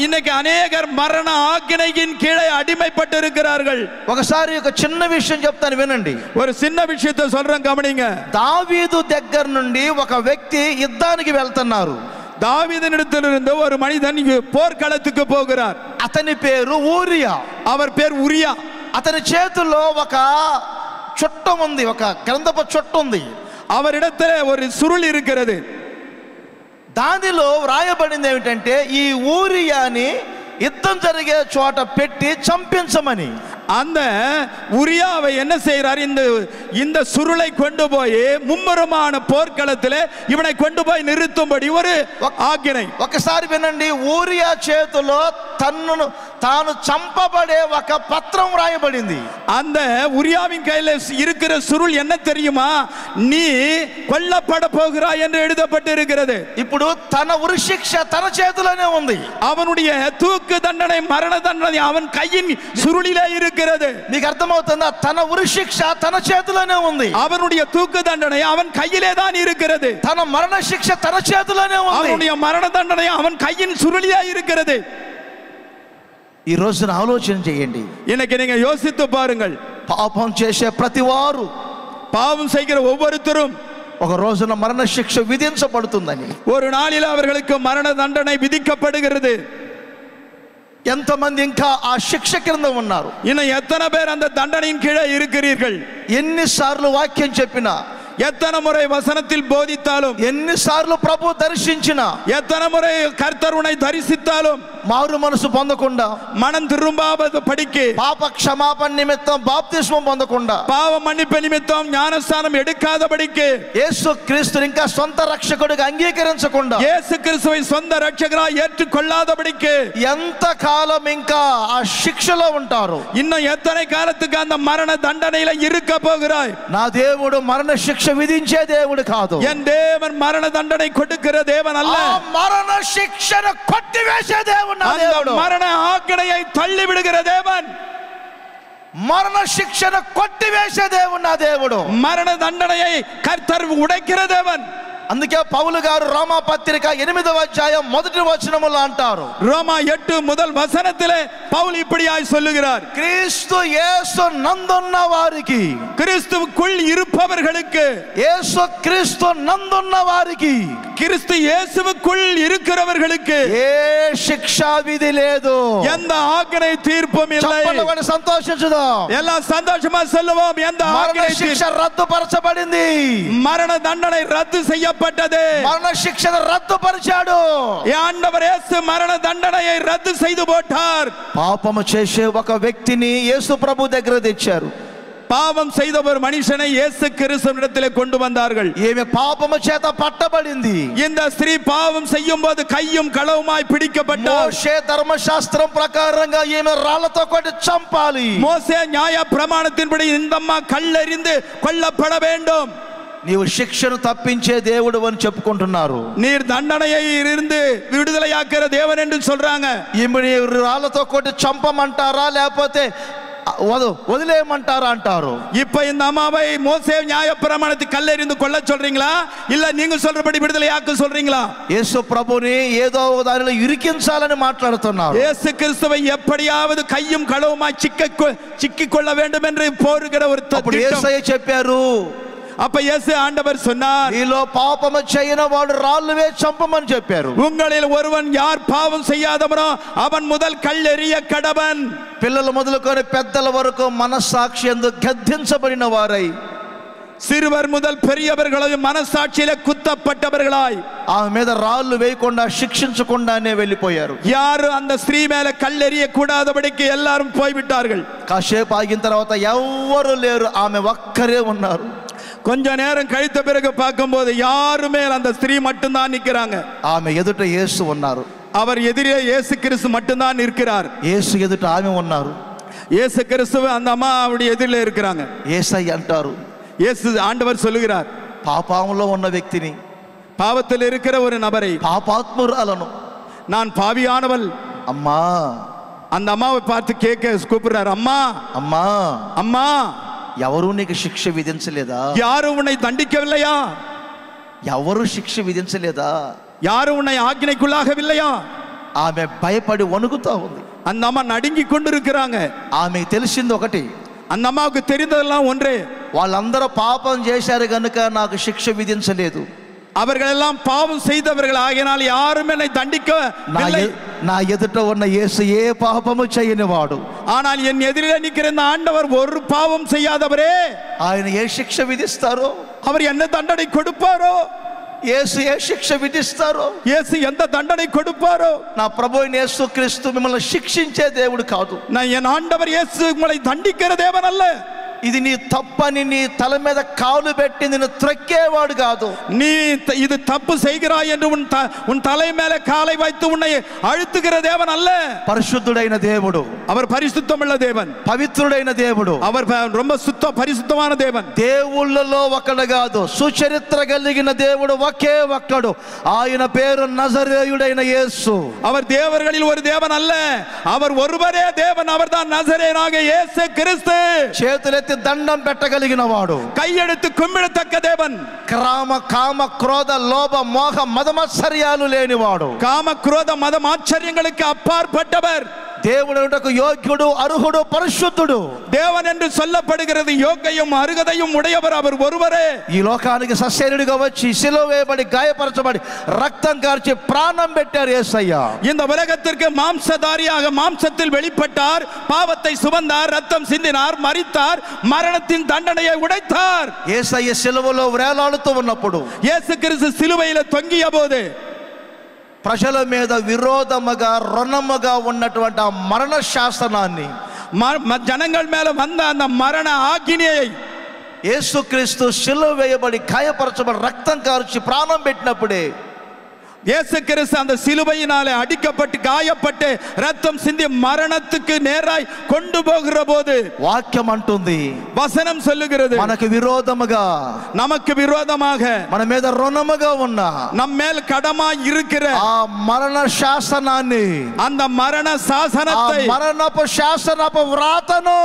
இன்னைக்கு அநேகர் மரண ஆக்கினையின் கீழே அடிமைப்பட்டு இருக்கிறார்கள். ఒకసారి ఒక చిన్న విషయం చెప్తాను వినండి. ஒரு சின்ன விஷயத்தை சொல்றேன் கவனிங்க. దావీదు దగ్గర నుండి ఒక వ్యక్తి యుద్ధానికి వెళ్తున్నారు. தாவீதினிடத்திலிருந்து ஒரு மனிதன் போர்க்களத்துக்கு போகிறார். అతని పేరు ఊరియా. அவர் பேர் உரியா. అతని చేతుల్లో ఒక చుట్టం ఉంది, ఒక గ్రంథపు చుట్ట ఉంది. அவரிடத்தில் ஒரு சுருள் இருக்கிறது. దానిలో వ్రాయబడింది ఏమిటంటే ఈ ఊరియాని యుద్ధం జరిగే చోట పెట్టి చంపించమని. அந்த உரியாவை என்ன செய்கிறார்? இந்த சுருளை கொண்டு போய் மும்முரமான போர்க்களத்தில் இவனை கொண்டு போய் நிறுத்தும்படி ஒரு ஆக்கினை. ఒకసారి వినండి. ఊరియా చేతిలో తాను చంపబడే ఒక పత్రం రాయబడింది. அந்த உரியாவின் கையில் இருக்கிற சுருள் என்ன தெரியுமா? நீ கொல்லப்பட போகிறாய் என்று எழுதப்பட்டு இருக்கிறது. ఇప్పుడు తన ఉరి శిక్ష తన చేతిలోనే ఉంది. அவனுடைய தூக்கு தண்டனை, மரண தண்டனை அவன் கையின் சுருளிலே இருக்கிறது. మీకు అర్థమవుతుందా? తన ఉరి శిక్ష తన చేతిలోనే ఉంది. அவனுடைய தூக்கு தண்டனை அவன் கையிலே தான் இருக்கிறது. తన మరణ శిక్ష తన చేతిలోనే ఉంది. அவனுடைய மரண தண்டனை அவன் கையின் சுருளிலே இருக்கிறது. ఈ రోజున ఆలోచన చేయండి. இன்னைக்கு நீங்க யோசித்து பாருங்கள். పాపం చేసే ప్రతి వారు, பாவம் செய்கிற ஒவ்வொருத்தரும் ఒక రోజున మరణ శిక్ష విధించబడుతుందని, ஒரு நாளில் அவர்களுக்கு மரண தண்டனை விதிக்கப்படுகிறது. ఎంతమంది ఇంకా ఆ శిక్ష కింద ఉన్నారు? இன்னும் எத்தனை பேர் அந்த தண்டனையின் கீழே இருக்கிறீர்கள்? ఎన్నిసార్లు వాక్యం చెప్పినా, எத்தனை முறை வசனத்தில் போதித்தாலும், ఎన్నిసార్లు ప్రభు దర్శించినా, எத்தனை முறை கர்த்தர் உன்னை தரிசித்தாலும் మారు మనసు పొందకుండా, மனம் திரும்பாவது படிக்கு, పాప క్షమాపణ నిమిత్తం బాప్తిస్మం పొందకుండా, பாவ மன்னிப்பு நிமித்தம் ஞானஸ்தானம் எடுக்காதபடிக்கு, యేసు క్రీస్తుని ఇంకా సొంత రక్షకుడిగా అంగీకరించకుండా, இயேசு கிறிஸ்துவை சொந்த ரட்சகராய் ஏற்றுக்கொள்ளாதபடிக்கு ఎంత కాలం ఇంకా ఆ శిక్షలో ఉంటారు? இன்னும் எத்தனை காலத்துக்கு அந்த மரண தண்டனையில இருக்க போகிறாய்? నా దేవుడు మరణ శిక్ష విధించే దేవుడు కాదు. என் தேவன் மரண தண்டனை கொடுக்கிற தேவன் அல்ல. ఆ మరణ శిక్షను కొట్టివేసే దేవుడు నా దేవుడు. மரண ஆக்கினையை தள்ளி விடுகிற தேவன், మరణ శిక్షను కొట్టివేసే దేవుడు నా దేవుడు. மரண தண்டனையை கர்த்தர் உடைக்கிற தேவன். అందుకే పౌలు గారు రోమా పత్రిక 8వ అధ్యాయం 1వ వచనములో అంటారు, ரோமா 8 முதல் வசனத்திலே பவுல் இப்படியாய் சொல்லுகிறார், క్రీస్తు యేసు నందున్న వారికి, கிறிஸ்துவுக்குள் இருப்பவர்களுக்கு, యేసు క్రీస్తు నందున్న వారికి, கிறிஸ்து இயேசுவுக்குள் இருக்கிறவர்களுக்கு ఏ శిక్షా విధి లేదు, எந்த ஆக்கினை தீர்ப்பும் இல்லை. చెప్పండి, సంతోషించుదాం. எல்லாம் சந்தோஷமா சொல்லுவோம். எந்த మరణ ஆக்கினை శిక్ష రద్దుపరచబడింది. மரண தண்டனை ரத்து செய்யப்பட்டது. మరణ శిక్షను రద్దుపరిచాడు. ஆண்டவர் இயேசு மரண தண்டனையை ரத்து செய்து போட்டார். పాపము చేసే ఒక వ్యక్తిని యేసు ప్రభు దగ్గర తెచ్చారు. பாவம் செய்த ஒரு மனுஷனை இயேசு கிறிஸ்துவினிடத்திலே கொண்டு வந்தார்கள். ఈమె పాపము చేత పట్టబడింది. இந்த ஸ்திரீ பாவம் செய்யும் போது கையும் களவுமாய் பிடிக்கப்பட்டார். మోషే ధర్మశాస్త్రం ప్రకారంగా ఈమె రాళ్లతో కొట్టి చంపాలి. மோசே நியாய பிரமாணத்தின்படி இந்த அம்மா கல்லெறிந்து கொல்லப்பட வேண்டும். నీవు శిక్షను తప్పించే దేవుడు అని చెప్పుకుంటున్నారు. நீர் தண்டனையை இருந்து விடுதலையாக்குற தேவன் என்று சொல்றாங்க. ఈమె రాళ్లతో కొట్టి చంపమంటారా లేకపోతే వదిలేయమంటారా అంటారు. இப்ப இந்த அம்மாவை மோசே நியாய பிரமாணத்துக்கு கல்லெறிந்து கொல்ல சொல்றீங்களா, இல்ல நீங்க சொல்றபடி விடுதலையாக்க சொல்றீங்களா? యేసు ప్రభుని ఏదో దానిలో ఇరికించాలని మాట్లాడుతున్నారు. இயேசு கிறிஸ்துவை எப்படியாவது கையும் களவுமாய் சிக்கிக் கொள்ள வேண்டும் என்று போருகிற ஒரு అప్పుడు యేసయ్య చెప్పారు, அப்ப இயேசு ஆண்டவர் சொன்னார், నీలో పాపము చేయని వాడు రాళ్ళు వేసి చంపమని చెప్పారు. உங்களில் ஒருவன் யார் பாவம் செய்யாதவனோ அவன் முதல் கல்லெறிய கடவன். పిల్లలు మొదలుకొని పెద్దల వరకు మనస్సాక్షి యందు గద్దించబడిన వారై, சிறுவர் முதல் பெரியவர்களையும் மனசாட்சியில కుత్తపట్టவர்களாய் ఆమె మీద రాళ్ళు వేయకుండా శిక్షించకుండానే వెళ్ళిపోయారు. யாரு அந்த ஸ்திரீ மேல கல்லெறிய கூடாதபடிக்கு எல்லாரும் போய்விட்டார்கள். కాసేపు ఆగిన తర్వాత ఎవ్వరు లేరు, ఆమె ఒక్కరే ఉన్నారు. கொஞ்ச நேரம் கழித்த பிறகு பார்க்கும்போது யாருமே அந்த ஸ்திரீ மட்டும்தான் நிற்கிறாங்க. ఆమె ఎదుట యేసు ఉన్నారు. அவர் எதிரே இயேசு கிறிஸ்து மட்டும்தான் இருக்கிறார். యేసు ఎదుట ఆమె ఉన్నారు. இயேசு கிறிஸ்து அந்த அம்மா அவருடைய எதிரிலே இருக்கிறாங்க. యేసయ్య అంటారు, இயேசு ஆண்டவர் சொல்லுகிறார், పాపంలో ఉన్న వ్యక్తిని, பாவத்தில் இருக்கிற ஒரு நபரை, పాపాత్మురాలను, நான் பாவியானவள், అమ్మా, அந்த అమ్మాவை பார்த்து கூப்பிடுறார், அம்மா అమ్మా, அம்மா, ఎవరు నీకు శిక్ష విధించలేదా? யாரும் உன்னை தண்டிக்கவில்லையா? ఎవరు శిక్ష విధించలేదా? யாரும் உன்னை ஆக்கினைக்குள்ளாகவில்லையா? ఆమె భయపడి వణుకుతా ఉంది. அந்த అమ్మ நடுங்கி கொண்டிருக்கிறாங்க. ఆమెకు తెలిసింది ఒకటి, அந்த அம்மாவுக்கு தெரிந்ததெல்லாம் ஒன்றே, వాళ్ళందరూ పాపం చేశారు కనుక నాకు శిక్ష విధించలేదు. அவர்கள் எல்லாம் பாவம் செய்தவர்கள் ஆகினால் யாரும் என்னை தண்டிக்கவில்லை. నా ఎదుట ఉన్న యేసు ఏ పాపము చేయనివాడు. ஆனால் என் எதிரிலே நிற்கிற இந்த ஆண்டவர் ஒரு பாவம் செய்யாதவரே. ఆయన ఏ శిక్ష విధిస్తారో, அவர் என்ன தண்டனை கொடுப்பாரோ, యేసు ఏ శిక్ష విధిస్తారో, இயேசு எந்த தண்டனை கொடுப்பாரோ. నా ప్రభువైన యేసుక్రీస్తు మిమ్మల్ని శిక్షించే దేవుడు కాదు. என் ஆண்டவர் இயேசு உங்களை தண்டிக்கிற தேவன் அல்ல. ఇది నీ తప్పని నీ తల మీద కాలు పెట్టి నిన్ను త్రొక్కేవాడు కాదు. நீ இது தப்பு செய்கிறாய் என்று உன் தலை மேல காலை வைத்து உன்னை அழுத்துகிற தேவன் அல்ல. పరిశుద్ధుడైన దేవుడు, அவர் பரிசுத்தமுள்ள தேவன், పవిత్రుడైన దేవుడు, அவர் ரொம்ப பரிசுத்தமான தேவன். దేవుళ్ళలో ఒకడు కాదు, సుచరిత్ర కలిగిన దేవుడు ఒకే ఒక్కడు, ఆయన పేరు నజరేయుడైన యేసు. அவர் தேவர்களில் ஒரு தேவன் அல்ல, அவர் ஒருவரே தேவன், அவர்தான் நசரேயனாக இயேசு கிறிஸ்து. చేతులెత్తి దండం పెట్టగలిగిన వాడు, கையெடுத்து கும்பிடத்தக்க தேவன், కామ క్రోధ లోభ మోహ మదమత్సర్యాలు లేనివాడు, காம குரோத மதம் ஆச்சரியங்களுக்கு அப்பாற்பட்டவர், దేవుడుటకు యోగ్యుడు, అర్హుడు, పరిశుద్ధుడు, தேவன் என்று சொல்லப்படுகிறது யோగ్యயும் அருகதையும் உடையவர் அவர் ஒருவரே. ఈ లోకానికి సశరీరుడిగా వచ్చి సిలువ వేయబడి గాయపరచబడి రక్తం కార్చి ప్రాణం పెట్టారు యేసయ్య. இந்த உலகத்திற்கு மாம்சதாரியாக மாம்சத்தில் வெளிப்பட்டார், பாவத்தை சுமந்தார், ரத்தம் சிந்தினார், மரித்தார், மரணத்தின் தண்டனையை உடைத்தார். యేసయ్య సిలువలో వేలాడుతూ ఉన్నప్పుడు, இயேசு கிறிஸ்து சிலுவையில் தொங்கிய போது ప్రజల మీద విరోధముగా రుణముగా ఉన్నటువంటి ఆ మరణ శాసనాన్ని, ஜனங்கள் மேல வந்த அந்த மரண ஆக்கினியை యేసుక్రీస్తు సిలువ వేయబడి గాయపరచబడి రక్తం కార్చి ప్రాణం పెట్టినప్పుడే, இயேசு கிறிஸ்து அந்த சிலுவையினாலே அடிக்கப்பட்டு காயப்பட்டு ரத்தம் சிந்தி மரணத்துக்கு நேராய் கொண்டு போகிற போது వాక్యం అంటుంది, வசனம் சொல்லுகிறது, మనకు విరోధముగా, நமக்கு விரோதமாக, మన మీద రుణముగా ఉన్న நம்ம மேல் கடமாய் இருக்கிற ఆ మరణ శాసనాన్ని, அந்த மரண சாசனத்தை, మరణపు శాసనపు వ్రాతను,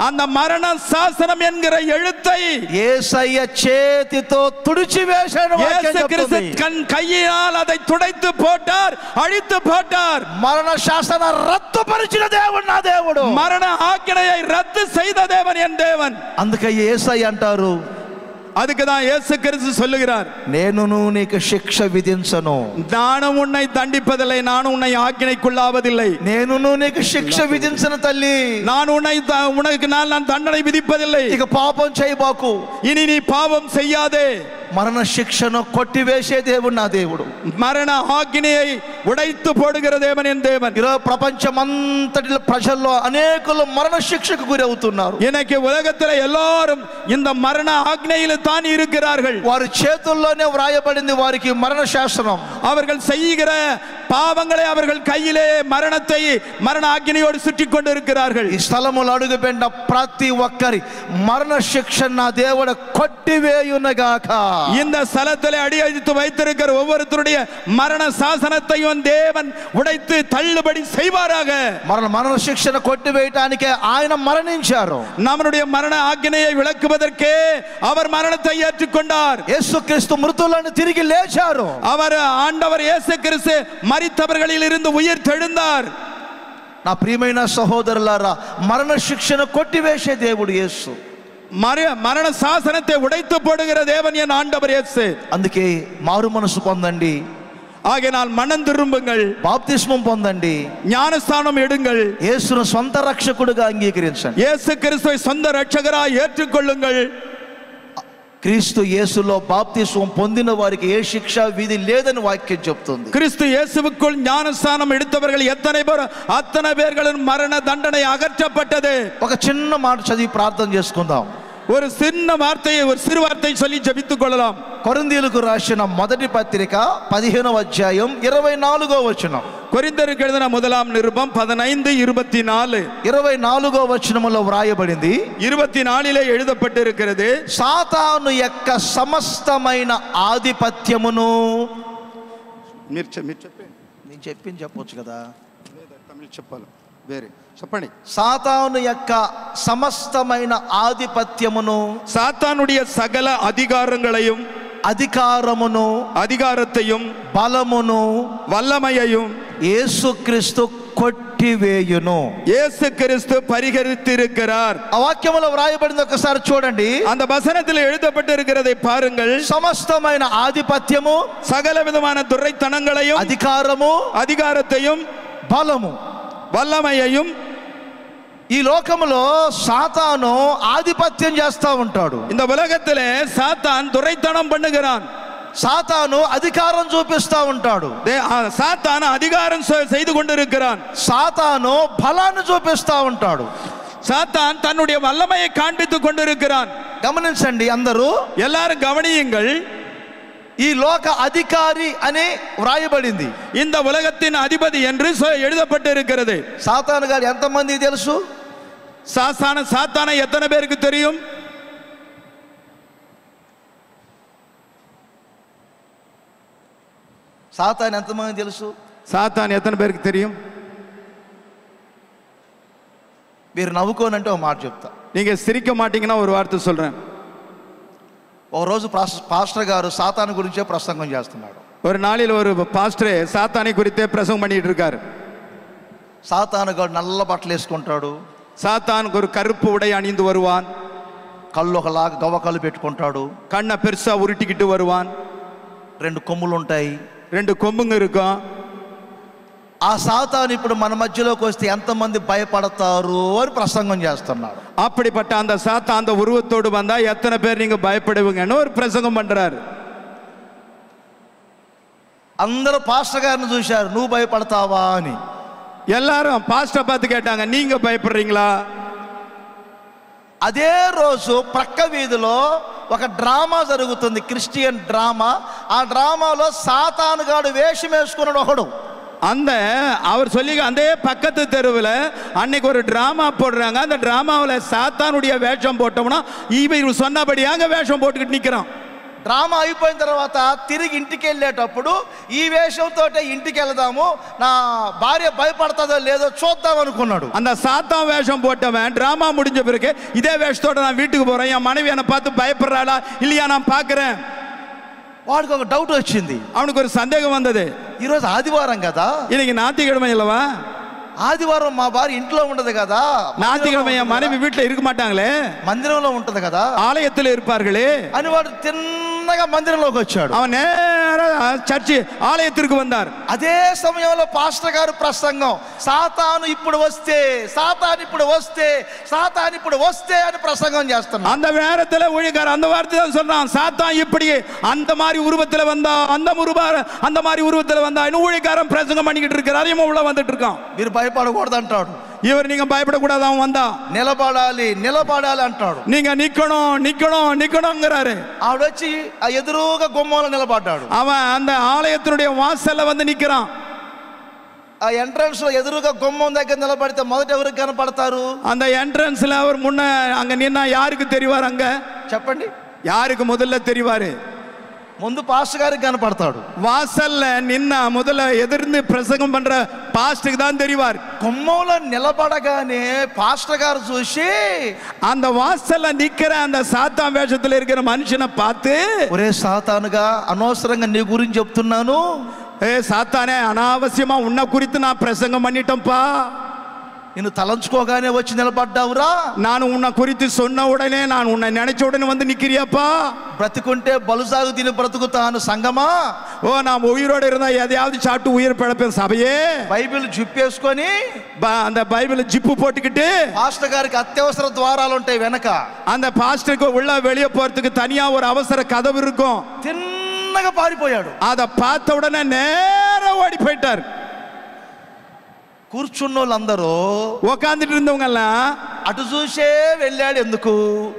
அந்த மரண சாசனம் என்கிற எழுத்தை యేసయ్య చేతితో తుడిచివేశాడు. இயேசு கிறிஸ்து கையினால் அதை துடைத்து போட்டார், அழித்து போட்டார். మరణ శాసన రద్దుపరిచిన దేవుడు నా దేవుడు, மரண ஆக்கினையை ரத்து செய்த தேவன் என் தேவன். అందుకే యేసయ్య అంటారు, அதுக்கு தான் இயேசு கிறிஸ்து சொல்லுகிறார், నేనును నీకు శిక్ష విధించను, நானும் உன்னை தண்டிப்பதில்லை, நானும் உன்னை ஆக்கினைக்குள்ளாவதில்லை, నేనును నీకు శిక్ష విధించిన తల్లి, நான் உனக்கு நான் தண்டனை விதிப்பதில்லை, ఇక పాపం చేయబాకు, இனி நீ பாவம் செய்யாதே. మరణ శిక్షను కొట్టివేసే దేవుడు నా దేవుడు, மரண ஆக்கினையை உடைத்து போடுகிற தேவன் என் தேவன். ఈరోజు ప్రపంచమంతటి ప్రజల్లో అనేకులు మరణ శిక్షకు గురవుతున్నారు. இன்னைக்கு உலகத்துல எல்லாரும் இந்த மரண ஆக்கினையில தான் இருக்கிறார்கள். వారి చేతుల్లోనే వ్రాయబడింది వారికి మరణ శాసనం. அவர்கள் செய்கிற பாவங்களை அவர்கள் கையிலே மரணத்தை மரண ஆக்கினையோடு சுற்றி கொண்டு இருக்கிறார்கள். ఈ స్థలములో అడుగుపెట్టిన ప్రతి ఒక్కరి మరణ శిక్ష నా దేవుడు కొట్టివేయునగాక. இந்த ஸ்தலத்திலே அடியெடுத்து வைத்திருக்கிற ஒவ்வொருத்தருடைய மரண சாசனத்தையும் தேவன் உடைத்து தள்ளுபடி செய்வாராக. మరణ శిక్షను కొట్టివేయటానికే ఆయన మరణించారు. நம்முடைய மரண ஆக்கினையை விளக்குவதற்கே அவர் மரணத்தை ஏற்றுக்கொண்டார். యేసుక్రీస్తు మృతులను తిరిగి లేచారు. அவர் ஆண்டவர் இயேசு கிறிஸ்து மரித்தவர்களில் இருந்து உயிர் தெழுந்தார். నా ప్రియమైన సహోదరులారా, మరణ శిక్షను కొట్టివేసే దేవుడు యేసు. மரண சாசனத்தை உடைத்து போடுகிற தேவன் என் ஆண்டவர் இயேசு. అందుకే మారు మనసు పొందండి, ஆகையால் மனம் திரும்புங்கள், బాప్తిస్మం పొందండి, ஞானஸ்தானம் எடுங்கள், యేసును సొంత రక్షకుడిగా అంగీకరించండి. இயேசு கிறிஸ்துவை சொந்த இரட்சகராய் ஏற்றுக்கொள்ளுங்கள். క్రీస్తు యేసులో బాప్తిస్వం పొందిన వారికి ఏ శిక్ష విధి లేదని వాక్యం చెప్తుంది. கிறிஸ்து இயேசுவுக்குள் ஞானஸ்நானம் எடுத்தவர்கள் எத்தனை பேர் அத்தனை பேர்களின் மரண தண்டனை அகற்றப்பட்டது. ఒక చిన్న మాట చదివి ప్రార్థన చేసుకుందాం. ஒரு சின்ன வார்த்தையை, ஒரு சிறு வார்த்தை சொல்லி ஜெபித்துக் கொள்ளலாம். కొరింథీయులకు రాసిన మొదటి పత్రిక 15వ అధ్యాయం 24వ వచనం. கொரிந்தியருக்கு எழுதின முதலாம் நிருபம் 15:24. 24వ వచనములో వ్రాయబడింది, 24 எழுதப்பட்டிருக்கிறது, సాతాను యొక్క సమస్తమైన ఆధిపత్యమును. మీరు చెప్పండి. నేను చెప్పింది చెప్పొచ్చు కదా, తమిళ చెప్పాలి వేరే చెప్పండి. సాతాను యొక్క సమస్తమైన ఆధిపత్యమును, சாத்தானுடைய சகல அதிகாரங்களையும், అధికారమును, அதிகாரத்தையும், బలమును, வல்லமையையும் యేసుక్రీస్తు కొట్టివేయును. இயேசு கிறிஸ்து பரிகரித்திருக்கிறார். ఆ వాక్యములో వ్రాయబడింది ఒకసారి చూడండి. அந்த வசனத்தில் எழுதப்பட்டிருக்கிறதை பாருங்கள். సమస్తమైన ఆధిపత్యము, சகல விதமான துரைத்தனங்களையும், అధికారము, அதிகாரத்தையும், బలము, வல்லமையையும். ఈ లోకములో సాతాను ఆధిపత్యం చేస్తూ ఉంటాడు. இந்த உலகத்திலே சாத்தான் துரைத்தனம் பண்ணுகிறான். సాతాను అధికారం చూపిస్తూ ఉంటాడు. சாத்தான் அதிகாரம் செய்து கொண்டிருக்கிறான். సాతాను బలాన్ని చూపిస్తూ ఉంటాడు. சாத்தான் தன்னுடைய வல்லமையை காண்பித்துக் கொண்டிருக்கிறான். గమనించండి అందరూ, எல்லாரும் கவனியுங்கள். ఈ లోక అధికారి అని వ్రాయబడింది. இந்த உலகத்தின் அதிபதி என்று எழுதப்பட்டிருக்கிறது. సాతాను గారు ఎంతమంది తెలుసు? சாத்தானை எத்தனை பேருக்கு தெரியும்? సాతాను ఎంతమంది తెలుసు? சாத்தான் எத்தனை பேருக்கு தெரியும்? మీరు నవ్వుకోనంటే ఒక మాట చెప్తా. நீங்க சிரிக்க மாட்டீங்கன்னா ஒரு வார்த்தை சொல்றேன். ఒక రోజు పాస్టర్ గారు సాతాను గురించే ప్రసంగం చేస్తున్నాడు. ஒரு நாளில் ஒரு பாஸ்டர் சாத்தானை குறித்தே பிரசங்கம் பண்ணிட்டு இருக்காரு. సాతాను గారు నల్ల బట్టలు వేసుకుంటాడు. சாத்தான் ஒரு கருப்பு உடை அணிந்து வருவான். కళ్ళు ఒకలాగా గవ్వకళ్ళు పెట్టుకుంటాడు. கண்ணை பெருசா உருட்டிக்கிட்டு வருவான். 2 కొమ్ములు ఉంటాయి, 2 கொம்புங்க இருக்கும். ఆ సాతాను ఇప్పుడు మన మధ్యలోకి వస్తే ఎంతమంది భయపడతారు అని ప్రసంగం చేస్తున్నాడు. அப்படிப்பட்ட அந்த சாத்தான் அந்த உருவத்தோடு வந்தா எத்தனை பேர் நீங்க பயப்படுவீங்கன்னு ஒரு பிரசங்கம் பண்றாரு. అందరూ పాస్టర్ గారిని చూశారు, నువ్వు భయపడతావా అని. எல்லாரும் பாஸ்டர் பார்த்து கேட்டாங்க, நீங்க பயப்படுறீங்களா? అదే రోజు ప్రక్క వీధిలో ఒక డ్రామా జరుగుతుంది, క్రిస్టియన్ డ్రామా. ఆ డ్రామాలో సాతాను గాడు వేషం వేసుకున్నాడు ఒకడు. அந்த அவர் சொல்லி அந்த பக்கத்து தெருவில் அன்னைக்கு ஒரு டிராமா போடுறாங்க. அந்த டிராமாவில் சாத்தானுடைய வேஷம் போட்டோம்னா இவர் சொன்னபடியாக வேஷம் போட்டுக்கிட்டு நிற்கிறான். డ్రామా అయిపోయిన తర్వాత తిరిగి ఇంటికి వెళ్ళేటప్పుడు ఈ వేషంతో ఇంటికి వెళదాము, నా భార్య భయపడతాదో లేదో చూద్దాం అనుకున్నాడు. அந்த சாத்தான் வேஷம் போட்டவன் டிராமா முடிஞ்ச பிறகு இதே வேஷத்தோட நான் வீட்டுக்கு போறேன், என் மனைவி என்னை பார்த்து பயப்படுறாளா இல்லையா நான் பார்க்கிறேன். వాడికి ఒక డౌట్ వచ్చింది, அவனுக்கு ஒரு சந்தேகம் வந்தது. ఈరోజు ఆదివారం కదా, இன்னைக்கு ஞாயிற்றுக்கிழமை இல்லவா, ఆదివారం మా భార్య ఇంట్లో ఉండదు కదా, ஞாயிற்றுக்கிழமை என் மனைவி வீட்டுல இருக்க மாட்டாங்களே, మందిరంలో ఉంటది కదా, ஆலயத்தில் இருப்பார்களே అని వాడు తిన్నగా మందిరంలోకి వచ్చాడు. அவன் நேர சர்ச்சு ஆலயத்திற்கு வந்தார். అదే సమయంలో పాస్టర్ గారు ప్రసంగం, సాతాను ఇప్పుడు వస్తే, సాతాను ఇప్పుడు వస్తే, సాతాను ఇప్పుడు వస్తే అని ప్రసంగం చేస్తున్నాడు. அந்த நேரத்துல ஊழியக்காரர் அந்த வார்த்தை தான் சொல்றான், சாத்தான் இப்படி அந்த மாதிரி உருவத்துல வந்தா, அந்த மாதிரி உருவத்துல வந்தா ஊழியக்காரன் பிரசங்கம் பண்ணிக்கிட்டு இருக்கிறார், இவன் உள்ள வந்துட்டு இருக்கான். మీరు భయపడకూడదు అంటాడు. இவர் நீங்க பயப்படக்கூடாது, அவன் வந்தா నిలబడాలి నిలబడాలి అంటాడు. நீங்க நிக்கணும் நிக்கணும் நிக்கணும்ங்கறாரு. ఆవిడొచ్చి ఆ ఎదురుగా గుమ్మంలో నిలబడ్డాడు. அவன் அந்த ஆலயத்தினுடைய வாசல்ல வந்து நிக்கிறான். ఆ ఎంట్రన్స్ లో ఎదురుగా గుమ్మం దగ్గర నిలబడితే మొదట ఎవరికి కనపడతారు? அந்த என்ட்ரன்ஸ்ல அவர் முன்ன அங்க நின்னா யாருக்கு தெரிவார்? அங்க చెప్పండి, யாருக்கு முதல்ல தெரிவாரு? ముందు పాస్టర్ గారికి కనపడతాడు. வாசல்ல நின்னா முதல்ல எதிர்ந்து பிரசங்கம் பண்ற பாஸ்டருக்கு தான் தெரிவார். గుమ్మంలో నిలబడగానే పాస్టర్ గారు చూసి அந்த வாசல்ல நிக்கிற அந்த சாத்தான் வேஷத்துல இருக்கிற மனுஷனை பார்த்து, ఒరే సాతానుగా అనవసరంగా నీ గురించి చెప్తున్నాను, ஏ சாத்தானே அனாவசியமா உன்னை குறித்து நான் பிரசங்கம் பண்ணிட்டேன்ப்பா, నిన్ను తలంచుకోగానే వచ్చి నిలబడ్డావురా, நான் உன்னை குறித்து சொன்ன உடனே நான் உன்னை நினைச்ச உடனே வந்து நிக்கிறியாப்பா, బ్రతికుంటే బలుసాగు తిని బ్రతుకుతాను సంగమా, ஓ நாம் உயிரோடு இருந்தா எதையாவது சாப்பிட்டு உயிர் பிழைப்பேன் சபையே. బైబిల్ జిప్పేసుకొని அந்த பைபிள் ஜிப்பு போட்டுக்கிட்டு పాస్టర్ గారికి అత్యవసర ద్వారాలు ఉంటాయి వెనక. அந்த பாஸ்டருக்கு உள்ள வெளியே போறதுக்கு தனியா ஒரு அவசர கதவு இருக்கும். తిన్నగా పారిపోయాడు. அதை பார்த்த உடனே நேரா ஓடி போயிட்டார். కూర్చున్న వాళ్ళందరూ உட்காந்துட்டு இருந்தவங்க எல்லாம் అటు చూసే వెళ్ళాడు. ఎందుకు?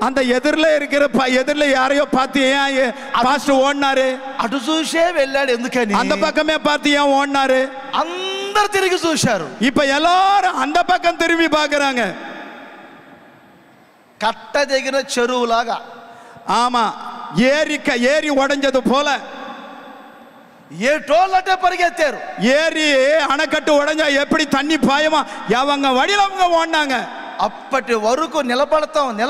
அந்த எதிரில யாரையோ பார்த்து ஏன் பாஸ்டர் ஓடினாரு? అటు చూసే వెళ్ళాడు ఎందుకని? அந்த பக்கமே பார்த்து ஏன் ஓடினாரு? అందరు తిరిగి చూశారు. இப்ப எல்லாரும் அந்த பக்கம் திரும்பி பார்க்கறாங்க. కట్ట దిగిన చెరువులాగా. ஆமா, ஏரி உடைஞ்சது போல ఏ టోల్లటే పరిగెత్తారు. ஏரி அணைக்கட்டு உடைஞ்சா எப்படி தண்ணி பாயமா அவங்க வழியில அவங்க ஓடினாங்க. అప్పటి వరకు నిలబడతాం అని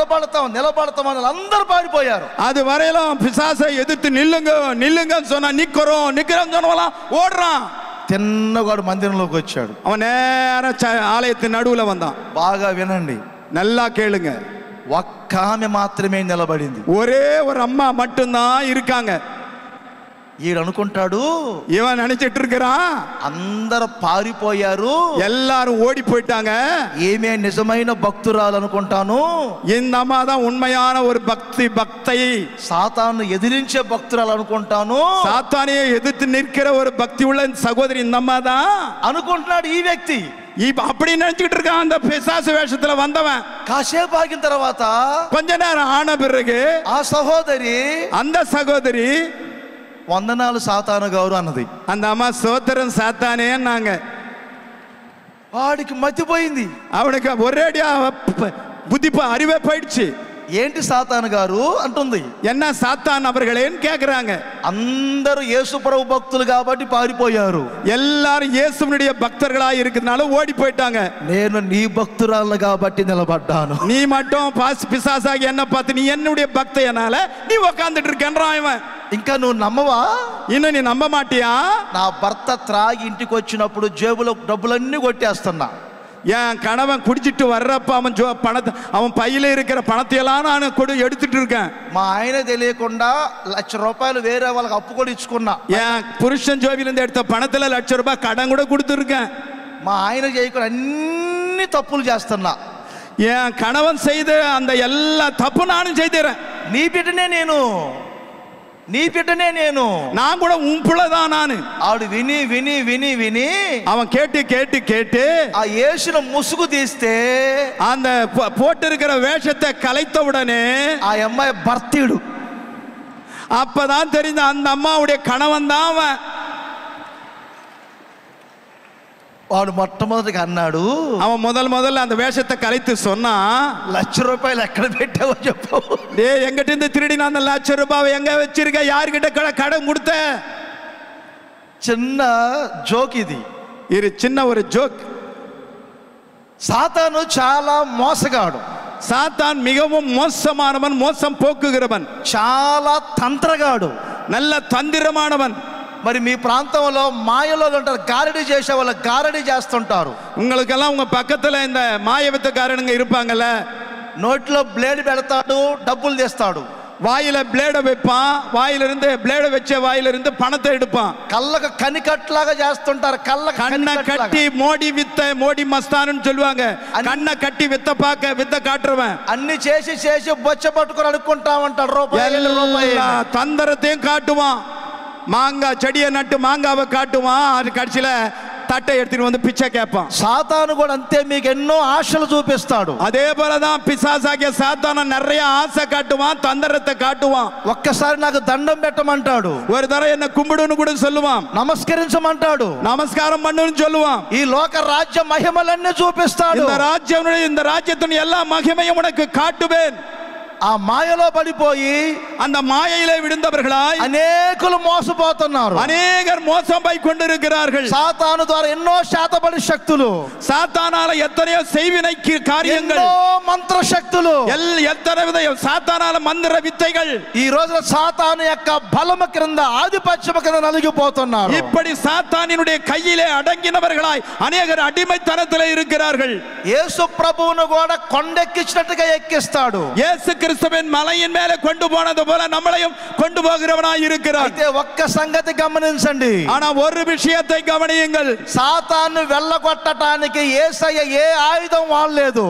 అందరూ పారిపోయారు. அது வரையிலும் பிசாசை எதிர்த்து நில்லுங்கன்னு சொன்னா நிக்கிறோம் சொன்னவெல்லாம் ஓடுறான். తిన్నగాడు మందిరంలోకి వచ్చాడు. அவன் நேரம் ஆலயத்தின் நடுவுல வந்தான். బాగా వినండి, நல்லா கேளுங்க. ఒక్క ఆమె మాత్రమే నిలబడింది. ஒரே ஒரு அம்மா மட்டும்தான் இருக்காங்க. ఈడు అనుకుంటాడు, இவன் நினைச்சிட்டு இருக்கிறான் అందరూ పారిపోయారు, எல்லாரும் ஓடி போயிட்டாங்க, ఏమే నిజమైన భక్తురాలు అనుకుంటాను, இந்த అమ్மா தான் உண்மையான ஒரு பக்தை, సాతాను ఎదిరించే భక్తురాలు అనుకుంటాను, சாத்தானையே எதிர்த்து நிற்கிற ஒரு பக்தி உள்ள சகோதரி இந்த அம்மா தான் అనుకుంటున్నాడు ఈ వ్యక్తి. அப்படி நினைச்சிட்டு இருக்கான் அந்த பிசாசு வேஷத்துல வந்தவன். కాసేపు ఆగిన తర్వాత கொஞ்ச நேரம் ஆன பிறகு ఆ సహోదరి, அந்த சகோதரி, వందనాలు సాతాను గారు అన్నది. அந்த அம்மா சோத்திரம் சாத்தானே நாங்க. వాడికి మతిపోయింది, அவனுக்கு ஒரேடியா புத்தி அறிவே போயிடுச்சு. ఏంటి సాతాను గారు అంటుంది. என்ன சாத்தான் அவர்களேன்னு கேக்குறாங்க. అందరూ యేసు ప్రభు భక్తులు కాబట్టి పారిపోయారు, எல்லாரும் இயேசுவினுடைய பக்தர்களா இருக்கிறதுனால ஓடி போயிட்டாங்க. నేను నీ భక్తురాలు కాబట్టి నిలబడ్డాను. நீ மட்டும் பிசாசாகி என்ன பார்த்து நீ என்னுடைய பக்தையனால நீ உக்காந்துட்டு இருக்கேன்றான் இவன். ఇంకా నువ్వు నమ్మవా? இன்னும் நீ நம்ப மாட்டியா? నా భర్త త్రాగి ఇంటికి వచ్చినప్పుడు జేబులో డబ్బులన్నీ కొట్టేస్తున్నా. என் கணவன் குடிச்சிட்டு வர்றப்ப அவன் பையில இருக்கிற பணத்தை எல்லாம் நான் எடுத்துட்டு இருக்கேன். మా ఆయన తెలియకుండా ₹1,00,000 వేరే వాళ్ళకి అప్పు కూడా ఇచ్చుకున్నా. என் புருஷன் ஜோபில இருந்து எடுத்த பணத்துல ₹1,00,000 கடன் கூட கொடுத்துருக்கேன். మా ఆయన చేయకుండా అన్ని తప్పులు చేస్తున్నా. என் கணவன் செய்த அந்த எல்லா தப்பு நானும் செய்தேன். నీ బిడ్డనే నేను நான் கூட உன் பிள்ளைதான் நானு. ఆడు విని విని విని విని அவன் கேட்டு ఆ యేసున ముసుగు తీస్తే அந்த போட்டு இருக்கிற வேஷத்தை கலைத்த உடனே ఆ అమ్మాయి భర్తీడు. அப்பதான் தெரிந்த அந்த அம்மாவுடைய கணவன் தான் அவன். వాడు మొట్టమొదటిగా అన్నాడు, அவன் முதல்ல அந்த வேஷத்தை கலைத்து சொன்னா, ₹1,00,000 ఎక్కడ పెట్టావో చెప్పు. எங்கிட்ட இருந்து திருடின அந்த ₹1,00,000 எங்க வச்சிருக்க, யாருக்கிட்ட கடன் கொடுத்த? చిన్న జోక్ ఇది. இது சின்ன ஒரு ஜோக். సాతాను చాలా మోసగాడు. சாத்தான் மிகவும் மோசமானவன், மோசம் போக்குகிறவன், చాలా తంత్రగాడు, நல்ல தந்திரமானவன். మరి మీ ప్రాంతంలో మాయలో ఉంటారు, గారడీ చేసే వాళ్ళు గారడీ చేస్తుంటారు. உங்களுக்கெல்லாம் உங்க பக்கத்துல இந்த மாயவித்தக்காரனுங்க இருப்பாங்கல்ல. నోట్లో బ్లేడ్ పెడతాడు, డబ్బులు తీస్తాడు. வாயில பிளேட வைப்பான், வாயிலிருந்து பிளேட வச்ச வாயிலிருந்து பணத்தை எடுப்பான். కళ్ళకు కనికట్లాగా చేస్తుంటారు. கண்ணை கட்டி மோடி மஸ்தான்னு சொல்லுவாங்க. கண்ணை கட்டி வித்த காட்டுறவன். అన్ని చేసి బొచ్చ పట్టుకొని అడుక్కుంటా ఉంటాడు. రూపాయి தந்திரத்தையும் காட்டுவான். மாங்காய் செடியை நட்டு மாங்காவை காட்டுவான். அது கடைசியில தட்டை எடுத்துட்டு வந்து பிச்சை கேட்பான். సాతాను కూడా అంతే, మీకు ఎన్నో ఆశలు చూపిస్తాడు. அதே போலதான் பிசாசாகிய சாத்தான நிறைய ஆசை காட்டுவான், தந்திரத்தை காட்டுவான். ఒక్కసారి నాకు దండం పెట్టమంటాడు, ஒரு தடவை என்ன கும்பிடுன்னு கூட சொல்லுவான், నమస్కరించమంటాడు, நமஸ்காரம் பண்ணுன்னு சொல்லுவான். ఈ లోక రాజ్య మహిమలన్నీ చూపిస్తాడు. இந்த ராஜ்யத்தின் எல்லா மகிமையும் உனக்கு காட்டுவேன். ఆ మాయలో పడిపోయి அந்த மாயையிலே விழுந்தவர்களாய் అనేకులు మోసపోతున్నారు. அநேகர் மோசம் போய் கொண்டிருக்கிறார்கள். సాతాను ద్వారా ఎన్నో శాతపడి శక్తులు, சாத்தானால எத்தனையோ செய்வினை காரியங்கள், ఎన్నో మంత్ర శక్తులు, எத்தனை வித சாத்தானால மந்திர வித்தைகள் ఈ రోజు సాతాను యొక్క బలము క్రింద, ఆధిపత్యము కింద నలిగిపోతున్నారు. இப்படி சாத்தானினுடைய கையிலே அடங்கினவர்களாய் அநேகர் அடிமைத்தனத்திலே இருக்கிறார்கள். యేసు ప్రభువును కూడా కొండెక్కించినట్టుగా ఎక్కిస్తాడు. இயேசு கிறிஸ்துவின் மலையின் மேலே கொண்டு போனது போல நம்மளையும் கொண்டு போகிறவனாய் இருக்கிறார். అయితే ఒక్క సంగతి గమనించండి. ஆனா ஒரு விஷயத்தை கவனியுங்கள். సాతాను వెళ్ళగొట్టడానికి యేసయ్య ఏ ఆయుధం వాడలేదు.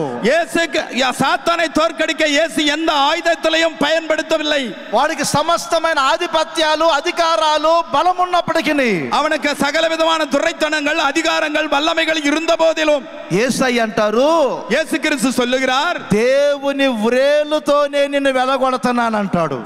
సాతాனை తోற்கடிக்க இயேசு எந்த ஆயுதத்தையும் பயன்படுத்தவில்லை. వాడికి సమస్తమైన ఆధిపత్యాలు అధికారాలు బలం ఉన్నప్పటికీ அவனுக்கு సకల విధమైన துரைத்தனங்கள் அதிகாரங்கள் வல்லமைகள் இருந்த போதிலும் యేసయ్య అంటారు, இயேசு கிறிஸ்து சொல்லுகிறார், దేవుని వ్రేలుతోనే నిన్ను వెలగొడతాను అంటాడు.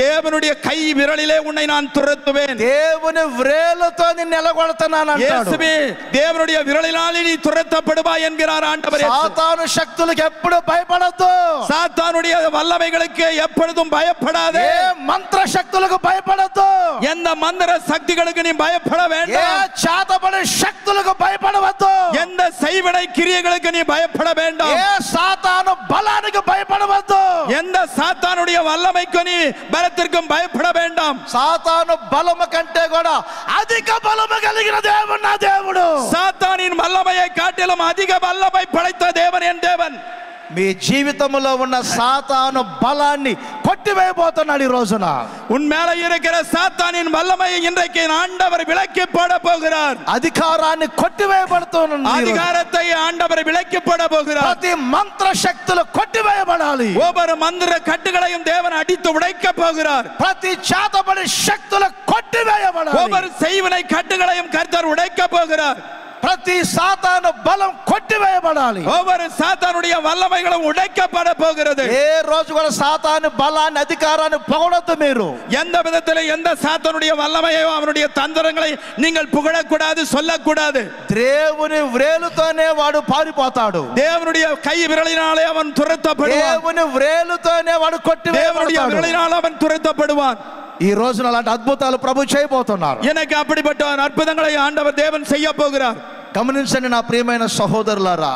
தேவனுடைய கை விரலிலே உன்னை நான் துரத்துவேன். దేవుని వ్రేలుతో నిన్ను వెలగొడతాను అంటాడు. இயேசுவே தேவனுடைய விரலினாலே நீ துரத்தப்படுவாய் என்கிறார் ஆண்டவர். సాతాను శక్తులకు ఎప్పుడు భయపడొద్దు. சாத்தானுடைய வல்லமைகளுக்கு எப்பொழுதும் பயப்படாதே. ఏ మంత్ర శక్తులకు భయపడొద్దు. எந்த மந்திர சக்திகளுக்கு நீ பயப்பட வேண்டாம். ఏ చేతబడి శక్తులకు భయపడవద్దు. எந்த செய்வினை கிரியைகளுக்கு நீ பயப்பட வேண்டாம். ఏ సాతాను బలానికి భయపడవద్దు. எந்த சாத்தானுடைய வல்லமைக்கு நீ பலத்திற்கும் பயப்பட வேண்டாம். సాతాను బలము కంటే కూడా అధిక బలము కలిగిన దేవుడు నా దేవుడు. சாத்தானின் வல்லமையை காட்டிலும் அதிக வல்லமை படைத்த தேவன் என் தேவன். మీ జీవితంలో ఉన్న సాతాను బలాన్ని కొట్టివేయబోతున్నాడు ఈ రోజున. உன் மேல இருக்கிற சாத்தானின் வல்லமையை இன்றைக்கு ஆண்டவர் விலக்கி போட போகிறார். అధికారాన్ని కొట్టివేయబడుతుంది. அதிகாரத்தை ஆண்டவர் விலக்கி போட போகிறார். ప్రతి మంత్ర శక్తులు కొట్టివేయబడాలి. ஒவ்வொரு மந்திர கட்டுகளையும் தேவன் அடித்து உடைக்க போகிறார். ప్రతి చేతబడి శక్తులు కొట్టివేయబడాలి. ஒவ்வொரு செய்வினை கட்டுகளையும் கர்த்தர் உடைக்க போகிறார். ప్రతి సాతాను బలం కొట్టివేయబడాలి. ஒவ்வொரு சாத்தானுடைய வல்லமைகளும் உடைக்கப்பட போகிறது. ఏ రోజు కూడా సాతాను బలాన్ని అధికారాన్ని పొగడొద్దు. మీరు எந்த விதத்தில் எந்த சாத்தானுடைய வல்லமையோ அவனுடைய தந்திரங்களை நீங்கள் புகழக்கூடாது, சொல்லக்கூடாது. దేవుని వ్రేలుతోనే వాడు పారిపోతాడు. தேவனுடைய கை விரலினாலே அவன் துரத்தப்படுவான். దేవుని వ్రేలుతోనే వాడు தேவனுடைய కొట్టివేయబడతాడు. விரலினால் அவன் துரத்தப்படுவான். ఈ రోజున అలాంటి అద్భుతాలు ప్రభు చేయబోతున్నారు. எனக்கு அப்படிப்பட்ட அற்புதங்களை ஆண்டவர் தேவன் செய்ய போகிறார். గమనించండి నా ప్రియమైన సహోదరులారా,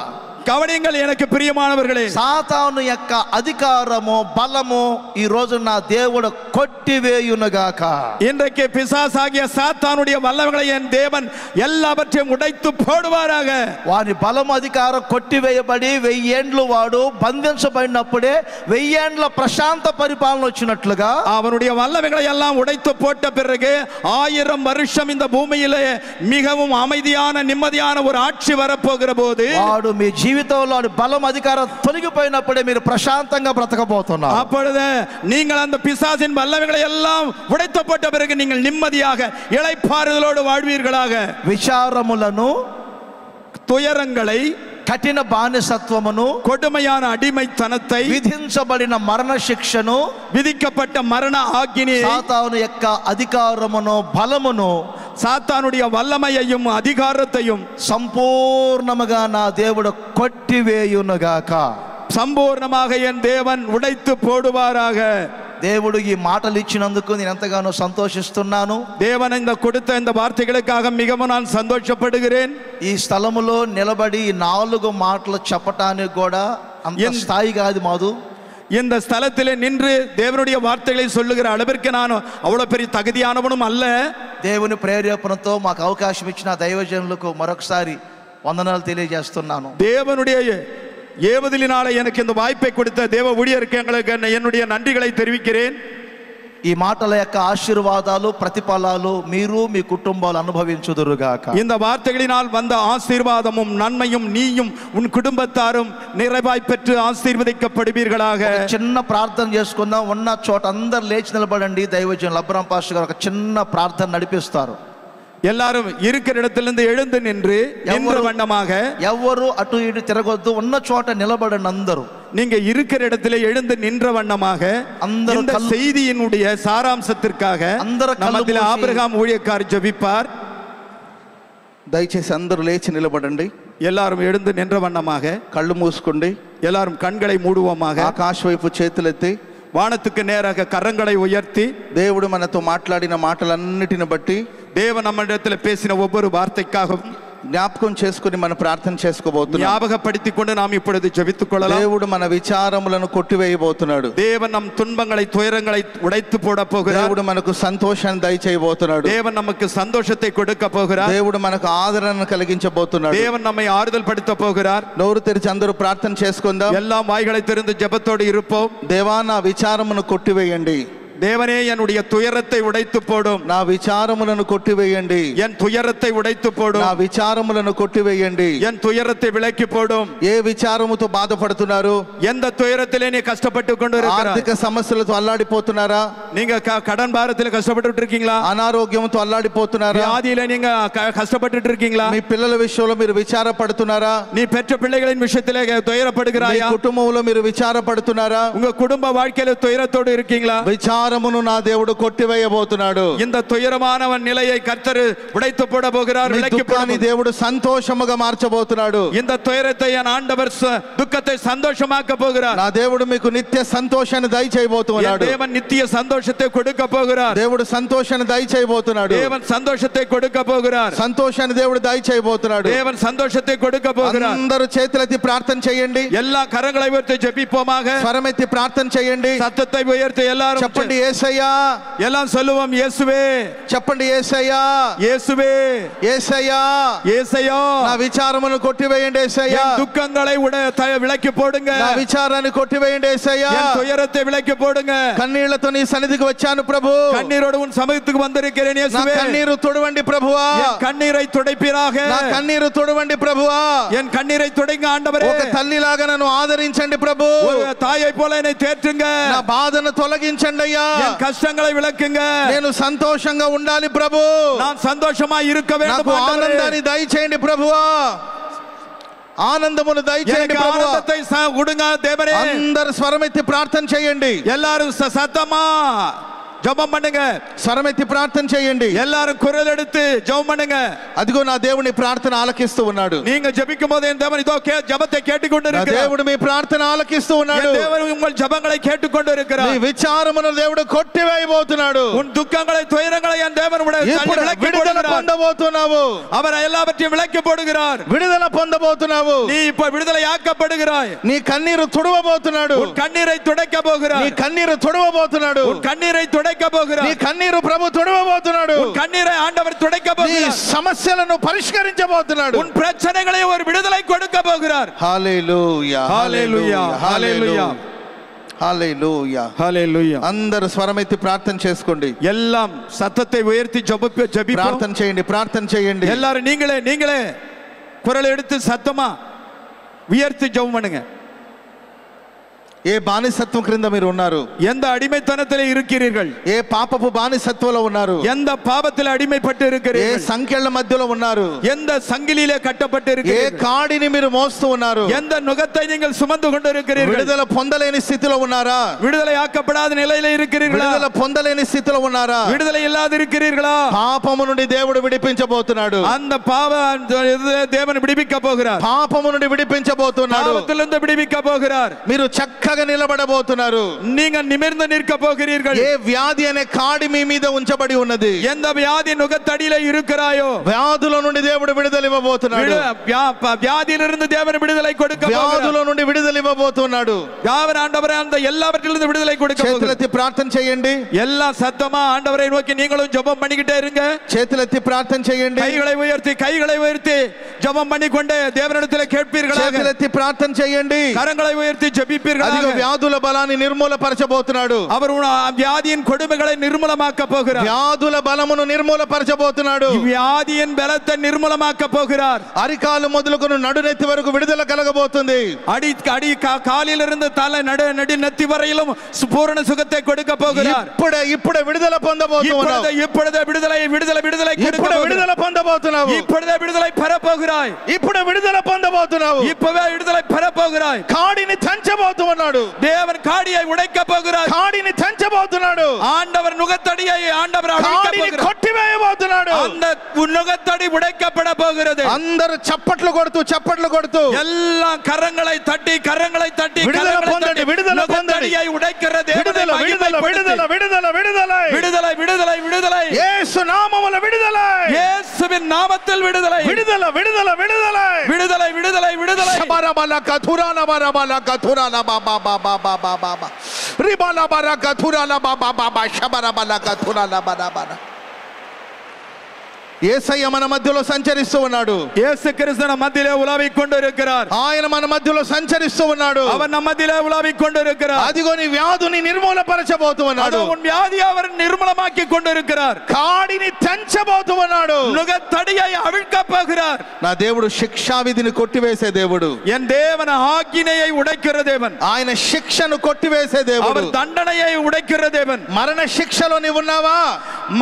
கவனியுங்கள் எனக்கு பிரியமானவர்களே. సాతాను యొక్క అధికారము బలము ఈ రోజు నా దేవుడు కొట్టివేయునుగాక. இன்றைக்கு பிசாசாகிய சாத்தானுடைய வல்லமைகளை என் தேவன் எல்லாவற்றையும் உடைத்து போடுவாராக. వాని బలము అధికారం కొట్టివేయబడి 1000 ఏండ్లు వాడు బంధించబడినప్పుడే 1000 ఏండ్ల ప్రశాంత పరిపాలన వచ్చినట్లుగా அவனுடைய வல்லமைகளை எல்லாம் உடைத்து போட்ட பிறகு 1000 வருஷம் இந்த பூமியிலே மிகவும் அமைதியான நிம்மதியான ஒரு ஆட்சி வரப்போகிற போது వాడు మీ జీవితంలో బలం అధికారం తొలగిపోయినప్పుడే మీరు ప్రశాంతంగా బ్రతకబోతున్నారు. அப்பொழுது நீங்கள் அந்த பிசாசின் வல்லமைகளை எல்லாம் உடைத்து போட்ட பிறகு நீங்கள் நிம்மதியாக இளைப்பாறுதலோடு வாழ்வீர்களாக. విచారములను, துயரங்களை, కఠిన బానిసత్వమును, கொடுமையான அடிமைத்தனத்தை, విధించబడిన మరణ శిక్షను, விதிக்கப்பட்ட மரண ஆக்கினியை, సాతాను యొక్క అధికారమును బలమును, சாத்தானுடைய வல்லமையையும் அதிகாரத்தையும் సంపూర్ణముగా నా దేవుడు కొట్టివేయునుగాక. சம்பூர்ணமாக என் தேவன் உடைத்து போடுவாராக. దేవుడు ఈ మాటలు ఇచ్చినందుకు నేను ఎంతగానో సంతోషిస్తున్నాను. தேவன் இந்த கொடுத்த இந்த வார்த்தைகளுக்காக மிகவும் நான் சந்தோஷப்படுகிறேன். ఈ స్థలములో నిలబడి 4 మాటలు చెప్పటానికి కూడా అంత స్థాయి కాదు మాదు. இந்த ஸ்தலத்திலே நின்று தேவனுடைய வார்த்தைகளை சொல்லுகிற அளவிற்கு நான் அவ்வளவு பெரிய தகுதியானவனும் அல்ல. దేవుని ప్రేరేపణతో మాకు అవకాశం ఇచ్చిన దైవజనులకు మరొకసారి వందనాలు తెలియజేస్తున్నాను. தேவனுடைய ஏவதலினாலே எனக்கு இந்த வாய்ப்பை கொடுத்த தேவ ஊழியருக்கு என்னுடைய நன்றிகளை தெரிவிக்கிறேன். ఈ మాటల యొక్క ఆశీర్వాదాలు ప్రతిఫలాలు మీరు మీ కుటుంబాలు అనుభవించుదురుగాక. இந்த வார்த்தைகளினால் வந்த ஆசீர்வாதமும் நன்மையும் நீயும் உன் குடும்பத்தாரும் நிறைவாய் பெற்று ஆசீர்வதிக்கப்படுவீர்களாக. చిన్న ప్రార్థన చేసుకుందాం. ఉన్న చోట అందరు లేచి నిలబడండి. దైవజనులు అబ్రహాం పాస్టర్ గారు ఒక చిన్న ప్రార్థన నడిపిస్తారు. எல்லாரும் இருக்கிற இடத்திலிருந்து எழுந்து நின்று நின்ற வண்ணமாக, ఎవరు అటు ఇటు తిరగొద్దు. ఉన్న చోట నిలబడండి. అందరూ நீங்க இருக்கிற இடத்திலே எழுந்து நின்ற வண்ணமாக இந்த செய்தியினுடைய சாராம்சத்திற்காக நம்மில் ஆபிரகாம் ஊழியக்காரர் ஜெபிப்பார். దయచేసి అందరూ లేచి నిలబడండి. எல்லாரும் எழுந்து நின்ற வண்ணமாக కళ్ళు మూసుకోండి. எல்லாரும் కண்களை మూడుவோமாக, ఆకాశ వైపు చేతులెత్తి வானத்துக்கு நேராக கரங்களை உயர்த்தி, దేవుడు మనతో మాట్లాడిన మాటలన్నిటిని బట్టి, தேவன் நம்மிடத்தில் பேசின ஒவ்வொரு வார்த்தைக்காகவும், జ్ఞాపకం చేసుకుని మనం ప్రార్థన చేసుకోబోతున్నాం. ஞாபகப்படுத்திக்கொண்டு நாம் இப்பொழுது ஜெபித்துக் கொள்ளலாம். దేవుడు మన విచారములను కొట్టివేయబోతున్నాడు. தேவன் நம் துன்பங்களை துயரங்களை உடைத்து போட போகிறார். దేవుడు మనకు సంతోషాన్ని దయచేయబోతున్నాడు. தேவன் நமக்கு சந்தோஷத்தை கொடுக்க போகிறார். దేవుడు మనకు ఆదరణ కలిగించబోతున్నాడు. தேவன் நம்மை ஆறுதல் படுத்த போகிறார். నోరు తెరిచి అందరూ ప్రార్థన చేసుకుందాం. எல்லாம் வாய்களை திறந்து ஜெபத்தோடு இருப்போம். దేవా నా విచారమును కొట్టివేయండి. தேவனே என்னுடைய துயரத்தை உடைத்து போடும். నా విచారములను కొట్టివేయండి. என் துயரத்தை உடைத்து போடும். నా విచారములను కొట్టివేయండి. என் துயரத்தை விலக்கி போடும். ఏ విచారముతో బాధపడుతున్నారు? எந்த துயரத்திலே நீ கஷ்டப்பட்டு கொண்டு இருக்கிறாய்? ఆర్థిక సమస్యలతో అల్లాడిపోతున్నారా? நீங்க கடன் பாரத்தில் கஷ்டப்பட்டு இருக்கீங்களா? అనారోగ్యంతో అల్లాడిపోతున్నారా? வியாதியில நீங்க கஷ்டப்பட்டு இருக்கீங்களா? మీ పిల్లల విషయంలో మీరు విచారపడుతున్నారా? நீ பெற்ற பிள்ளைகளின் விஷயத்திலே துயரப்படுகிறாயா? మీ కుటుంబంలో మీరు విచారపడుతున్నారా? உங்க குடும்ப வாழ்க்கையில துயரத்தோடு இருக்கீங்களா? విచారమును నా దేవుడు కొట్టివేయబోతున్నాడు. இந்த துயரமானவன் நிலையை கர்த்தர் உடைத்து போட போகிறார். விலக்கி போட దేవుడు సంతోషముగా మార్చబోతున్నాడు. இந்த துயரத்தை என் ஆண்டவர் துக்கத்தை சந்தோஷமாக்க போகிறார். నా దేవుడు మీకు నిత్య సంతోషాన్ని దయచేయబోతున్నాడు. தேவன் நித்திய சந்தோஷத்தை கொடுக்க போகிறார். దేవుడు సంతోషాన్ని దయచేయబోతున్నాడు. தேவன் சந்தோஷத்தை கொடுக்க போகிறார். సంతోషాన్ని దేవుడు దయచేయబోతున్నాడు. தேவன் சந்தோஷத்தை கொடுக்க போகிறார். అందరూ చేతులెత్తి ప్రార్థన చేయండి. எல்லா கரங்களை உயர்த்தி ஜெபிப்போமாக. స్వరమెత్తి ప్రార్థన చేయండి. சத்தத்தை உயர்த்தி எல்லாரும் చెప్పండి యేసయ్యా. எல்லாம் சொல்லுவோம் இயேசுவே. చెప్పండి యేసయ్యా. இயேசுவே. యేసయ్యా. యేసయ్యా. నా విచారమును కొట్టివేయండి యేసయ్యా. என் துக்கங்களை விலக்கி போடுங்க. నా విచారాన్ని కొట్టివేయండి యేసయ్యా. என் துயரத்தை விலக்கி போடுங்க. కన్నీళ్లతో నీ సన్నిధికి వచ్చాను ప్రభు. கண்ணீரோடு உன் சமூகத்துக்கு வந்திருக்கிறேன் இயேசுவே. నా కన్నీరు తుడవండి ప్రభువా. என் కన్నీரை துடைப்பீராக. నా కన్నీరు తుడవండి ప్రభువా. என் కన్నీரை துடைங்க ஆண்டவரே. ఒక తల్లిలాగా నన్ను ఆదరించండి ప్రభు. ஒரு தாயை போல என்னை தேற்றுங்க. నా బాధను తొలగించండి అయ్యా. என் కష్టங்களை விலக்குங்க. నేను సంతోషంగా ఉండాలి ప్రభు. நான் சந்தோஷமா இருக்க வேண்டும் నాకు ఆనందాన్ని దయచేయండి ప్రభువా. ఆనందమును దయచేయండి ప్రభువా. ఆనందத்தை கொடுங்க தேவரே. అందరూ స్వరమెత్తి ప్రార్థన చేయండి. எல்லாரும் சத்தமா ஜெபம் பண்ணுங்க. స్వరమెత్తి ప్రార్థన చేయండి. எல்லாரும் குரல் எடுத்து ஜெபம் பண்ணுங்க. అదిగో నా దేవుని ప్రార్థన ఆలకిస్తూ ఉన్నాడు. நீங்க ஜெபிக்கும்போது என் தேவன் இதோ ஜெபத்தை கேட்டுக்கொண்டிருக்கிறார். దేవుడు మీ ప్రార్థన ఆలకిస్తూ ఉన్నాడు. என் தேவன் உங்கள் ஜெபங்களை கேட்டுக்கொண்டிருக்கிறார். నీ విచారమును దేవుడు కొట్టివేయబోతున్నాడు. உன் துக்கங்களை துயரங்களை என் தேவன் విడుదల పొందబోతున్నావు. அவர் எல்லாவற்றையும் விலக்கி போடுகிறார். విడుదల పొందబోతున్నావు. நீ இப்ப விடுதலையாக்கப்படுகிறாய். నీ కన్నీరు తుడవబోతున్నాడు. உன் కన్నీரை துடைக்க போகிறார். నీ కన్నీరు తుడవబోతున్నాడు. உன் కన్నీரை துடைக்க போகிறார். నీ కన్నీరు ప్రభు తుడవబోతున్నాడు. உன் కన్నీரை ఆండவர் துடைக்க போகிறார். నీ సమస్యలను పరిష్కరించబోతున్నాడు. உன் பிரச்சனைகளை ஒரு விடுதலை கொடுக்க போகிறார். హల్లెలూయా హల్లెలూయా హల్లెలూయా హల్లెలూయా హల్లెలూయా. అందరూ స్వరమెత్తి ప్రార్థన చేసుకోండి. எல்லாம் சத்தத்தை உயர்த்தி ஜெபிப்போம். ప్రార్థన చేయండి. ప్రార్థన చేయండి. எல்லாரும் நீங்களே குரல் எடுத்து சத்தமா உயர்த்தி ஜெபம் பண்ணுங்க. ఏ బానిసత్వం క్రింద మీరు ఉన్నారు? எந்த அடிமைத்தனத்திலே இருக்கிறீர்கள்? ఏ పాపపు బానిసత్వంలో ఉన్నారు? எந்த பாவத்தில் அடிமைப்பட்டு ఏ இருக்கிறீர்கள்? సంకెళ్ళ మధ్యలో ఉన్నారు? எந்த சங்கிலிலே கட்டப்பட்டு ఏ இருக்கிறீர்கள்? కాడిని మీరు మోస్తూ ఉన్నారు? எந்த நுகத்தை நீங்கள் சுமந்து கொண்டு இருக்கிறீர்கள்? విడుదల పొందలేని స్థితిలో ఉన్నారా? விடுதலை ஆக்கப்படாத நிலையில இருக்கிறீர்களா? విడుదల పొందలేని స్థితిలో ఉన్నారా? விடுதலை இல்லாத இருக்கிறீர்களா? పాపము నుండి దేవుడు విడిపించబోతున్నాడు. அந்த தேவன் விடுவிக்க போகிறார். పాపము నుండి విడిపించబోతున్నాడు. பாவத்திலிருந்து விடுவிக்க போகிறார். మీరు చక్కగా నిలబడబోతున్నారు. நீங்க நிமிர்ந்து நிற்க போகிறீர்கள். ఏ వ్యాధి అనే కాడి మీ మీద ఉంచబడి ఉన్నది? எந்த வியாதி நுகத்தடியில இருக்கிறாயோ వ్యాధుల నుండి దేవుడు విడుదల ఇవ్వబోతున్నాడు. வியாதியிலிருந்து தேவன் விடுதலை கொடுக்க వ్యాధుల నుండి విడుదల ఇవ్వబోతున్నాడు. தேவன் ஆண்டவரே அந்த எல்லாவற்றிலிருந்து விடுதலை கொடுக்க போகிறார். చేతులెత్తి ప్రార్థన చేయండి. எல்லா சத்தமா ஆண்டவரை நோக்கி நீங்களும் ஜெபம் பண்ணிக்கிட்டே இருங்க. చేతులెత్తి ప్రార్థన చేయండి. கைகளை உயர்த்தி ஜெபம் பண்ணிக்கொண்டே தேவனிடத்தில் கேட்பீர்களாக. చేతులెత్తి ప్రార్థన చేయండి. கரங்களை உயர்த்தி ஜெபிப்பீர்களாக. వ్యాధుల బలాన్ని నిర్మూలపరచబోతున్నాడు. அவர் வியாதியின் கொடுமைகளை நிர்மூலமாக்க போகிறார். వ్యాధుల బలమును నిర్మూలపరచబోతున్నాడు. வியாதியின் பலத்தை நிர்மூலமாக்க போகிறார். అరికాలు మొదలుకొని నడునెత్తి వరకు విడుదల కలగబోతుంది. அடி காலிலிருந்து தலை நடு நெத்தி வரையிலும் பூரண சுகத்தை கொடுக்க போகிறார். ఇప్పుడే విడుదల పొందబోతున్నావు. இப்பொழுதே விடுதலை ఇప్పుడే విడుదల పొందబోతున్నావు. இப்பொழுதே விடுதலை பெற போகிறாய். ఇప్పుడే విడుదల పొందబోతున్నావు. இப்பவே விடுதலை பெற போகிறாய். కాడిని తంచబోతున్నాడు. தேவன் காடியை உடைக்க போகிறார். కాడిని తంచబోతున్నాడు. ஆண்டவர் நுகத்தடியை ஆண்டவர் కాడిని కొట్టివేయబోతున్నాడు. அந்த நுகத்தடி உடைக்கப்பட போகிறது. అందరూ చప్పట్లు కొడుతూ எல்லா கரங்களை தட்டி విడుదల పొందండి. విడుదల పొందండి. உடைக்கிறது. విడుదల விடுதலை యేసు నామములో విడుదల. యేసు இயேசுவின் நாமத்தில் விடுதலை விடுதலை விடுதலை விடுதலை விடுதலை விடுதலை விடுதலை ஷபரபல கதுரான பரபல கதுரான பாபா பாபா பாபா பாபா ரிபல பர கதுரான பாபா பாபா ஷபரபல கதுரான பரபல యేసయ్య మన మధ్యలో సంచరిస్తూ ఉన్నాడు. యేసుక్రీస్తు మన మధ్యలో ఉలావిక్ కొண்டிరుக்கிறார். ఆయన మన మధ్యలో సంచరిస్తూ ఉన్నాడు. அவர் நம்ம மத்தியிலே உலாவிக் கொண்டிருக்கிறார். అదిగో నీ వ్యాధిని నిర్మూలపరచబోతూ ఉన్నాడు. உன் வியாதியை அவர் நிர்மூலமாக்கி கொண்டிருக்கிறார். కాడిని తెంచబోతూ ఉన్నాడు. நுகத்தடியை அவிழ்க்கப் போகிறார். నా దేవుడు శిక్షా విధిని కొట్టివేసే దేవుడు. என் தேவன் ஆக்கினையை உடைக்கிற தேவன். ఆయన శిక్షను కొట్టివేసే దేవుడు. அவர் தண்டனையை உடைக்கிற தேவன். మరణ శిక్షలో నీవు ఉన్నావా?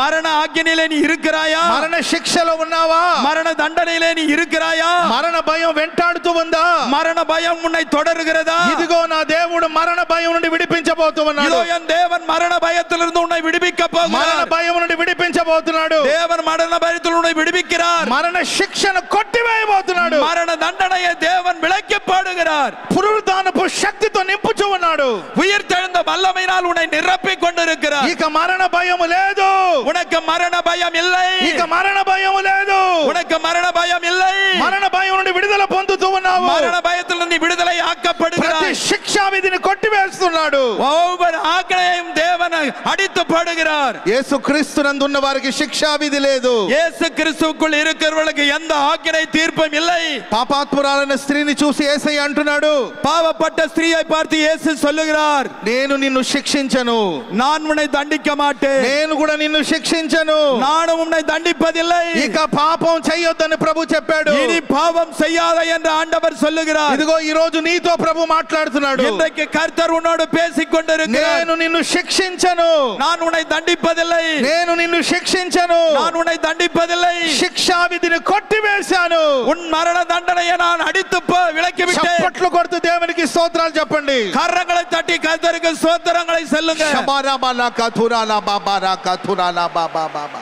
మరణ ఆజ్ఞలో நீ இருக்கிறாயா? మరణ శిక్షలో ఉన్నావా? మరణ దండనలో நீ இருக்கிறாயா? మరణ భయం వెంటాడుతూ ఉందా? మరణ భయం உன்னை தொடர்கிறதா? ఇదిగో నా దేవుడు మరణ భయం నుండి విడిపించబోతూ ఉన్నాడు. இதோ என் தேவன் மரண பயத்திலிருந்து உன்னை விடுவிக்க போகிறார். మరణ భయం నుండి విడిపించబోతున్నాడు. தேவன் மரண பயத்தில் உன்னை விடுவிக்கிறார். మరణ శిక్షను కొట్టివేయబోతున్నాడు. మరణ దండనயை தேவன் விலக்கி போடுகிறார். పునరుద్ధానపు శక్తితో నింపుచూ ఉన్నాడు. உயிர்த்தெழுந்த வல்லமையினால் உன்னை நிரப்பிக் கொண்டிருக்கிறார். ఇక మరణ భయం లేదు. உனக்கு மரண பயம் இல்லை. ఇక మరణ భయం లేదు. உனக்கு மரண பயம் இல்லை. మరణ భయం నుండి విడుదల పొందుతూ ఉన్నావు. மரண பயத்தில் நீ விடுதலை ஆக்கப்படுகிறாய். ప్రతి శిక్షా విధిని కొట్టివేస్తున్నాడు. ஒவ்வொரு ஆக்கினையையும் தேவன் அடித்து போடுகிறார். యేసుక్రీస్తునందు ఉన్న వారికి శిక్షా విధి లేదు. இயேசு கிறிஸ்துவுக்குள் இருக்கிறவர்களுக்கு எந்த ஆக்கினை தீர்ப்பும் இல்லை. పాపాత్మురాలైన స్త్రీని చూసి యేసయ్య అంటున్నాడు, பாவப்பட்ட ஸ்திரீயை பார்த்து இயேசு சொல்லுகிறார், నేను నిన్ను శిక్షించను. நான் உன்னை தண்டிக்க மாட்டேன். నేను కూడా నిన్ను శిక్షించను. நானும் உன்னை தண்டிப்பதில்லை. ఇక పాపం చేయొద్దని ప్రభు చెప్పాడు. இனி பாவம் செய்யாத என்று ஆண்டவர் சொல்லுகிறார். ఇదిగో ఈ రోజు నీతో ప్రభు మాట్లాడుతున్నాడు. இன்றைக்கு கர்த்தர் உன்னோடு பேசிக் கொண்டிருக்கிறார். నేను నిన్ను శిక్షించను. நான் உன்னை தண்டிப்பதில்லை. నేను నిన్ను శిక్షించను. நான் உன்னை தண்டிப்பதில்லை. శిక్షా విధిని కొట్టివేశాను. உன் மரண தண்டனையை நான் அடித்து விலக்கி விட்டேன். చప్పట్లు కొడుతూ దేవునికి స్తోత్రాలు చెప్పండి. கரங்களை தட்டி கர்த்தருக்கு ஸ்தோத்திரங்களை சொல்லுங்க. షబరబల కతురాల బాబారా కతురాల బాబా బాబా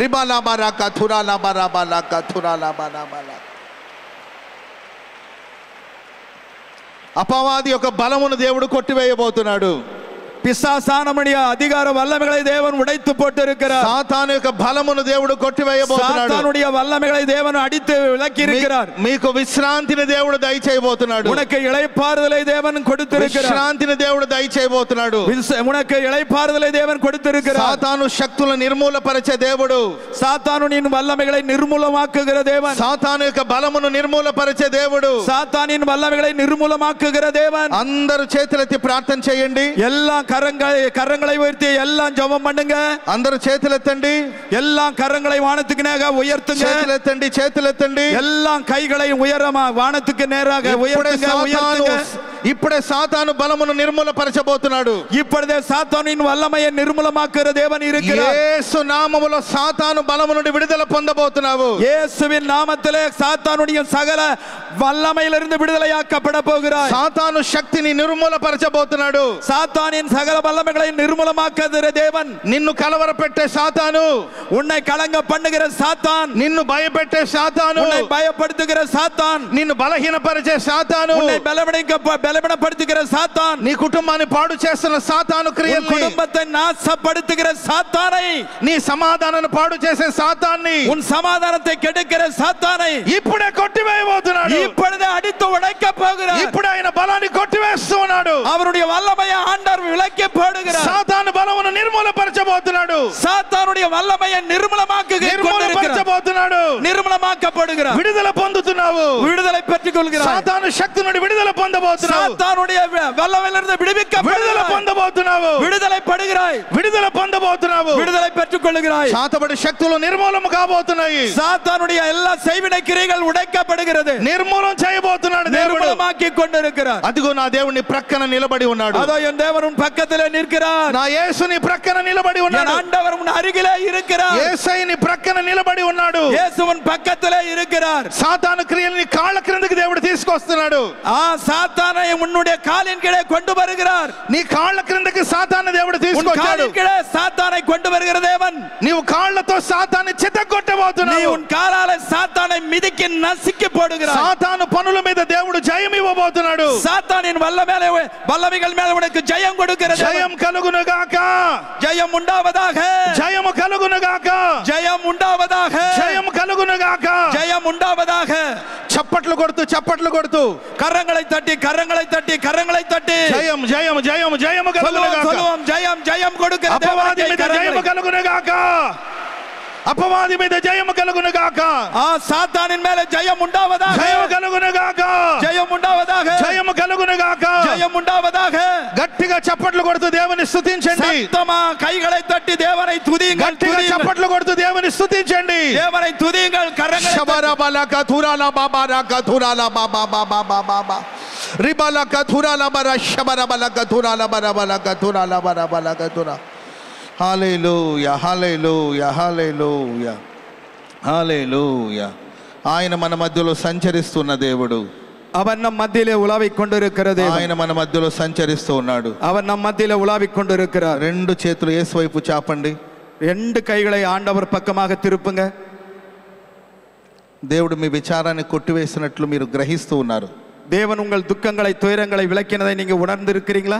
రిబల బర కతురాల బరబల కతురాల బరబల. అపవాది యొక్క బలమును దేవుడు కొట్టివేయబోతున్నాడు. பிசாசானமுடைய அதிகார வல்லமைகளை தேவன் உடைத்து போட்டிருக்கிறார். సాతాను యొక్క బలమును దేవుడు కొట్టివేయబోతున్నాడు. சாத்தானுடைய வல்லமைகளை தேவன் அடித்து விலக்கி இருக்கிறார். మీకు విశ్రాంతిని దేవుడు దయచేయబోతున్నాడు. உனக்கு இளைப்பாறுதலை தேவன் கொடுத்திருக்கிறார். విశ్రాంతిని దేవుడు దయచేయబోతున్నాడు. உனக்கு இளைப்பாறுதலை தேவன் கொடுத்திருக்கிறார். సాతాను శక్తులను నిర్మూలపరిచే దేవుడు. சாத்தானின் வல்லமைகளை நிர்மூலமாக்குகிற தேவன். సాతాను యొక్క బలమును నిర్మూలపరిచే దేవుడు. சாத்தானின் வல்லமைகளை நிர்மூலமாக்குகிற தேவன். అందరూ చేతులెత్తి ప్రార్థన చేయండి. எல்லா கரங்களை உயர்த்தி எல்லாம் ஜெபம் பண்ணுங்க. అందరూ చేతులెత్తండి. எல்லா கரங்களை வானத்துக்கு நேராக உயர்த்துங்க. చేతులెత్తండి, చేతులెత్తండి. எல்லா கைகளை உயரமா வானத்துக்கு நேராக உயர்த்துங்க, உயர்த்துங்க. ఇప్పుడే సాతాను బలమును నిర్మూలపరచబోతున్నాడు. இப்பொழுதே சாத்தானின் வல்லமையை நிர்மூலமாக்குற தேவன் இருக்கிறார். యేసు నామములో సాతాను బలము నుండి విడుదల పొందబోతున్నావు. இயேசுவின் நாமத்திலே சாத்தானுடைய சகல வல்லமையிலிருந்து விடுதலையாக்கப்பட போகிறாய். సాతాను శక్తిని నిర్మూలపరచబోతున్నాడు. சாத்தானின் சகல வல்லமைகளை நிர்மூலமாக்குகிற தேவன். నిన్ను కలవరపెట్టే సాతాను, உன்னை கலங்க பண்ணுகிற சாத்தான், నిన్ను భయపెట్టే సాతాను, உன்னை பயப்படுத்துகிற சாத்தான், నిన్ను బలహీనపరిచే సాతాను, உன்னை பலவீனப்படுத்துகிற சாத்தான், నీ కుటుంబాన్ని పాడు చేస్తున్న సాతాను క్రియల్ని, குடும்பத்தை நாசப்படுத்துகிற சாத்தானை, నీ సమాధానాన్ని పాడు చేసే సాతాన్ని, உன் சமாதானத்தை கெடுக்கிற சாத்தானை ఇప్పుడే కొట్టివేయబోతున్నాడు. இப்பொழுது அடித்து உடைக்க போகிறார். ఇప్పుడు ఆయన బలాన్ని కొట్టివేస్తూ ఉన్నాడు. அவருடைய வல்லமையை ஆண்டவர் விலக்கி போடுகிறார். సాతాను బలమును నిర్మూలపరచబోతున్నాడు. சாத்தானுடைய వల్లமையை నిర్మూలపరచబోతున్నాడు. నిర్మూలమాக்கப்படுகிறார். విడుదల పొందుతున్నావు. விடுதலை பெற்றுக் கொள்கிறார். సాతాను శక్తి నుండి విడుదల పొందబోతున్నావు. சாத்தானுடைய வல்லமையிலிருந்து విడుదల పొందబోతున్నావు. விடுதலை படுகிறாய். విడుదల పొందబోతున్నావు. விடுதலை பெற்றுக் கொள்கிறாய். శాతపడి శక్తులు నిర్మూలము కాబోతున్నాయి. சாத்தானுடைய எல்லா செய்வினை கிரியைகள் உடைக்கப்படுகிறது. నిర్మూలం చేయబోతున్నాడు దేవుడు. నిర్మూలமாக்கி கொண்டிருக்கிறார். అదిగో నా దేవుని ప్రక్కన నిలబడి ఉన్నాడు. அதோ என் தேவன் உன் பக்கத்திலே நிற்கிறார். నా యేసుని ప్రక్కన నిలబడి என் ఉన్నాడు. ஆண்டவர் உன் அருகிலே இருக்கிறார். యేసయ్యని ప్రక్కన నిలబడి ఉన్నాడు. இயேசு உன் பக்கத்திலே இருக்கிறார். సాతాను క్రియల్ని కాళ్ళ క్రిందకి దేవుడు తీసుకొస్తున్నాడు. சாத்தானை தேவனை உன்னுடைய காலின் கீழே கொண்டு வருகிறார். నీ కాళ్ళ క్రిందకి సాతాను దేవుడు உன் తీసుకొచ్చాడు. காலின் கீழே சாத்தானை கொண்டு வருகிற தேவன். నీవు కాళ్ళతో సాతాన్ని நீ చితగొట్టబోతున్నావు. உன் காலால சாத்தானை மிதிக்கி நசுக்கி போடுகிறாய். సాతాను పనుల మీద దేవుడు జయం ఇవ్వబోతున్నాడు. சாத்தானின் வல்லமைகள் மேல உனக்கு ஜெயம் கொடுக்கிற జయం కలుగును గాక. ஜெயம் உண்டாவதாக. జయము కలుగును గాక. ஜெயம் உண்டாவதாக. జయం కలుగును గాక. ஜெயம் உண்டாவதாக. చప్పట్లు కొడుతూ చప్పట్లు కొడుతూ கரங்களை தட்டி கரங்களை தட்டி கரங்களை தட்டி జయం జయం జయం జయము కలుగును గాక. சொல்லுவோம் ஜெயம் ஜெயம் கொடுக்கிற అపవాది మీద தேவனுக்கு జయము కలుగును గాక. అపవాది మీద జయము కలుగును గాక. சாத்தானின் மேல ஜெயம் உண்டாவதாக. జయము కలుగును గాక. ஜெயம் உண்டாவதாக. జయము కలుగును గాక. ஜெயம் உண்டாவதாக. గట్టిగా చప్పట్లు కొడుతూ దేవుని స్తుతించండి. சத்தமா கைகளை தட்டி தேவனை துதியுங்கள். గట్టిగా చప్పట్లు కొడుతూ దేవుని స్తుతించండి. தேவனை துதியுங்கள். கரங்களை శబరబలక తురాల బాబారక తురాల బాబా బాబా బాబా రిబలక తురాల బర శబరబలక తురాల బరబలక తురాల బరబలక తురా. హల్లెలూయా హల్లెలూయా హల్లెలూయా హల్లెలూయా. ఆయన మన మధ్యలో సంచరిస్తున్న దేవుడు. அவர் நம் மத்தியிலே உலாவிக் கொண்டிருக்கிற தேவன். ఆయన మన మధ్యలో సంచరిస్తూ ఉన్నాడు. அவர் நம் மத்தியிலே உலாவிக் கொண்டிருக்கிறார். రెండు చేతులు యేసు వైపు చాపండి. ரெண்டு கைகளை ஆண்டவர் பக்கமாக திருப்புங்க. దేవుడు మీ విచారాన్ని కొట్టివేసినట్లు మీరు గ్రహిస్తూ ఉన్నారు. தேவன் உங்கள் துக்கங்களை துயரங்களை விளக்கினதை நீங்க உணர்ந்திருக்கிறீங்களா?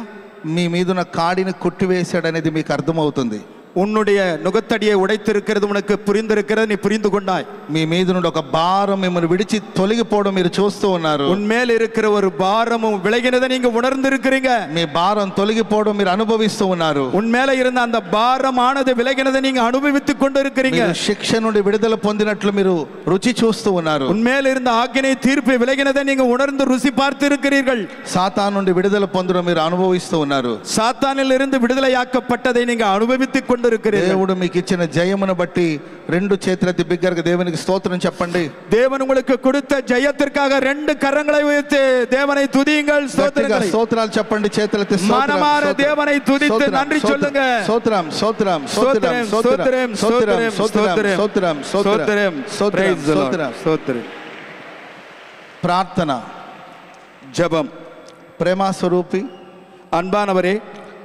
మీ మీదున్న కాడిని కొట్టివేశాడనేది మీకు అర్థమవుతుంది. உன்னுடைய நுகத்தடியை உடைத்திருக்கிறது உனக்கு புரிந்திருக்கிறது, நீ புரிந்து கொண்டாய். మీ మీద నుండి ఒక భారం మిమ్మల్ని విడిచి తొలగిపోవడం మీరు చూస్తూ ఉన్నారు. உன்மேல் இருக்கிற ஒரு பாரமும் விலகினதை நீங்க உணர்ந்திருக்கிறீங்க. మీ భారం తొలగిపోవడం మీరు అనుభవిస్తూ ఉన్నారు. உன்மேல இருந்த அந்த பாரமானது விலகினதை நீங்க அனுபவித்துக் கொண்டிருக்கிறீங்க. మీరు శిక్ష నుండి విడుదల పొందినట్లు మీరు రుచి చూస్తూ ఉన్నారు. உன்மேல் இருந்த ஆக்கினை தீர்ப்பு விலகினதை நீங்க உணர்ந்து ருசி பார்த்து இருக்கிறீர்கள். సాతాను నుండి విడుదల పొందడం మీరు అనుభవిస్తూ ఉన్నారు. சாத்தானில் இருந்து விடுதலையாக்கப்பட்டதை நீங்க அனுபவித்துக் கொண்டிருக்கிறீர்கள். దేవుడు మీకు ఇచ్చిన జయమును బట్టి రెండు చేతులెత్తి బిగ్గరగా దేవునికి స్తోత్రం చెప్పండి. தேவன் உங்களுக்கு கொடுத்த ஜெயத்திற்காக ரெண்டு கரங்களை உயர்த்தி தேவனை துதியுங்கள். ஸ்தோத்திரங்களை స్తోత్రాలు చెప్పండి. చేతులెత్తి மனமார தேவனை துதித்து நன்றி சொல்லுங்க. స్తోత్రం స్తోత్రం స్తోత్రం స్తోత్రం స్తోత్రం స్తోత్రం స్తోత్రం స్తోత్రం స్తోత్రం స్తోత్రం. ప్రార్థన. ஜெபம். ప్రేమ స్వరూపి அன்பானவரே,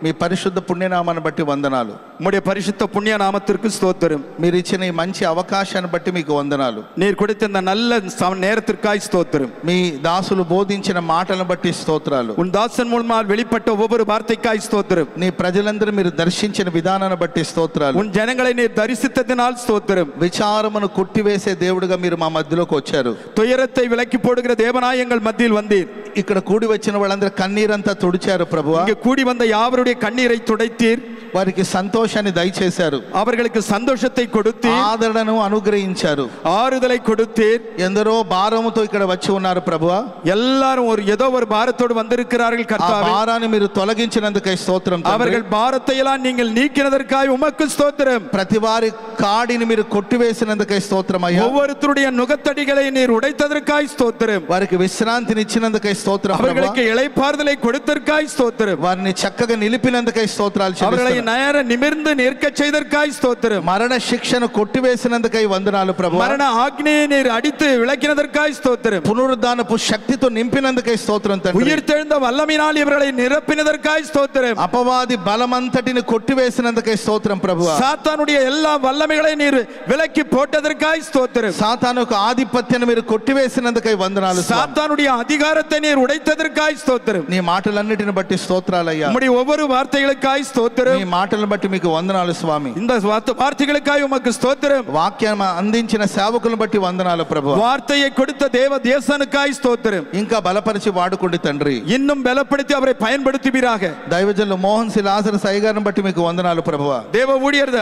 మీ పరిశుద్ధ పుణ్యనామాన్ని బట్టి వందనాలు. உம்முடைய பரிசுத்த புண்ணிய நாமத்திற்கு ஸ்தோத்திரம். మీరు ఇచ్చిన ఈ మంచి అవకాశాన్ని బట్టి మీకు వందనాలు. நீர் கொடுத்த இந்த நல்ல நேரத்திற்காய் ஸ்தோத்திரம். మీ దాసులు బోధించిన మాటలను బట్టి స్తోత్రాలు. உன் தாசன் மூலமாக வெளிப்பட்ட ஒவ்வொரு வார்த்தைக்காய் ஸ்தோத்திரம். నీ ప్రజలందరూ మీరు దర్శించిన విధానాన్ని బట్టి స్తోత్రాలు. உன் జనங்களை நீர் தரிசித்ததினால் ஸ்தோத்திரம். విచారమును కొట్టివేసే దేవుడిగా మీరు మా మధ్యలోకి వచ్చారు. துயரத்தை விலக்கி போடுகிற தேவனாய் எங்கள் மத்தியில் வந்தீர். ఇక్కడ కూడి వచ్చిన వాళ్ళందరూ కన్నీరంతా తుడిచారు ప్రభువా. இங்கே கூடி வந்த யாவருடைய கண்ணீரை துடைத்தீர். వారికి సంతోషాన్ని దయచేశారు. அவர்களுக்கு சந்தோஷத்தை கொடுத்தீர். ఆదరణను అనుగ్రహించారు. ஆறுதலை கொடுத்தீர். ఎందరో భారముతో ఇక్కడ వచ్చి ఉన్నారు ప్రభువా. எல்லாரும் ஏதோ ஒரு பாரத்தோடு வந்திருக்கிறார்கள் ఆ கர்த்தாவே. భారాన్ని మీరు తొలగించినందుకై స్తోత్రం తండ్రి. அவர்கள் பாரத்தை எல்லாம் நீங்கள் நீக்கினதற்காய் உமக்கு ஸ்தோத்திரம். ప్రతి వారి కాడిని మీరు కొట్టివేసినందుకై స్తోత్రం అయ్యా. ஒவ்வொருத்தருடைய நுகத்தடிகளை நீர் உடைத்ததற்காய் ஸ்தோத்திரம். వారికి విశ్రాంతిని ఇచ్చినందుకై స్తోత్రం ప్రభువా. அவர்களுக்கு இளைப்பாறுதலை கொடுத்ததற்காய் ஸ்தோத்திரம். వారిని చక్కగా నిలిపినందుకై స్తోత్రాలు அவர்களை చెల్లిస్తున్నాను. நேர நிமிர்ந்து நிற்க செய்தற்காய் ஸ்தோத்திரம். మరణ శిక్షను కొట్టివేసినందుకై వందనాలు ప్రభువా. மரண ஆக்னியை நீர் அடித்து விளக்கினதற்காய் ஸ்தோத்திரம். పునరుద్ధానపు శక్తితో నింపినందుకై స్తోత్రం తండ్రి. உயிர்த்தெழுந்த வல்லமையினால் இவர்களை நிரப்பினதற்காய் ஸ்தோத்திரம். అపవాది బలమంతటిని కొట్టివేసినందుకై స్తోత్రం ప్రభువా. சாத்தானுடைய எல்லா వల్లமைகளை நீர் விலக்கி போட்டதற்காய் ஸ்தோத்திரம். సాతానుకు ఆధిపత్యాన్ని మీరు కొట్టివేసినందుకై వందనాలు. சாத்தானுடைய அதிகாரத்தை நீர் உடைத்ததற்காய் ஸ்தோத்திரம். నీ మాటలన్నిటిని బట్టి స్తోత్రాలయ్యా. உம்முடைய ஒவ்வொரு வார்த்தைகளுக்காய் ஸ்தோத்திரம். నీ మాటలను బట్టి మీకు వందనాలు స్వామి. இந்த வார்த்தைகளுக்காய் உமக்கு ஸ்தோத்திரம். వాక్యం అందించిన సేవకులను బట్టి వందనాలు ప్రభువా. வார்த்தையை கொடுத்த தேவ தேசனுக்காய் ஸ்தோத்திரம். ఇంకా బలపరిచి వాడుకోండి తండ్రి. இன்னும் பலப்படுத்தி அவரை பயன்படுத்துவீராக. దైవజనులు మోహన్ సి లాజరస్ అయ్యగారిని బట్టి మీకు వందనాలు ప్రభువా. தேவ ஊழியர்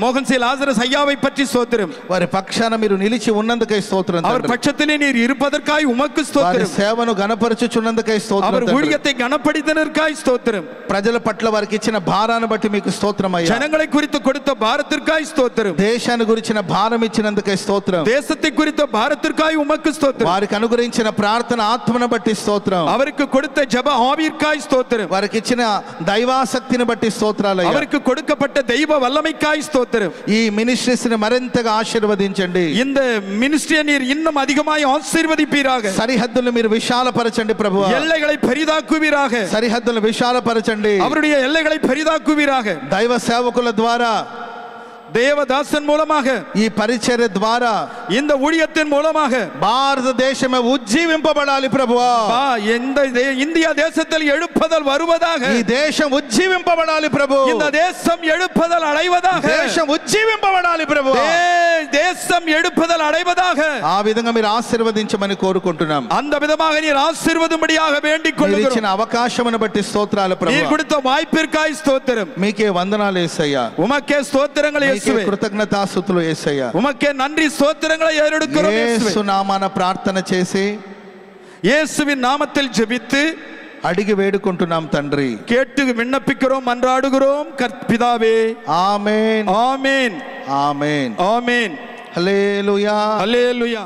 மோகன் சி லாசரஸ் ஐயாவை பற்றி ஸ்தோத்திரம். వారి పక్షాన మీరు నిలిచి ఉన్నందుకై స్తోత్రం அவர் తండ్రి. பட்சத்திலே நீர் இருப்பதற்காய் உமக்கு వారి ஸ்தோத்திரம். సేవను గణపరచుచున్నందుకై స్తోత్రం அவர் తండ్రి. ஊழியத்தை கனப்படுத்தினதற்காய் ஸ்தோத்திரம். ప్రజల పట్ల వారికి ఇచ్చిన భారాన్ని బట్టి మీకు స్తోత్రం అయ్యా. ஜனங்களை குறித்து கொடுத்த பாரத்திற்காய் ஸ்தோத்திரம். దేశాన్ని గురించిన భారం ఇచ్చినందుకే స్తోత్రం. தேசத்தை குறித்த பாரத்திற்காய் உமக்கு ஸ்தோத்திரம். వారికి అనుగ్రహించిన ప్రార్థన ఆత్మను బట్టి స్తోత్రం. அவருக்கு கொடுத்த ஜெப ஆவியிற்காய் ஸ்தோத்திரம். వారికి ఇచ్చిన దైవాసక్తిని బట్టి స్తోత్రాలు అయ్యా. அவருக்கு கொடுக்கப்பட்ட தெய்வ வல்லமைக்காய் ஸ்தோத்திரம். ఈ మినిస్ట్రీస్ ని మరింతగా ఆశీర్వదించండి. இந்த மினிஸ்ட்ரியை நீர் இன்னும் அதிகமாய் ஆசீர்வதிப்பீராக. సరిహద్దులను మీరు విశాలపరచండి ప్రభువా. எல்லைகளை பெரிதாக்குவீராக. సరిహద్దులను విశాలపరచండి. அவருடைய எல்லைகளை பெரிதாக்குவீராக. దైవ సేవకుల ద్వారా, தேவதாசன் மூலமாக, ఈ పరిచర్య ద్వారా, இந்த ஊழியத்தின் மூலமாக భారతదేశమే ఉజ్జీవింపబడాలి ప్రభువా. இந்தியா தேசத்தில் எழுப்புதல் வருவதாக. ఈ దేశం ఉజ్జీవింపబడాలి ప్రభు. இந்த தேசம் எழுப்புதல் அடைவதாக. దేశం ఉజ్జీవింపబడాలి ప్రభువా. தேசம் எழுப்புதல் அடைவதாக. ఆ విధంగా మీరు ఆశీర్వదించమని కోరుకుంటున్నాం. அந்த விதமாக நீர் ఆశీర్వదింపடியாக వేண்டிக் కొల్లుகிறோம். ఇచ్చిన అవకాశమును బట్టి స్తోత్రాలు ప్రభువా. நீர் கொடுத்த வாய்ப்பிற்காய் ஸ்தோத்திரம். మీకే వందనాలు యేసయ్యా. உமக்கே ஸ்தோத்திரங்கள் இயேசுவே. కృతజ్ఞతాస్తుతులు యేసయ్యా. உமக்கே நன்றி ஸ்தோத்திரங்களை ஏறெடுக்கிறோம் இயேசுவே. యేసు నామమున ప్రార్థన చేసి இயேசுவின் நாமத்தில் ஜெபித்து అడిగి వేడుకుంటున్నాం తండ్రి. கேட்டு விண்ணப்பிக்கிறோம், மன்றாடுகிறோம் பிதாவே. ఆమేన్ ஆமென் ఆమేన్ ஆமென். హల్లెలూయా ஹல்லேலூயா.